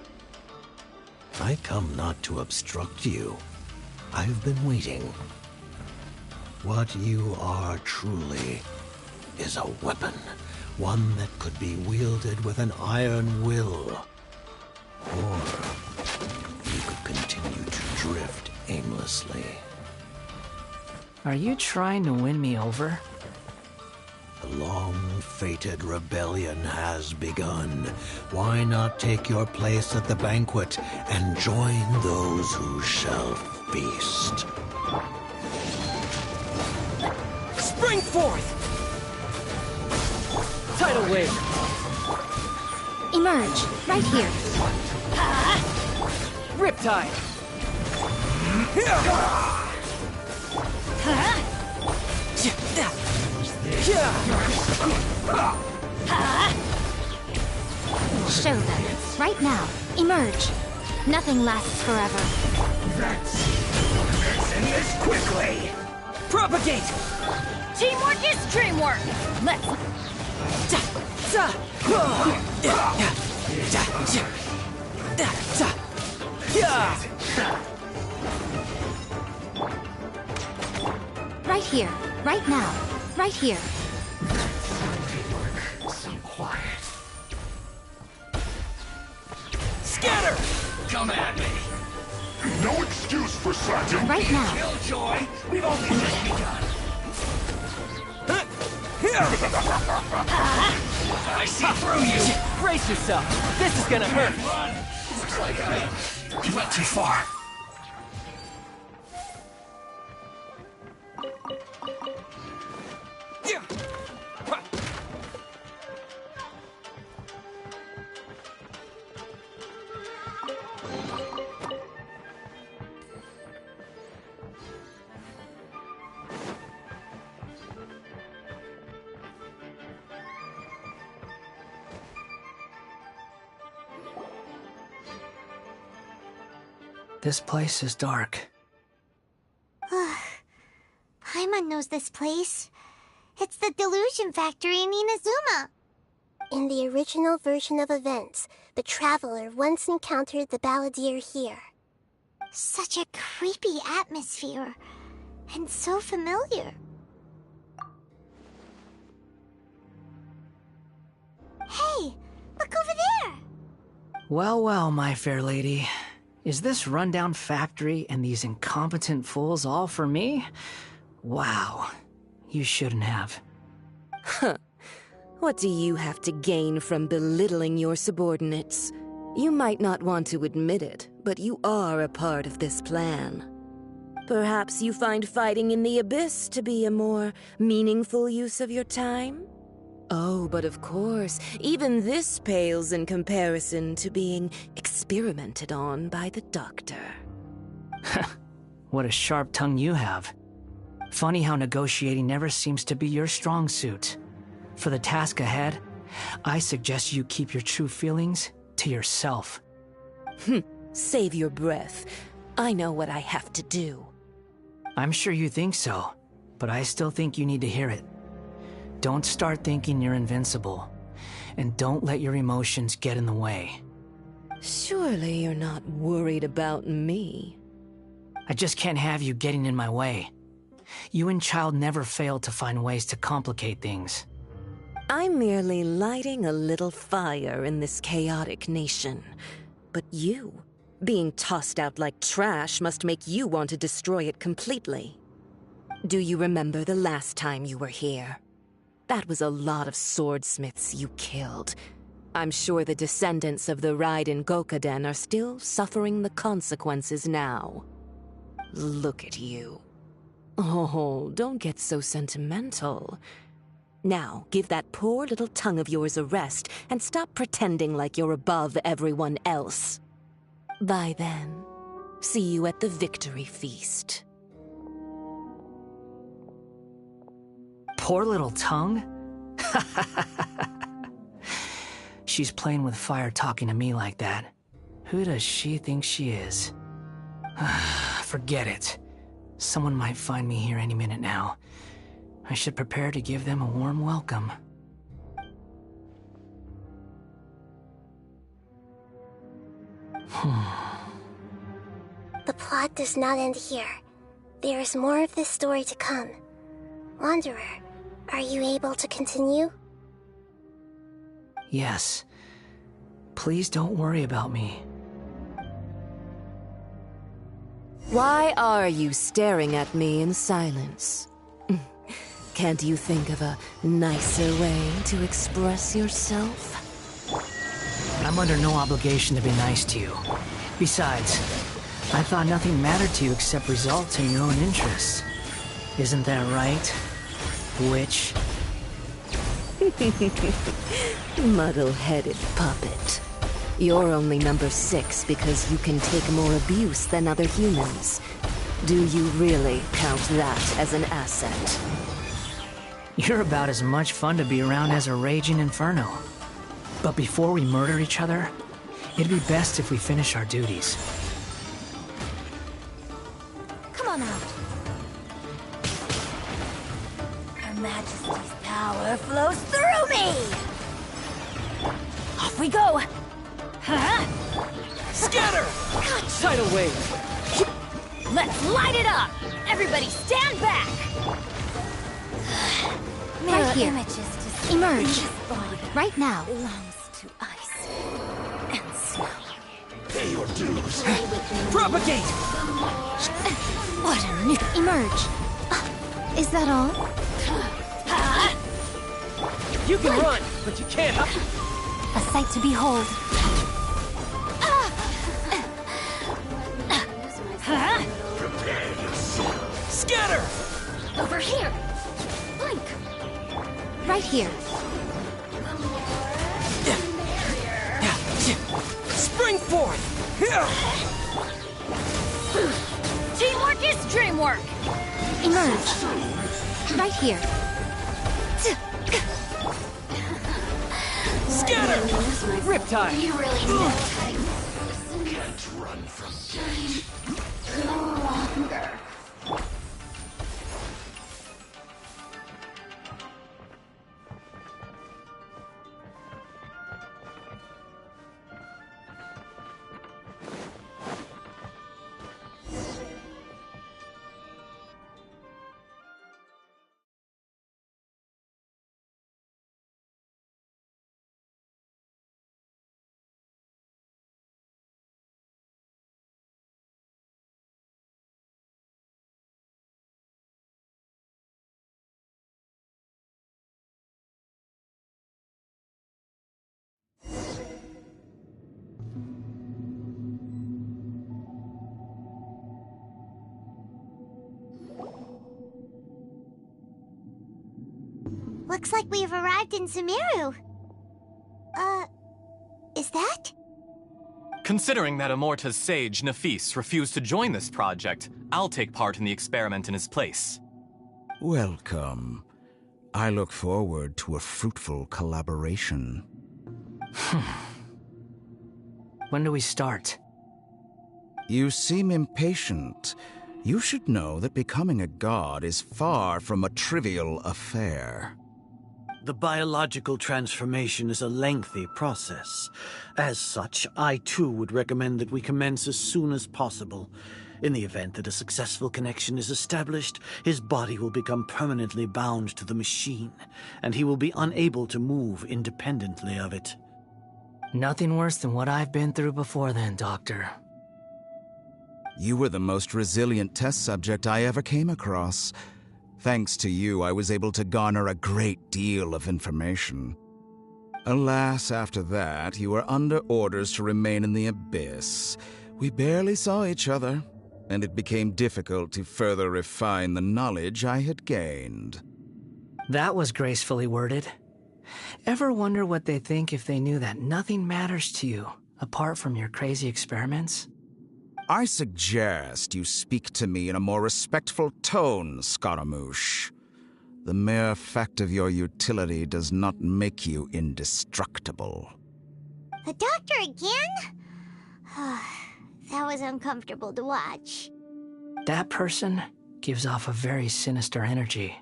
I come not to obstruct you. I've been waiting. What you are truly is a weapon. One that could be wielded with an iron will. Or you could continue to drift aimlessly. Are you trying to win me over? The long-fated rebellion has begun. Why not take your place at the banquet and join those who shall feast? Spring forth! Tidal wave! Emerge, right here. Riptide! Show them, right now. Emerge. Nothing lasts forever. Let's end this quickly! Propagate! Teamwork is dreamwork! Let's... Right here, right now, right here. So quiet. Scatter! Come at me! No excuse for slacking! Right now. Killjoy! We've only just begun! I see through you! Brace yourself! This is gonna hurt! Run! Looks like I went too far. This place is dark. Paimon knows this place. It's the Delusion Factory in Inazuma. In the original version of events, the Traveler once encountered the Balladeer here. Such a creepy atmosphere. And so familiar. Hey, look over there! Well, well, my fair lady. Is this rundown factory and these incompetent fools all for me? Wow. You shouldn't have. Huh. What do you have to gain from belittling your subordinates? You might not want to admit it, but you are a part of this plan. Perhaps you find fighting in the Abyss to be a more meaningful use of your time? Oh, but of course, even this pales in comparison to being experimented on by the Doctor. What a sharp tongue you have. Funny how negotiating never seems to be your strong suit. For the task ahead, I suggest you keep your true feelings to yourself. Save your breath. I know what I have to do. I'm sure you think so, but I still think you need to hear it. Don't start thinking you're invincible, and don't let your emotions get in the way. Surely you're not worried about me. I just can't have you getting in my way. You and Child never fail to find ways to complicate things. I'm merely lighting a little fire in this chaotic nation. But you, being tossed out like trash, must make you want to destroy it completely. Do you remember the last time you were here? That was a lot of swordsmiths you killed. I'm sure the descendants of the Raiden Gokuden are still suffering the consequences now. Look at you. Oh, don't get so sentimental. Now, give that poor little tongue of yours a rest and stop pretending like you're above everyone else. Bye then. See you at the victory feast. Poor little tongue? She's playing with fire talking to me like that. Who does she think she is? Forget it. Someone might find me here any minute now. I should prepare to give them a warm welcome. The plot does not end here. There is more of this story to come. Wanderer, are you able to continue? Yes. Please don't worry about me. Why are you staring at me in silence? Can't you think of a nicer way to express yourself? I'm under no obligation to be nice to you. Besides, I thought nothing mattered to you except results and your own interests. Isn't that right, witch? Muddle-headed puppet. You're only number 6 because you can take more abuse than other humans. Do you really count that as an asset? You're about as much fun to be around as a raging inferno. But before we murder each other, it'd be best if we finish our duties. Come on out. Her Majesty's power flows through me! Off we go! Huh? Scatter! Tidal wave! Let's light it up! Everybody stand back! Mirror here. images to Emerge. this body Right now. belongs to ice and snow. Pay your dues. Propagate! What on earth? Emerge. Is that all? You can run, but you can't hide. A sight to behold. Prepare yourself. Scatter! Over here. Blink. Right here. Spring forth! Teamwork is dreamwork! Emerge. Right here. Scatter! Riptide! You really know. Can't run from death. No longer. Looks like we've arrived in Sumeru. Is that? Considering that Amorta's sage, Nafis, refused to join this project, I'll take part in the experiment in his place. Welcome. I look forward to a fruitful collaboration. When do we start? You seem impatient. You should know that becoming a god is far from a trivial affair. The biological transformation is a lengthy process. As such, I too would recommend that we commence as soon as possible. In the event that a successful connection is established, his body will become permanently bound to the machine, and he will be unable to move independently of it. Nothing worse than what I've been through before then, Doctor. You were the most resilient test subject I ever came across. Thanks to you, I was able to garner a great deal of information. Alas, after that, you were under orders to remain in the abyss. We barely saw each other, and it became difficult to further refine the knowledge I had gained. That was gracefully worded. Ever wonder what they think if they knew that nothing matters to you, apart from your crazy experiments? I suggest you speak to me in a more respectful tone, Scaramouche. The mere fact of your utility does not make you indestructible. The doctor again? That was uncomfortable to watch. That person gives off a very sinister energy.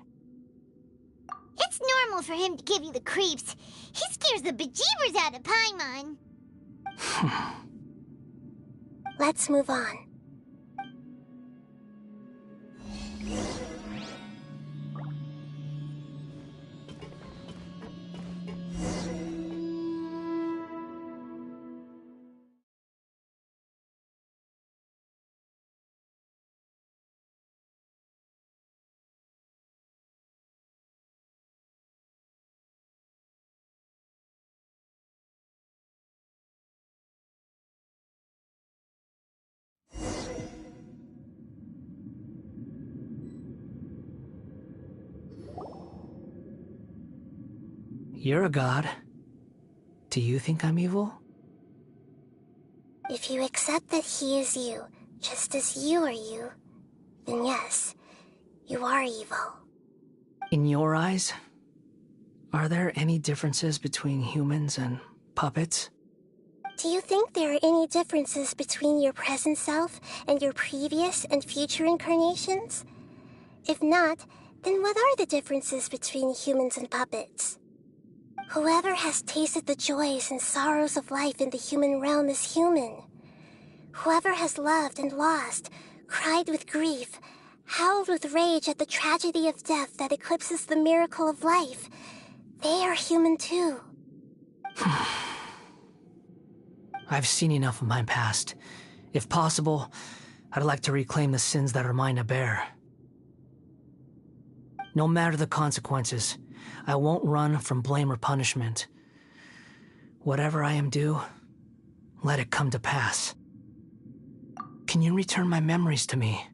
It's normal for him to give you the creeps. He scares the bejeebers out of Paimon. Let's move on. You're a god. Do you think I'm evil? If you accept that he is you, just as you are you, then yes, you are evil. In your eyes, are there any differences between humans and puppets? Do you think there are any differences between your present self and your previous and future incarnations? If not, then what are the differences between humans and puppets? Whoever has tasted the joys and sorrows of life in the human realm is human. Whoever has loved and lost, cried with grief, howled with rage at the tragedy of death that eclipses the miracle of life, they are human too. I've seen enough of my past. If possible, I'd like to reclaim the sins that are mine to bear. No matter the consequences, I won't run from blame or punishment. Whatever I am due, let it come to pass. Can you return my memories to me?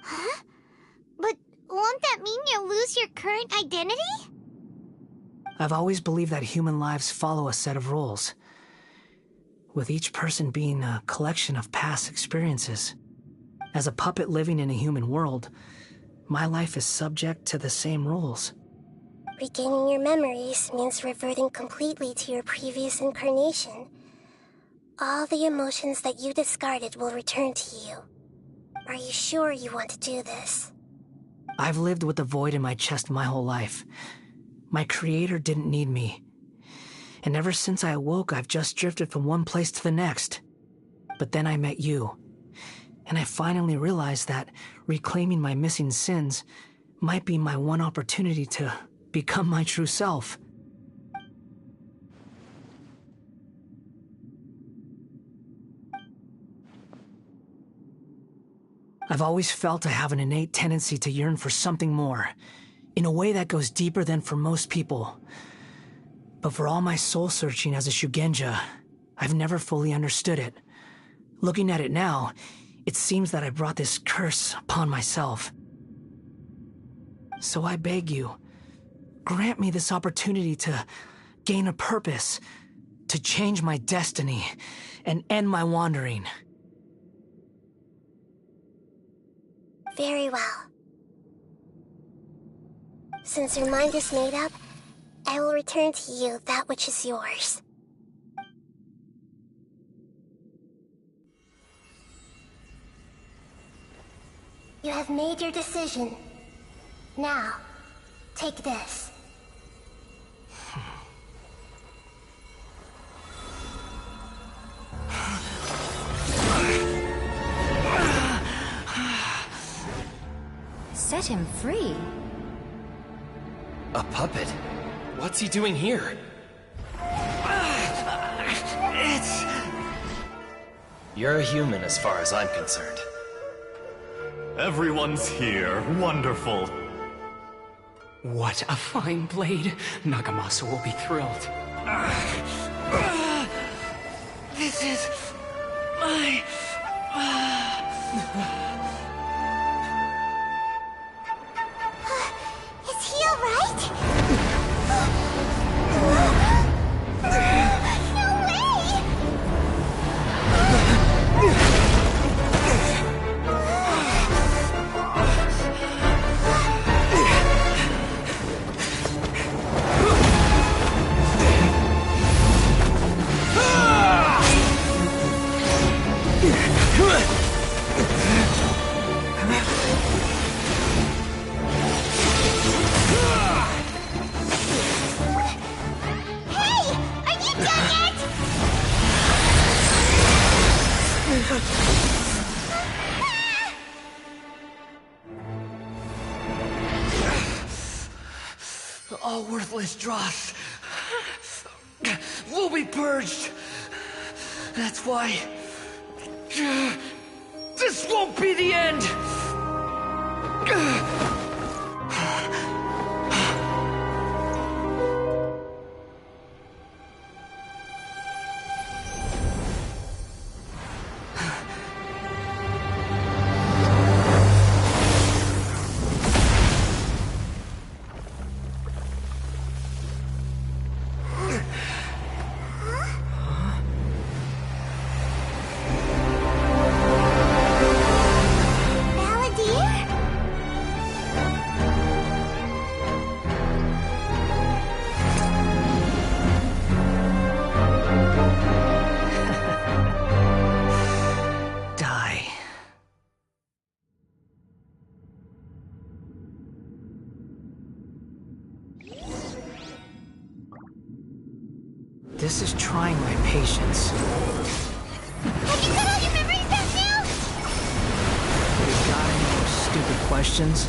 Huh? But won't that mean you'll lose your current identity? I've always believed that human lives follow a set of rules, with each person being a collection of past experiences. As a puppet living in a human world, my life is subject to the same rules. Regaining your memories means reverting completely to your previous incarnation. All the emotions that you discarded will return to you. Are you sure you want to do this? I've lived with a void in my chest my whole life. My creator didn't need me. And ever since I awoke, I've just drifted from one place to the next. But then I met you. And I finally realized that reclaiming my missing sins might be my one opportunity to become my true self. I've always felt I have an innate tendency to yearn for something more, in a way that goes deeper than for most people. But for all my soul-searching as a Shugenja, I've never fully understood it. Looking at it now, it seems that I brought this curse upon myself. So I beg you, grant me this opportunity to gain a purpose, to change my destiny, and end my wandering. Very well. Since your mind is made up, I will return to you that which is yours. You have made your decision. Now, take this. Set him free. A puppet? What's he doing here? You're a human as far as I'm concerned. Everyone's here. Wonderful. What a fine blade. Nagamasa will be thrilled. This is my... Is he alright? No way! worthless dross will be purged. That's why this won't be the end. This is trying my patience. Have you got all your memories back now? You got any more stupid questions?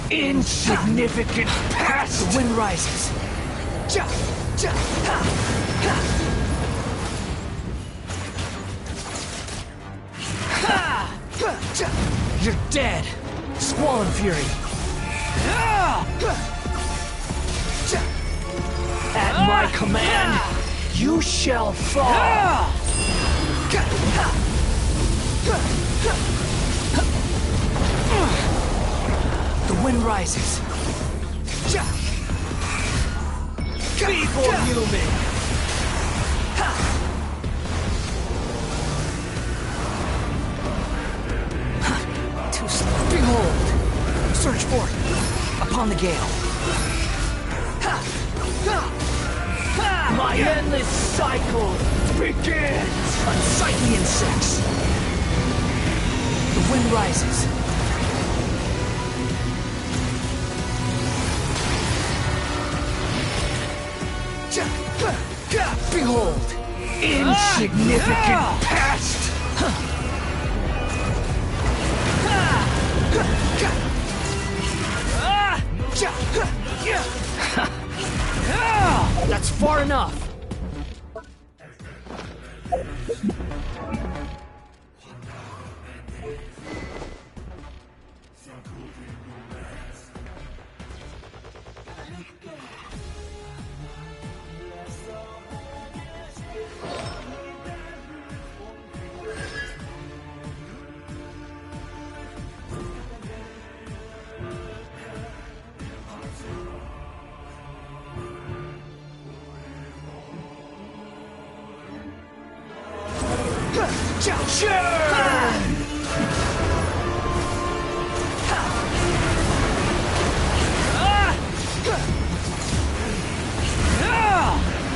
Insignificant past! The wind rises. You're dead! Squall fury! At my command, you shall fall! The wind rises. Feeble human! Too slow. Behold! Search for it! Upon the gale. My endless cycle begins! Unsightly insects. The wind rises. Behold! Insignificant past! That's far enough!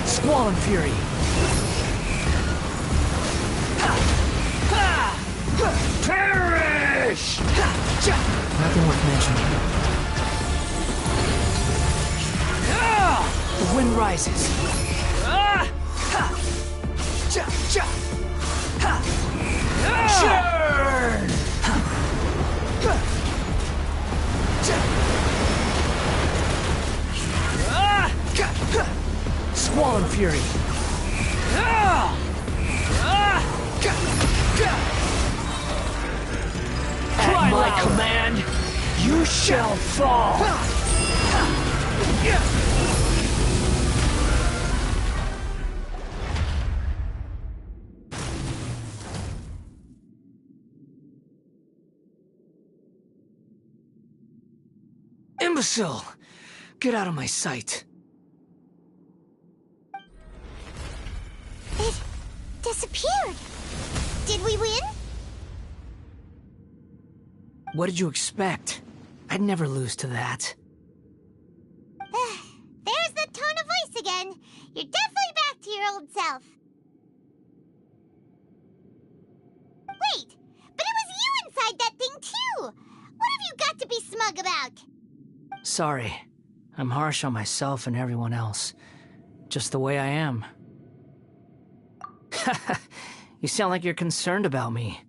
Squall and fury. Perish! Nothing worth mentioning. The wind rises. Churn! Squall and fury. At my command, you shall fall. Imbecile! Get out of my sight. It disappeared. Did we win? What did you expect? I'd never lose to that. There's the tone of voice again. You're definitely back to your old self. Wait, but it was you inside that thing too! What have you got to be smug about? Sorry. I'm harsh on myself and everyone else. Just the way I am. You sound like you're concerned about me.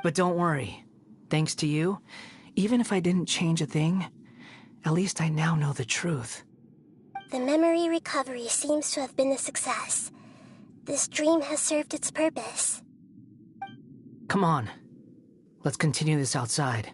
But don't worry. Thanks to you, even if I didn't change a thing, at least I now know the truth. The memory recovery seems to have been a success. This dream has served its purpose. Come on. Let's continue this outside.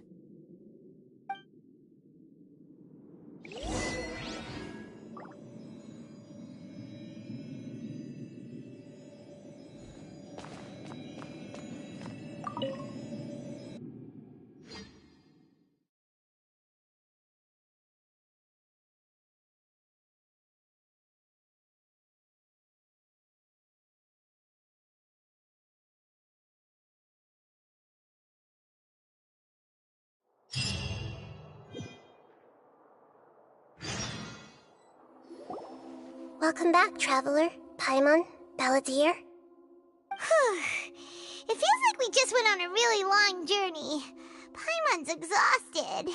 Welcome back, Traveler, Paimon, Balladeer. It feels like we just went on a really long journey. Paimon's exhausted.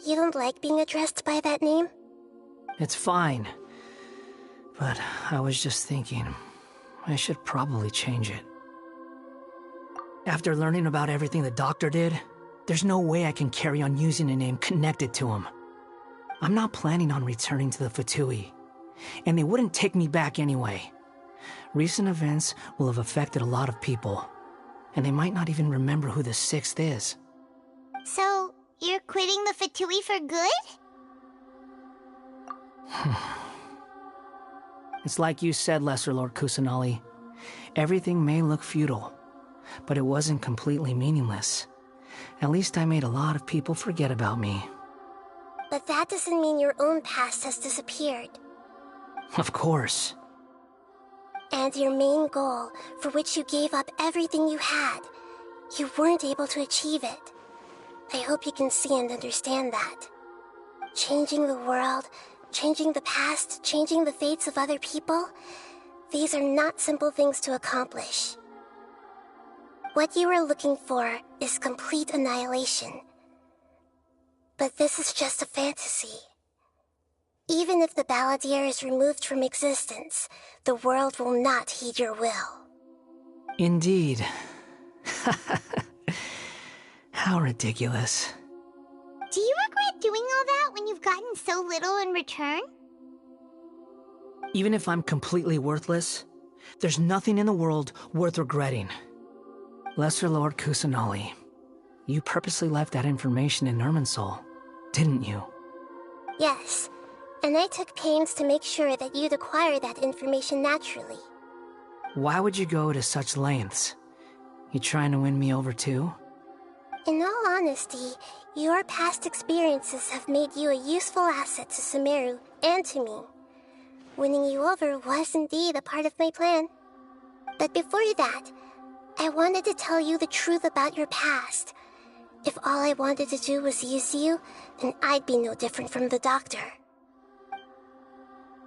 You don't like being addressed by that name? It's fine. But I was just thinking, I should probably change it. After learning about everything the doctor did, there's no way I can carry on using a name connected to him. I'm not planning on returning to the Fatui, and they wouldn't take me back anyway. Recent events will have affected a lot of people, and they might not even remember who the 6th is. So, you're quitting the Fatui for good? It's like you said, Lesser Lord Kusanali. Everything may look futile, but it wasn't completely meaningless. At least I made a lot of people forget about me. But that doesn't mean your own past has disappeared. Of course. And your main goal, for which you gave up everything you had, you weren't able to achieve it. I hope you can see and understand that. Changing the world, changing the past, changing the fates of other people, these are not simple things to accomplish. What you are looking for is complete annihilation. But this is just a fantasy. Even if the Balladeer is removed from existence, the world will not heed your will. Indeed. How ridiculous. Do you regret doing all that when you've gotten so little in return? Even if I'm completely worthless, there's nothing in the world worth regretting. Lesser Lord Kusanali, you purposely left that information in Irminsul, didn't you? Yes, and I took pains to make sure that you'd acquire that information naturally. Why would you go to such lengths? You trying to win me over too? In all honesty, your past experiences have made you a useful asset to Sumeru and to me. Winning you over was indeed a part of my plan. But before that, I wanted to tell you the truth about your past. If all I wanted to do was use you, then I'd be no different from the doctor.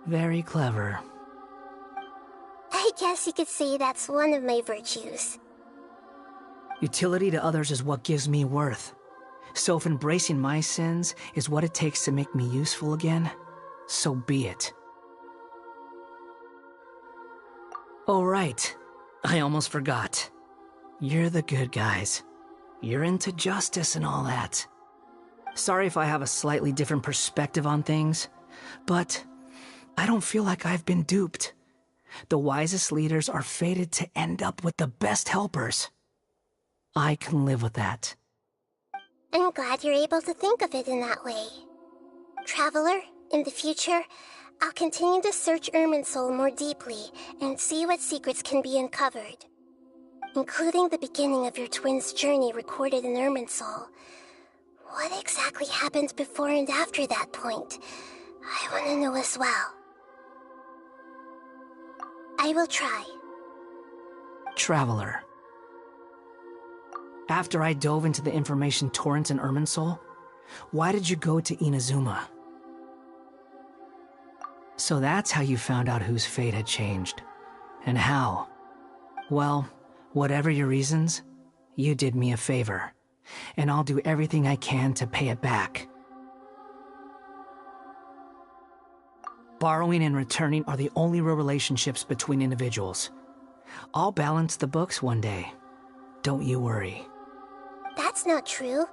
Very clever. I guess you could say that's one of my virtues. Utility to others is what gives me worth. So if embracing my sins is what it takes to make me useful again, so be it. Oh right, I almost forgot. You're the good guys. You're into justice and all that. Sorry if I have a slightly different perspective on things, but I don't feel like I've been duped. The wisest leaders are fated to end up with the best helpers. I can live with that. I'm glad you're able to think of it in that way. Traveler, in the future, I'll continue to search Irminsul more deeply and see what secrets can be uncovered. Including the beginning of your twins' journey recorded in Irminsul. What exactly happened before and after that point? I want to know as well. I will try. Traveler. After I dove into the information torrent in Irminsul, why did you go to Inazuma? So that's how you found out whose fate had changed. And how? Well, whatever your reasons, you did me a favor. And I'll do everything I can to pay it back. Borrowing and returning are the only real relationships between individuals. I'll balance the books one day. Don't you worry. That's not true.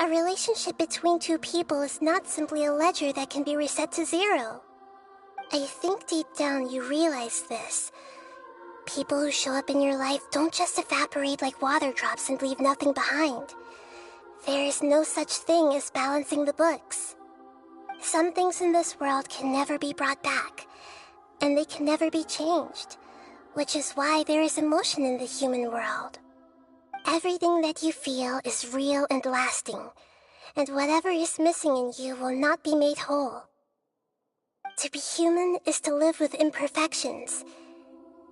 A relationship between two people is not simply a ledger that can be reset to zero. I think deep down you realize this. People who show up in your life don't just evaporate like water drops and leave nothing behind. There is no such thing as balancing the books. Some things in this world can never be brought back, and they can never be changed, which is why there is emotion in the human world. Everything that you feel is real and lasting, and whatever is missing in you will not be made whole. To be human is to live with imperfections.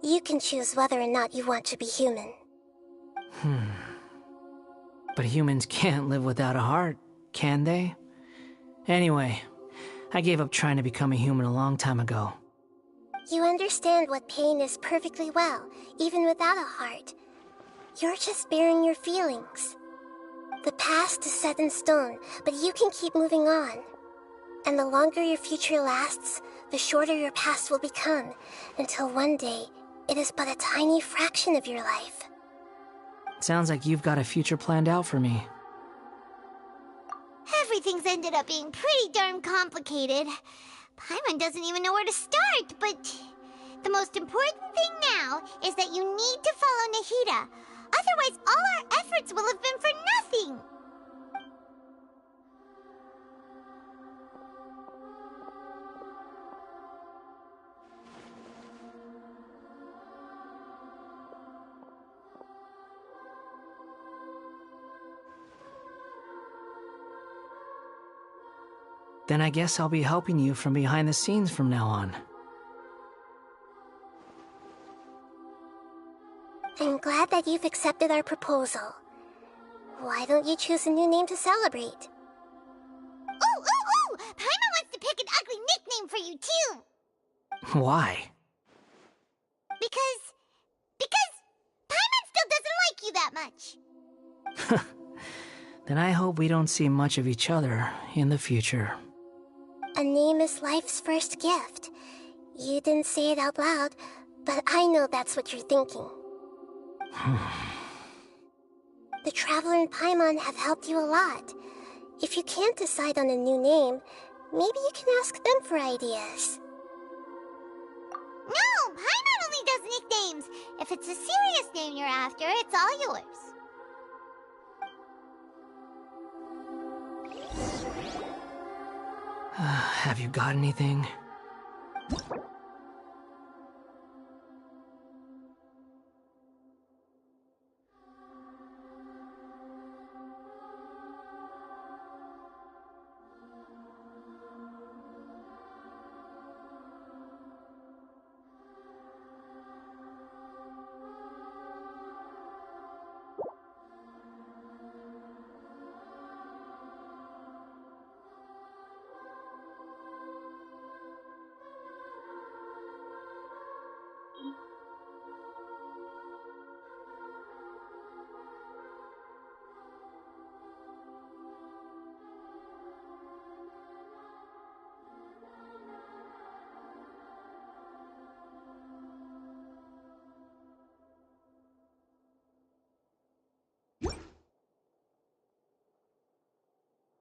You can choose whether or not you want to be human. But humans can't live without a heart, can they? Anyway, I gave up trying to become a human a long time ago. You understand what pain is perfectly well, even without a heart. You're just bearing your feelings. The past is set in stone, but you can keep moving on. And the longer your future lasts, the shorter your past will become, until one day, it is but a tiny fraction of your life. Sounds like you've got a future planned out for me. Everything's ended up being pretty darn complicated. Paimon doesn't even know where to start, but the most important thing now is that you need to follow Nahida. Otherwise, all our efforts will have been for nothing. Then I guess I'll be helping you from behind the scenes from now on. I'm glad that you've accepted our proposal. Why don't you choose a new name to celebrate? Ooh! Paimon wants to pick an ugly nickname for you, too! Why? Because Paimon still doesn't like you that much. Then I hope we don't see much of each other in the future. A name is life's first gift. You didn't say it out loud, but I know that's what you're thinking. The Traveler and Paimon have helped you a lot. If you can't decide on a new name, maybe you can ask them for ideas. No, Paimon only does nicknames. If it's a serious name you're after, it's all yours. Have you got anything?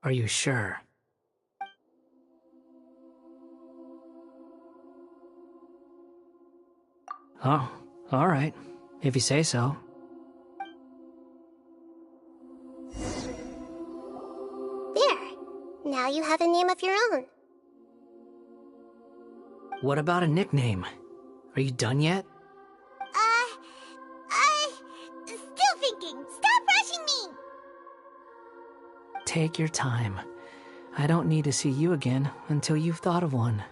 Are you sure? Oh, all right. If you say so. There. Now you have a name of your own. What about a nickname? Are you done yet? Still thinking. Stop rushing me! Take your time. I don't need to see you again until you've thought of one.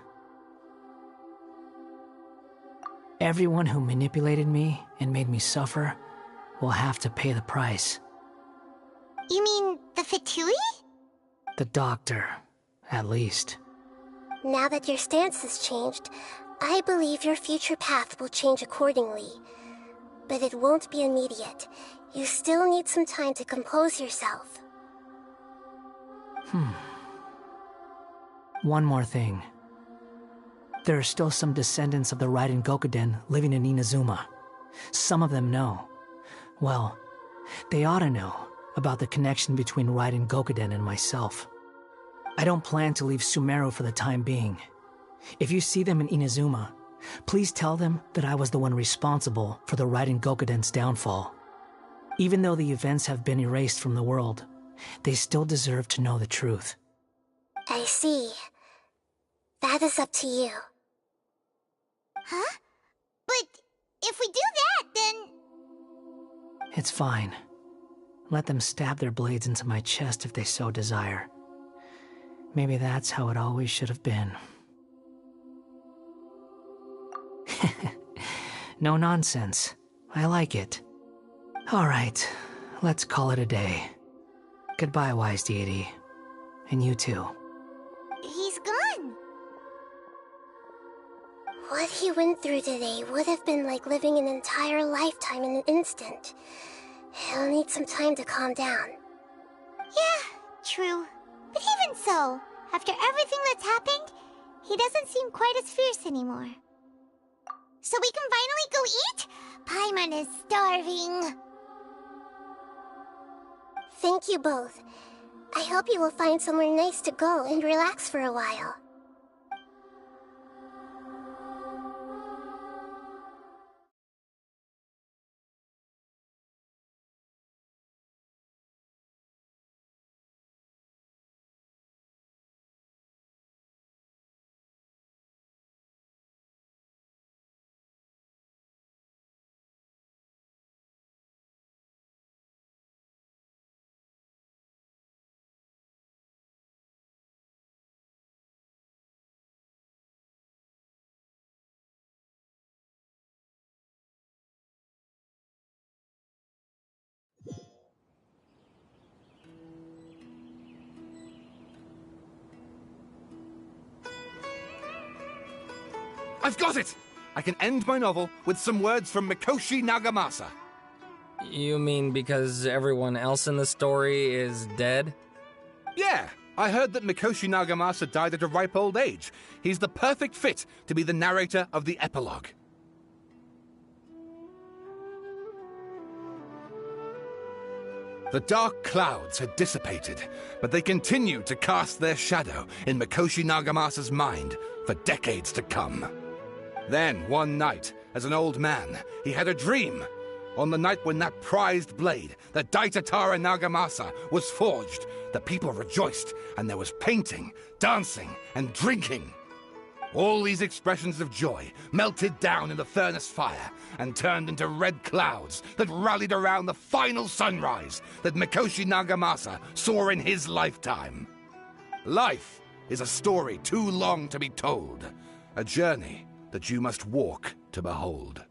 Everyone who manipulated me and made me suffer will have to pay the price. You mean the Fatui? The doctor, at least. Now that your stance has changed, I believe your future path will change accordingly. But it won't be immediate. You still need some time to compose yourself. One more thing. There are still some descendants of the Raiden Gokuden living in Inazuma. Some of them know. Well, they ought to know about the connection between Raiden Gokuden and myself. I don't plan to leave Sumeru for the time being. If you see them in Inazuma, please tell them that I was the one responsible for the Raiden Gokuden's downfall. Even though the events have been erased from the world, they still deserve to know the truth. I see. That is up to you. Huh? But if we do that, then... It's fine. Let them stab their blades into my chest if they so desire. Maybe that's how it always should have been. No nonsense. I like it. All right, let's call it a day. Goodbye, wise deity. And you too. He's gone. What he went through today would have been like living an entire lifetime in an instant. He'll need some time to calm down. Yeah, true. But even so, after everything that's happened, he doesn't seem quite as fierce anymore. So we can finally go eat? Paimon is starving. Thank you both. I hope you will find somewhere nice to go and relax for a while. I've got it! I can end my novel with some words from Mikoshi Nagamasa. You mean because everyone else in the story is dead? Yeah, I heard that Mikoshi Nagamasa died at a ripe old age. He's the perfect fit to be the narrator of the epilogue. The dark clouds had dissipated, but they continued to cast their shadow in Mikoshi Nagamasa's mind for decades to come. Then, one night, as an old man, he had a dream. On the night when that prized blade, the Daitatara Nagamasa, was forged, the people rejoiced, and there was painting, dancing, and drinking. All these expressions of joy melted down in the furnace fire and turned into red clouds that rallied around the final sunrise that Mikoshi Nagamasa saw in his lifetime. Life is a story too long to be told, a journey that you must walk to behold.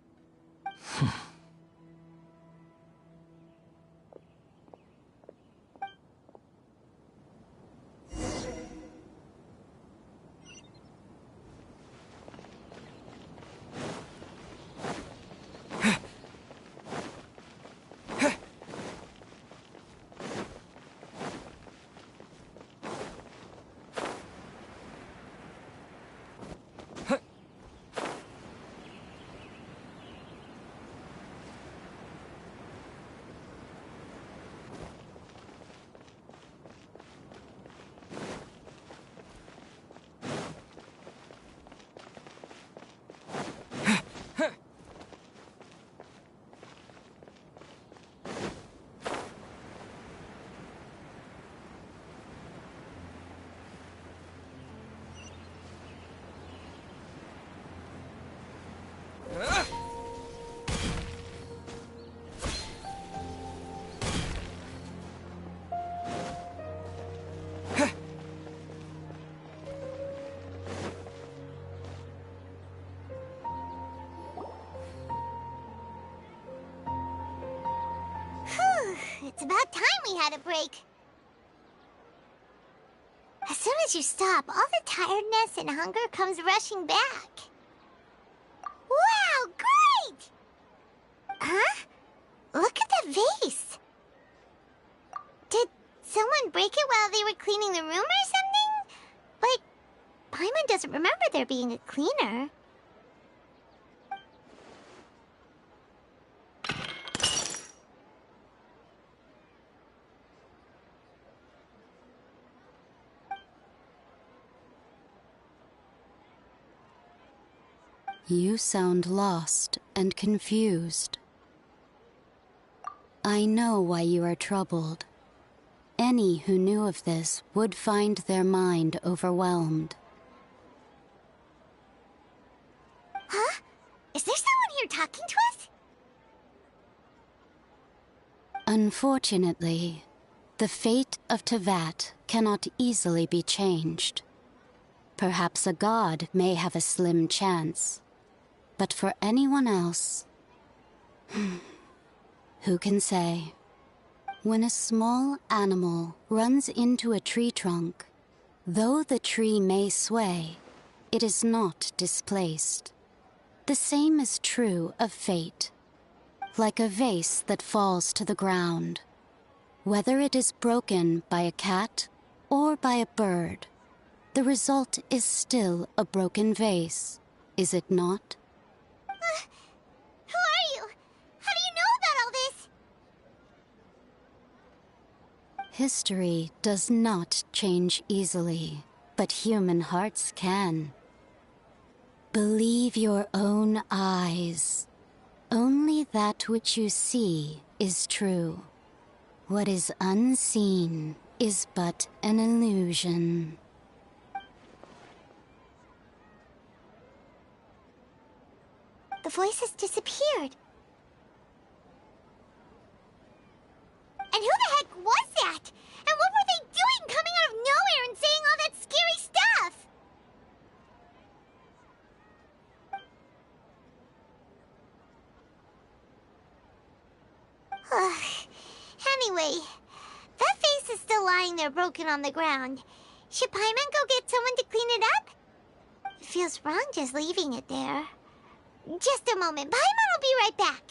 It's about time we had a break. As soon as you stop, all the tiredness and hunger comes rushing back. Wow, great! Huh? Look at that vase. Did someone break it while they were cleaning the room or something? But Paimon doesn't remember there being a cleaner. You sound lost and confused. I know why you are troubled. Any who knew of this would find their mind overwhelmed. Huh? Is there someone here talking to us? Unfortunately, the fate of Tevat cannot easily be changed. Perhaps a god may have a slim chance, but for anyone else, who can say? When a small animal runs into a tree trunk, though the tree may sway, it is not displaced. The same is true of fate. Like a vase that falls to the ground. Whether it is broken by a cat or by a bird, the result is still a broken vase, is it not? Who are you? How do you know about all this? History does not change easily, but human hearts can. Believe your own eyes. Only that which you see is true. What is unseen is but an illusion. The voice has disappeared. And who the heck was that? And what were they doing coming out of nowhere and saying all that scary stuff? Anyway, that face is still lying there broken on the ground. Should Paimon go get someone to clean it up? It feels wrong just leaving it there. Just a moment. Paimon will be right back.